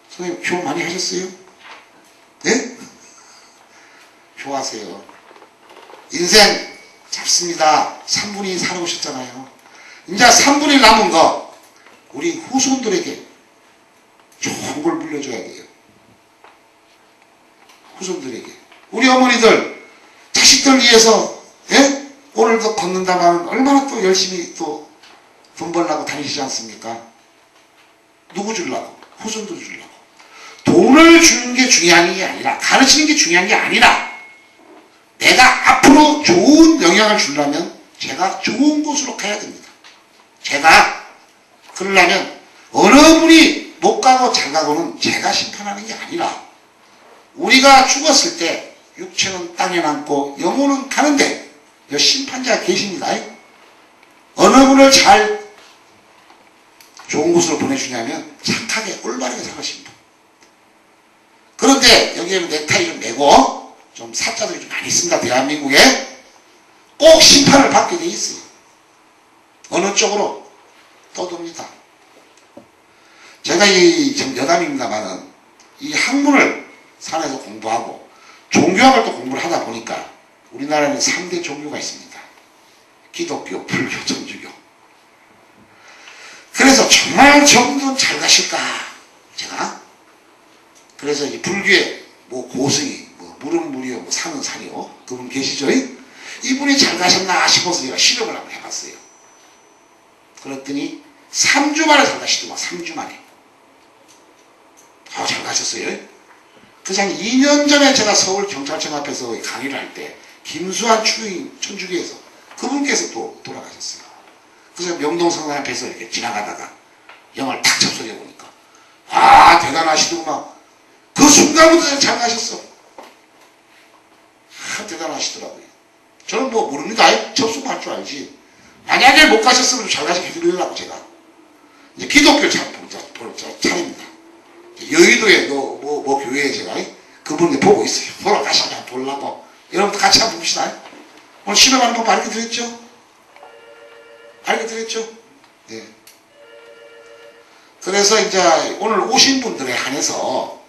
S1: 선생님 효 많이 하셨어요? 네? 효하세요. 인생 잡습니다. 3분의 2 살아오셨잖아요. 이제 3분의 1 남은 거 우리 후손들에게 좋은 걸 물려줘야 돼요. 후손들에게. 우리 어머니들 자식들 위해서 오늘도 걷는다면 얼마나 또 열심히 또 돈 벌려고 다니시지 않습니까? 누구 주려고? 후손들 주려고. 돈을 주는 게 중요한 게 아니라, 가르치는 게 중요한 게 아니라, 내가 앞으로 좋은 영향을 주려면 제가 좋은 곳으로 가야 됩니다. 제가 그러려면 어느 분이 못 가고 잘 가고는 제가 심판하는 게 아니라, 우리가 죽었을 때 육체는 땅에 남고 영혼은 가는데 심판자가 계십니다. 어느 분을 잘 좋은 곳으로 보내주냐면 착하게 올바르게 사시는 분. 그런데 여기에는 넥타이 좀 매고 좀 사자들이 좀 많이 있습니다. 대한민국에 꼭 심판을 받게 돼 있어요. 어느 쪽으로 떠돕니다. 제가 지금 여담입니다만은 이 학문을 산에서 공부하고 종교학을 또 공부를 하다 보니까 우리나라에는 3대 종교가 있습니다. 기독교, 불교, 천주교. 그래서 정말 정돈 잘 가실까? 제가 그래서 이 불교의 뭐 고승이 물은 물이요, 산은 산이요. 그분 계시죠? 이분이 잘 가셨나 싶어서 제가 실험을 한번 해봤어요. 그랬더니 3주 만에 잘 가시더만. 3주 만에. 잘 가셨어요. 그래서 한 2년 전에 제가 서울 경찰청 앞에서 강의를 할 때 김수환 추인 천주교에서 그분께서 또 돌아가셨어요. 그래서 명동성당 앞에서 이렇게 지나가다가 영을 탁 접속해 보니까 대단하시더구나. 그 순간부터 잘 가셨어. 대단하시더라고요. 저는 뭐 모릅니다. 접속할 줄 알지. 만약에 못 가셨으면 잘 가시게 해드리려고 제가. 이제 기독교 차례입니다. 여의도에 뭐 교회에 제가 그분을 보고 있어요. 돌아가시냐 보려고. 여러분도 같이 한번 봅시다. 오늘 실험하는 법 알게 드렸죠? 알게 드렸죠? 네. 그래서 이제 오늘 오신 분들에 한해서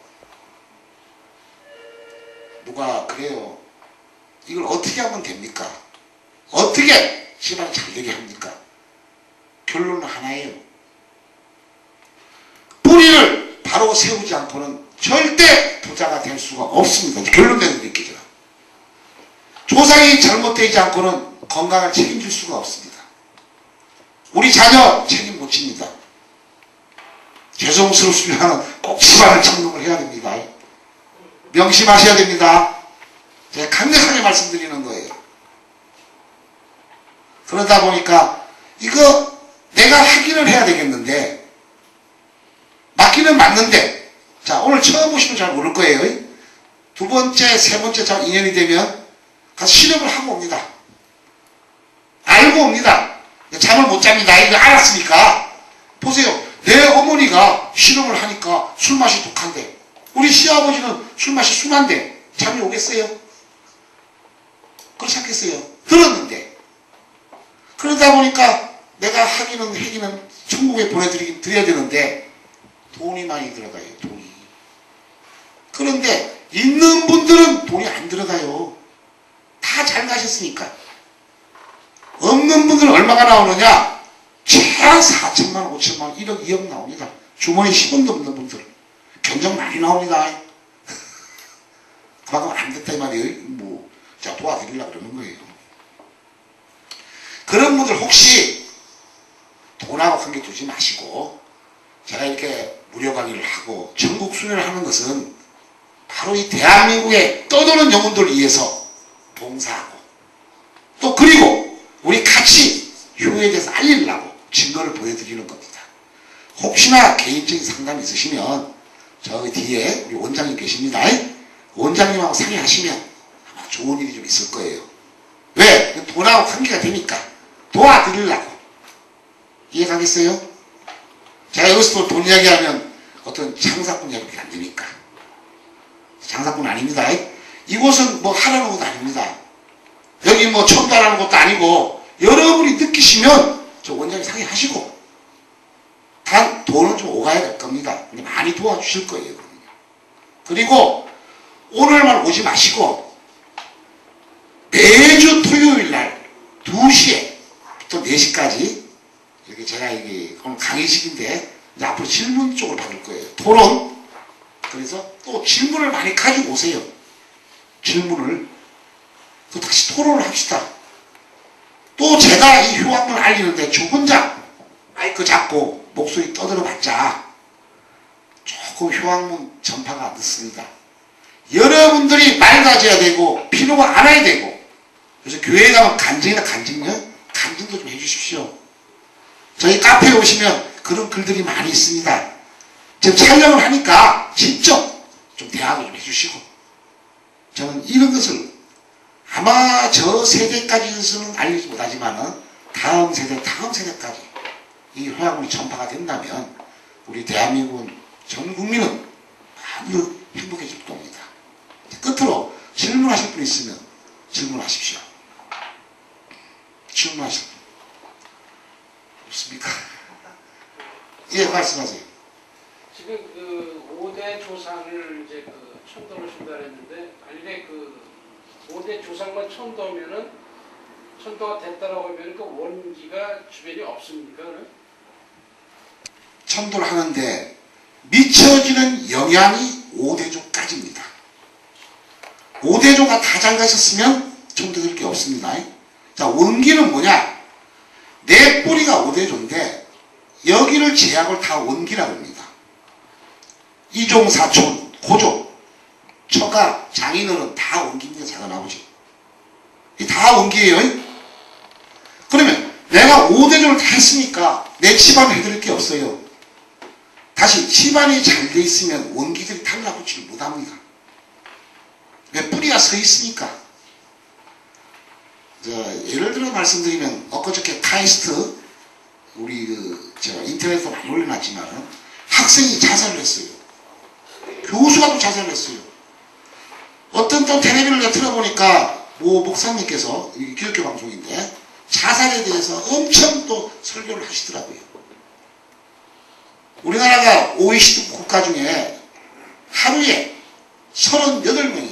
S1: 누가 그래요. 이걸 어떻게 하면 됩니까? 어떻게 집안이 잘 되게 합니까? 결론은 하나예요. 뿌리를 바로 세우지 않고는 절대 부자가 될 수가 없습니다. 결론 내드릴게요. 제가. 조상이 잘못되지 않고는 건강을 책임질 수가 없습니다. 우리 자녀 책임 못 집니다. 죄송스럽지만 꼭 집안을 창동을 해야 됩니다. 명심하셔야 됩니다. 제가 강력하게 말씀드리는 거예요. 그러다 보니까 이거 내가 확인을 해야 되겠는데 맞기는 맞는데 자 오늘 처음 오시면 잘 모를 거예요. 두 번째, 세 번째 잘 인연이 되면 가서 실험을 하고 옵니다. 알고 옵니다. 잠을 못 잡니다. 이거 알았으니까 보세요. 내 어머니가 실험을 하니까 술맛이 독한데 우리 시아버지는 술맛이 순한데 잠이 오겠어요? 그렇지 않겠어요? 들었는데 그러다 보니까 내가 하기는 천국에 보내드려야 되는데 돈이 많이 들어가요. 돈이. 그런데 있는 분들은 돈이 안 들어가요. 다 잘 가셨으니까. 없는 분들은 얼마가 나오느냐? 최하 4천만 원, 5천만 원, 1억, 2억 나옵니다. 주머니 10원도 없는 분들. 견적 많이 나옵니다. 그만큼 안 됐다 이 말이에요. 제가 도와드리려고 그러는 거예요. 그런 분들 혹시 돈하고 관계 두지 마시고 제가 이렇게 무료 강의를 하고 전국 순회를 하는 것은 바로 이 대한민국의 떠도는 영혼들을 위해서 봉사하고 또 그리고 우리 같이 효에 대해서 알리려고 증거를 보여드리는 겁니다. 혹시나 개인적인 상담이 있으시면 저기 뒤에 우리 원장님 계십니다. 원장님하고 상의하시면 아마 좋은 일이 좀 있을 거예요. 왜? 돈하고 관계가 되니까 도와드리려고. 이해가겠어요? 제가 여기서 돈 이야기하면 어떤 장사꾼 이야기 안 되니까. 장사꾼 아닙니다. 이곳은 뭐 하라는 것도 아닙니다. 여기 뭐 청구하라는 것도 아니고 여러분이 느끼시면 저 원장님 상의하시고 단 돈은 좀 오가야 될 겁니다. 근데 많이 도와주실 거예요. 그리고 오늘만 오지 마시고 매주 토요일날 2시에부터 4시까지 이렇게 제가 이게 오늘 강의식인데 이제 앞으로 질문 쪽을 받을 거예요. 토론. 그래서 또 질문을 많이 가지고 오세요. 질문을. 또 다시 토론을 합시다. 또 제가 이 효학문을 알리는데 저 혼자 마이크 잡고 목소리 떠들어봤자 조금 효학문 전파가 늦습니다. 여러분들이 맑아져야 되고 필요가 알아야 되고 그래서 교회에 가면 간증이나 간증요? 간증도 좀 해주십시오. 저희 카페에 오시면 그런 글들이 많이 있습니다. 지금 촬영을 하니까 직접 좀 대화도 좀 해주시고 저는 이런 것을 아마 저 세대까지는 알리지 못하지만 다음 세대까지 이 효학문이 전파가 된다면 우리 대한민국은 전 국민은 아주 행복해질 겁니다. 끝으로 질문하실 분 있으면 질문하십시오. 질문하실 분 없습니까? 예, 말씀하세요.
S4: 지금 그 5대 조상을 이제 그 천도하신다 했는데 만약에 그 5대 조상만 천도하면은 천도가 됐다라고 하면 그 원기가 주변에 없습니까? 그럼?
S1: 천도를 하는데 미쳐지는 영향이 5대조까지입니다. 5대조가 다 잘 가셨으면 천도될 게 없습니다. 자, 원기는 뭐냐? 내 뿌리가 5대조인데 여기를 제약을 다 원기라고 합니다. 이종, 사촌, 고종, 처가, 장인어른 다 원기입니다. 작은아버지. 이 다 원기예요. 그러면 내가 5대조를 다 했으니까 내 집안을 해드릴 게 없어요. 다시 집안이 잘 돼 있으면 원기들이 달라붙지를 못합니다. 왜? 뿌리가 서 있으니까. 예를 들어 말씀드리면 엊그저께 카이스트 우리 제가 인터넷에 많이 올려놨지만 학생이 자살을 했어요. 교수가 또 자살을 했어요. 어떤 또 텔레비를 내가 틀어보니까 모 목사님께서 기독교 방송인데 자살에 대해서 엄청 또 설교를 하시더라고요. 우리나라가 OECD 국가 중에 하루에 38명이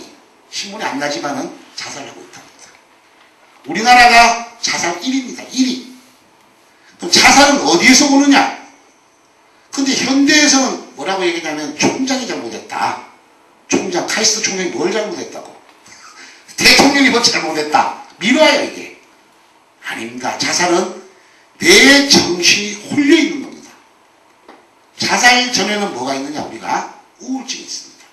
S1: 신문에 안 나지만은 자살을 하고 있답니다. 우리나라가 자살 1위입니다. 1위. 그럼 자살은 어디에서 오느냐? 근데 현대에서는 뭐라고 얘기하냐면 총장이 잘못했다. 총장, 카이스트 총장이 뭘 잘못했다고. 대통령이 뭘 잘못했다. 미뤄요 이게. 아닙니다. 자살은 내 정신이 홀려있는 겁니다. 자살 전에는 뭐가 있느냐? 우리가 우울증이 있습니다.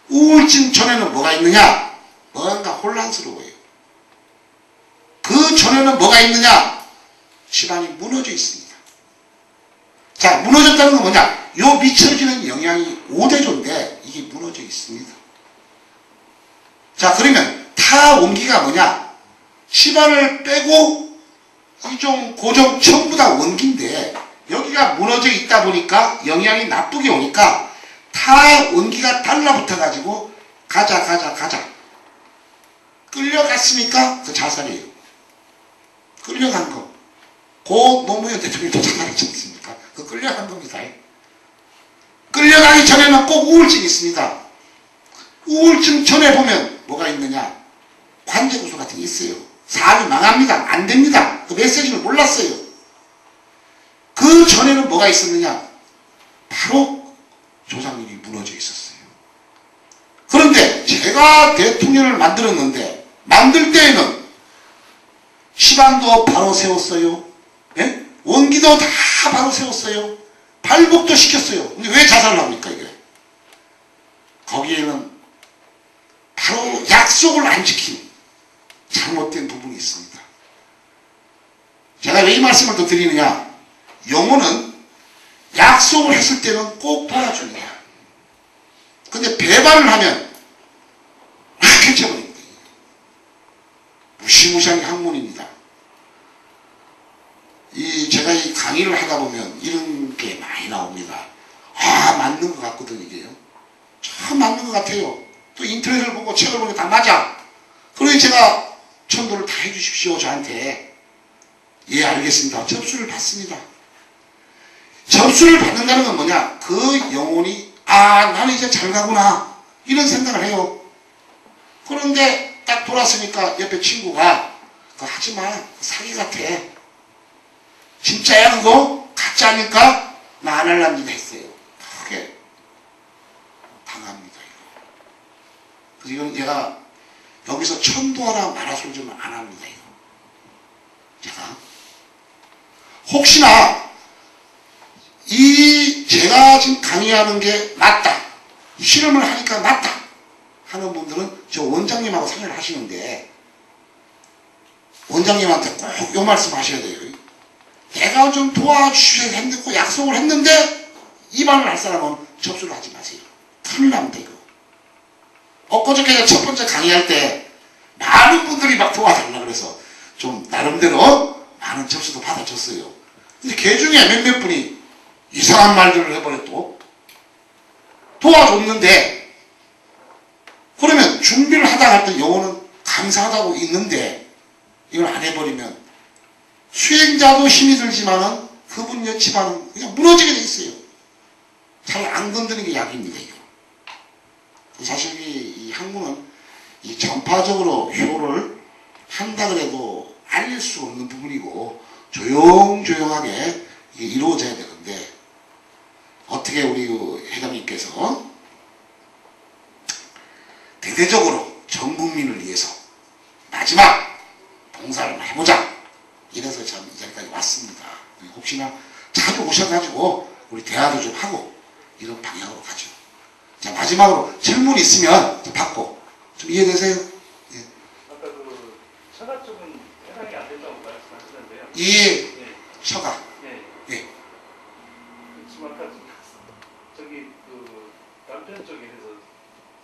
S1: 우울증 전에는 뭐가 있느냐? 뭔가 혼란스러워요. 그 전에는 뭐가 있느냐? 집안이 무너져 있습니다. 자, 무너졌다는 건 뭐냐? 요 미쳐지는 영향이 5대조인데 이게 무너져 있습니다. 자, 그러면 타 원기가 뭐냐? 집안을 빼고 이종, 고종 전부 다 원기인데 여기가 무너져 있다 보니까 영향이 나쁘게 오니까 타 원기가 달라붙어 가지고 가자 끌려갔으니까 그 자살이에요. 끌려간 거. 고 노무현 대통령도 자살했지 않습니까? 그 끌려간 겁니다. 끌려가기 전에는 꼭 우울증이 있습니다. 우울증 전에 보면 뭐가 있느냐? 관제구조 같은 게 있어요. 사업이 망합니다. 안 됩니다. 그 메시지를 몰랐어요. 그 전에는 뭐가 있었느냐? 바로 조상님이 무너져 있었어요. 그런데 제가 대통령을 만들었는데 만들 때에는 시방도 바로 세웠어요. 예? 원기도 다 바로 세웠어요. 발복도 시켰어요. 근데 왜 자살을 합니까 이게? 거기에 보기에는 바로 약속을 안 지킨 잘못된 부분이 있습니다. 제가 왜 이 말씀을 더 드리느냐? 영혼은 약속을 했을 때는 꼭 도와줍니다. 근데 배반을 하면 확 해쳐버립니다. 무시무시한 학문입니다. 제가 이 강의를 하다 보면 이런 게 많이 나옵니다. 아, 맞는 것 같거든, 이게요. 참 맞는 것 같아요. 또 인터넷을 보고 책을 보면 다 맞아. 그러니 제가 천도를 다 해주십시오, 저한테. 예, 알겠습니다. 접수를 받습니다. 접수를 받는다는 건 뭐냐? 그 영혼이, 아, 나는 이제 잘 가구나. 이런 생각을 해요. 그런데 딱 돌았으니까 옆에 친구가, 그거 하지 마. 사기 같아. 진짜야, 그거? 가짜 아닐까? 나 안 할랍니다 했어요. 크게 당합니다, 이거. 그래서 이건 제가 여기서 천도하라 말할 소리 좀 안 합니다, 이거. 제가. 혹시나, 제가 지금 강의하는 게 맞다. 실험을 하니까 맞다. 하는 분들은 저 원장님하고 상의를 하시는데, 원장님한테 꼭 요 말씀 하셔야 돼요. 내가 좀 도와주셔야 했고 약속을 했는데 위반을 할 사람은 접수를 하지 마세요. 큰일 납니다, 이거. 엊그저께 첫 번째 강의할 때 많은 분들이 막 도와달라 그래서 좀 나름대로 많은 접수도 받아줬어요. 근데 그 중에 몇몇 분이 이상한 말들을 해버려 또 도와줬는데, 그러면 준비를 하다 할 때 영혼은 감사하다고 있는데 이걸 안 해버리면 수행자도 힘이 들지만은 그분 여치반은 그냥 무너지게 돼 있어요. 잘 안 건드리는 게 약입니다, 이거. 사실 이 학문은 이 전파적으로 효를 한다 그래도 알릴 수 없는 부분이고 조용조용하게 이게 이루어져야 되는데, 어떻게 우리 회장님께서 대대적으로 전 국민을 위해서 마지막 봉사를 해보자. 이래서 참 이 자리까지 왔습니다. 혹시나 자주 오셔가지고 우리 대화도 좀 하고 이런 방향으로 가죠. 자, 마지막으로 질문 있으면 받고. 좀 이해되세요? 예.
S2: 아까 그 처가 쪽은 해당이 안 된다고 말씀하시는데요.
S1: 예.
S2: 예.
S1: 처가.
S2: 예.
S1: 예.
S2: 지금 아까 저기 그 남편 쪽에 해서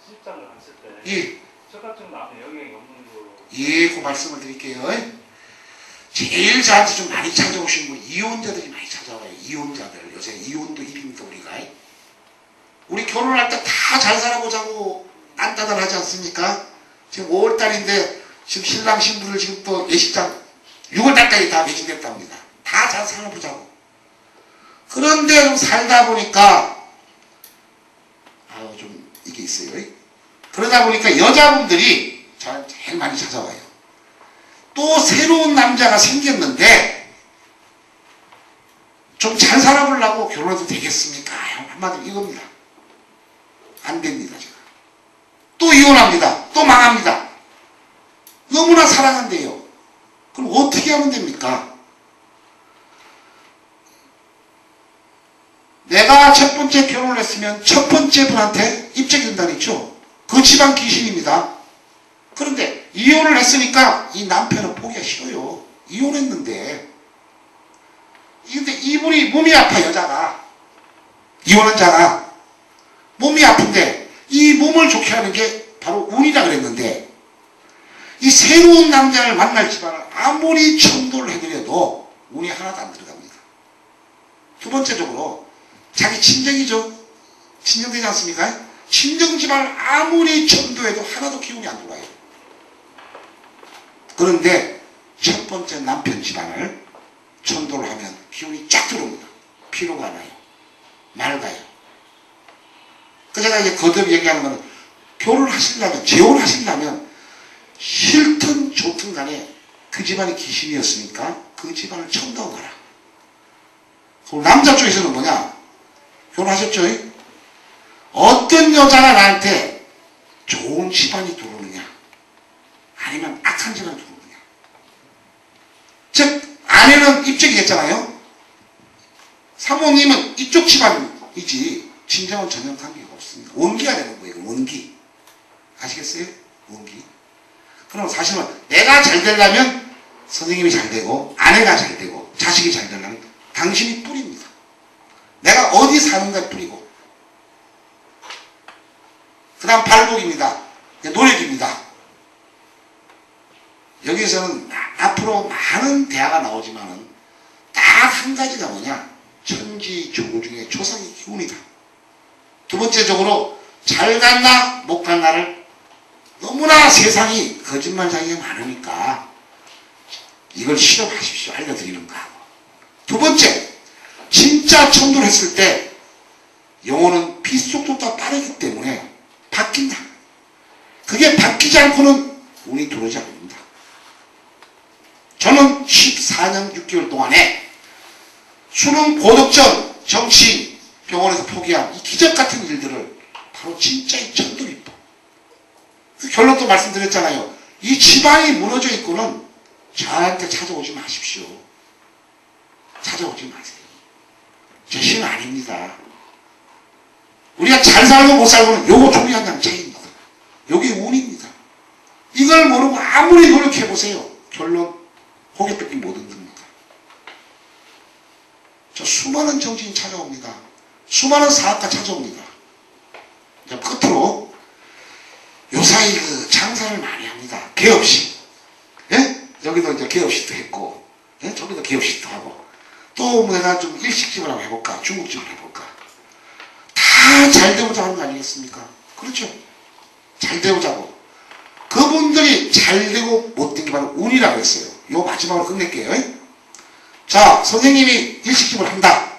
S2: 실장을 하실 때
S1: 예.
S2: 처가 쪽 남에 영향이 없는 거.
S1: 예, 그 말씀을 드릴게요. 제일 저한테 좀 많이 찾아오시는 분, 이혼자들이 많이 찾아와요. 이혼자들. 요새 이혼도 일입니다, 우리가. 우리 결혼할 때 다 잘 살아보자고 딴따단하지 않습니까? 지금 5월달인데 지금 신랑 신부를 지금 또 예식장 6월달까지 다 매진됐답니다. 다 잘 살아보자고. 그런데 좀 살다 보니까 좀 이게 있어요. 그러다 보니까 여자분들이 저한테 제일 많이 찾아와요. 또 새로운 남자가 생겼는데 좀 잘 살아보려고 결혼해도 되겠습니까? 한마디로 이겁니다. 안 됩니다, 제가. 또 이혼합니다. 또 망합니다. 너무나 사랑한대요. 그럼 어떻게 하면 됩니까? 내가 첫 번째 결혼을 했으면 첫 번째 분한테 입적이 된다는 있죠. 그 집안 귀신입니다. 그런데 이혼을 했으니까 이 남편은 보기가 싫어요. 이혼했는데. 근데 이분이 몸이 아파, 여자가. 이혼한 자가. 몸이 아픈데 이 몸을 좋게 하는 게 바로 운이라 그랬는데, 이 새로운 남자를 만날 집안을 아무리 천도를 해드려도 운이 하나도 안 들어갑니다. 두 번째적으로 자기 친정이죠. 친정되지 않습니까? 친정 집안을 아무리 천도해도 하나도 기운이 안 들어가요. 그런데 첫 번째 남편 집안을 천도를 하면 기운이 쫙 들어옵니다. 피로가 나요. 맑아요. 그 제가 이제 거듭 얘기하는 거는, 결혼하시려면, 재혼하시려면 싫든 좋든 간에 그 집안이 귀신이었으니까 그 집안을 천도하고 가라. 남자 쪽에서는 뭐냐? 결혼하셨죠? 어떤 여자가 나한테 좋은 집안이 들어오느냐, 아니면 악한 집안이 들어오느냐. 즉 아내는 입적이겠잖아요. 사모님은 이쪽 집안이지
S5: 친정은 전혀 관계가 없습니다. 원기가 되는 거예요. 원기. 아시겠어요? 원기. 그럼 사실은 내가 잘 되려면 선생님이 잘 되고 아내가 잘 되고 자식이 잘 되려면 당신이 뿌립니다. 내가 어디 사는가 뿌리고 그 다음 발복입니다. 노력입니다. 여기에서는 앞으로 많은 대화가 나오지만은 딱 한 가지가 뭐냐? 천지 조중의 조상의 기운이다. 두 번째적으로 잘 갔나 못 갔나를 너무나 세상이 거짓말장애가 많으니까 이걸 실험하십시오. 알려드리는 거 하고. 두 번째, 진짜 천도를 했을 때 영혼은 빛속도보다 빠르기 때문에 바뀐다. 그게 바뀌지 않고는 운이 들어오지 않습니다. 저는 14년 6개월 동안에 수능 고득점, 정치, 병원에서 포기한 이 기적 같은 일들을 바로 진짜 이 천도입도. 그 결론도 말씀드렸잖아요. 이 집안이 무너져 있고는 저한테 찾아오지 마십시오. 찾아오지 마세요. 제 신은 아닙니다. 우리가 잘 살고 못 살고는 요거 중요한 차이입니다. 요게 운입니다. 이걸 모르고 아무리 노력해보세요. 결론 고개밖에 못 얻습니다. 저 수많은 정치인 찾아옵니다. 수많은 사업가 찾아옵니다. 이제 끝으로 요사이 그 장사를 많이 합니다. 개업식. 예? 여기도 이제 개업식도 했고, 예? 저기도 개업식도 하고, 또 내가 좀 일식집을 한번 해볼까, 중국집을 해볼까. 다 잘 되고자 하는 거 아니겠습니까? 그렇죠? 잘 되고자고. 그분들이 잘 되고 못 된 게 바로 운이라고 했어요. 요 마지막으로 끝낼게요. 자, 선생님이 일식집을 한다.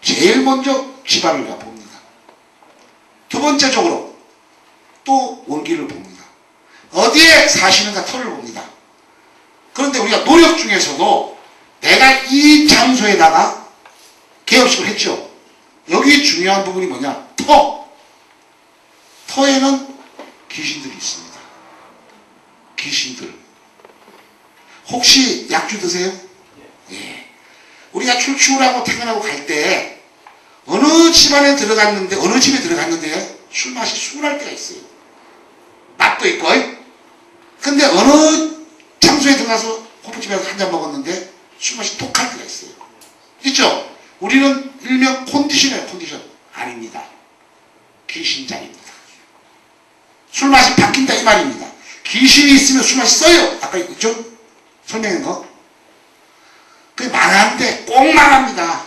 S5: 제일 먼저 집안을 내가 봅니다. 두 번째적으로 또 원기를 봅니다. 어디에 사시는가 터를 봅니다. 그런데 우리가 노력 중에서도 내가 이 장소에다가 개업식을 했죠. 여기 중요한 부분이 뭐냐? 터. 터에는 귀신들이 있습니다. 귀신들. 혹시 약주 드세요? 예. 우리가 출출하고 퇴근하고 갈 때 어느 집안에 들어갔는데 어느 집에 들어갔는데 술 맛이 순할 때가 있어요. 맛도 있고. 근데 어느 장소에 들어가서 호프집에서 한 잔 먹었는데 술 맛이 독할 때가 있어요. 있죠? 우리는 일명 컨디션이에요. 컨디션. 아닙니다. 귀신장입니다. 술 맛이 바뀐다 이 말입니다. 귀신이 있으면 술 맛이 써요. 아까 있죠? 설명한 거. 그게 망한데 꼭 망합니다.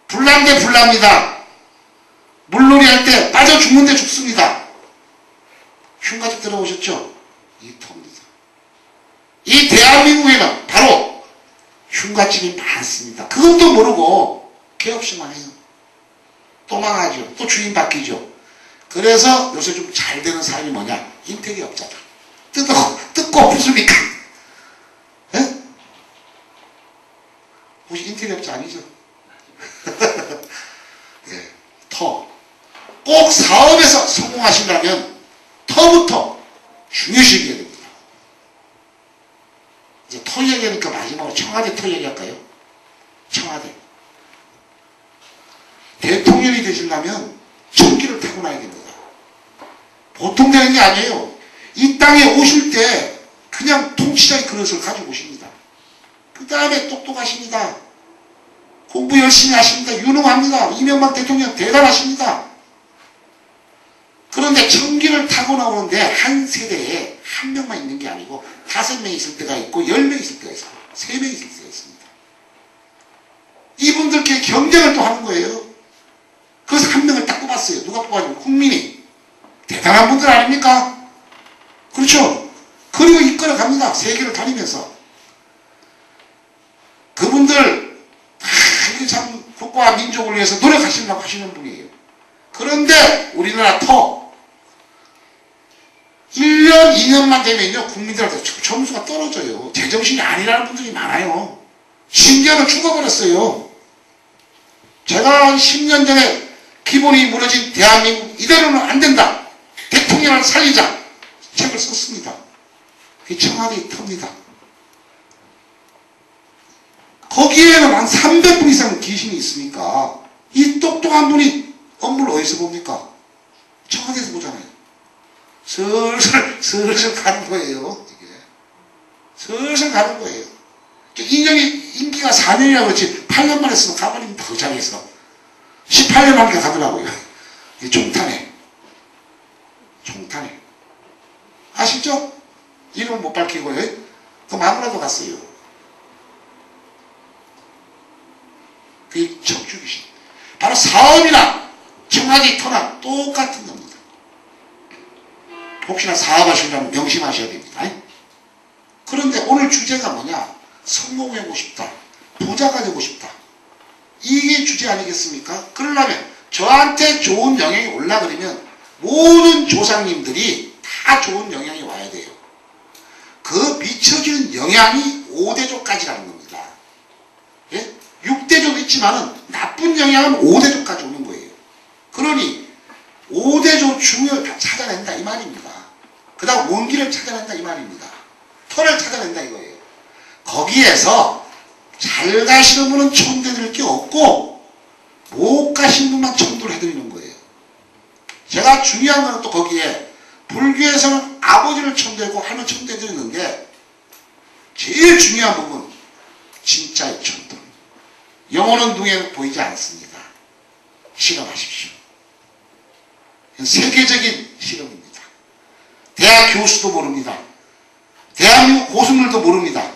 S5: 불난데 불납니다. 물놀이 할 때 빠져 죽는데 죽습니다. 흉가집 들어보셨죠? 이 터입니다. 이 대한민국에는 바로 흉가집이 많습니다. 그것도 모르고 개업식만 해요. 또 망하죠. 또 주인 바뀌죠. 그래서 요새 좀 잘 되는 사람이 뭐냐? 인테리어업자다. 뜯고 없습니까? 예? 혹시 인테리어업자 아니죠? 예, 터. 꼭 사업에서 성공하시려면 터부터 중요시 여겨야 됩니다. 이제 터 얘기하니까 마지막으로 청와대 터 얘기할까요? 청와대. 대통령이 되시려면 전기를 타고나야 됩니다. 보통 되는 게 아니에요. 이 땅에 오실 때 그냥 통치자의 그릇을 가지고 오십니다. 그 다음에 똑똑하십니다. 공부 열심히 하십니다. 유능합니다. 이명박 대통령 대단하십니다. 그런데 전기를 타고 나오는데 한 세대에 한 명만 있는 게 아니고 5명 있을 때가 있고 10명 있을 때가 있고 3명 있을 때가 있습니다. 이분들끼리 경쟁을 또 하는 거예요. 그래서 한 명을 딱 뽑았어요. 누가 뽑았냐면 국민이. 대단한 분들 아닙니까? 그렇죠? 그리고 이끌어갑니다. 세계를 다니면서. 그분들 이게 참 국가와 민족을 위해서 노력하시려고 하시는 분이에요. 그런데 우리나라 터 1년, 2년만 되면요 국민들한테 점수가 떨어져요. 제정신이 아니라는 분들이 많아요. 심지어는 죽어버렸어요. 제가 한 10년 전에 기본이 무너진 대한민국 이대로는 안 된다. 대통령을 살리자. 책을 썼습니다. 그게 청와대의 터입니다. 거기에는 한 300분 이상 귀신이 있으니까 이 똑똑한 분이 업무를 어디서 봅니까? 청와대에서 보잖아요. 슬슬 가는 거예요. 이게. 슬슬 가는 거예요. 인기가 4년이라고 그렇지 8년만 했으면 가만히 더 잘했어. 18년 하니까 가더라고요. 이게 총탄에. 아시죠? 이름 못 밝히고요. 그 마누라도 갔어요. 그게 척추귀신. 바로 사업이나 청와대 터나 똑같은 겁니다. 혹시나 사업하시려면 명심하셔야 됩니다. 그런데 오늘 주제가 뭐냐? 성공하고 싶다. 부자가 되고 싶다. 이게 주제 아니겠습니까? 그러려면 저한테 좋은 영향이 올라 그러면 모든 조상님들이 다 좋은 영향이 와야 돼요. 그 미쳐지는 영향이 5대조까지라는 겁니다. 예? 6대조도 있지만은 나쁜 영향은 5대조까지 오는 거예요. 그러니 5대조 중을 다 찾아낸다 이 말입니다. 그 다음 원기를 찾아낸다 이 말입니다. 터를 찾아낸다 이거예요. 거기에서 잘 가시는 분은 천대드릴 게 없고 못 가신 분만 천도를 해드리는 거예요. 제가 중요한 거는 또 거기에 불교에서는 아버지를 천대고 하는 천대드리는데 제일 중요한 부분 진짜의 천도. 영혼은 눈에 보이지 않습니다. 실험하십시오. 세계적인 실험입니다. 대학 교수도 모릅니다. 대한민국 고수들도 모릅니다.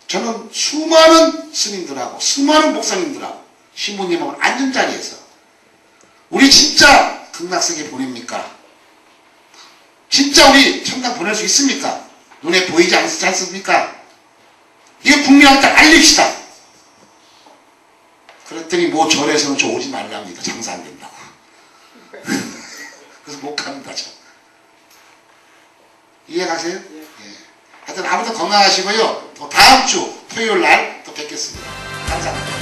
S5: 저는 수많은 스님들하고 수많은 목사님들하고 신부님하고 앉은 자리에서 우리 진짜 극락세계 보냅니까? 진짜 우리 천당 보낼 수 있습니까? 눈에 보이지 않습니까? 이거 국민한테 알립시다. 그랬더니 뭐 절에서는 저 오지 말랍니다. 장사 안 된다고. 그래서 못 갑니다. 저. 이해가세요? 예. 하여튼 아무튼 건강하시고요. 또 다음 주 토요일 날 또 뵙겠습니다. 감사합니다.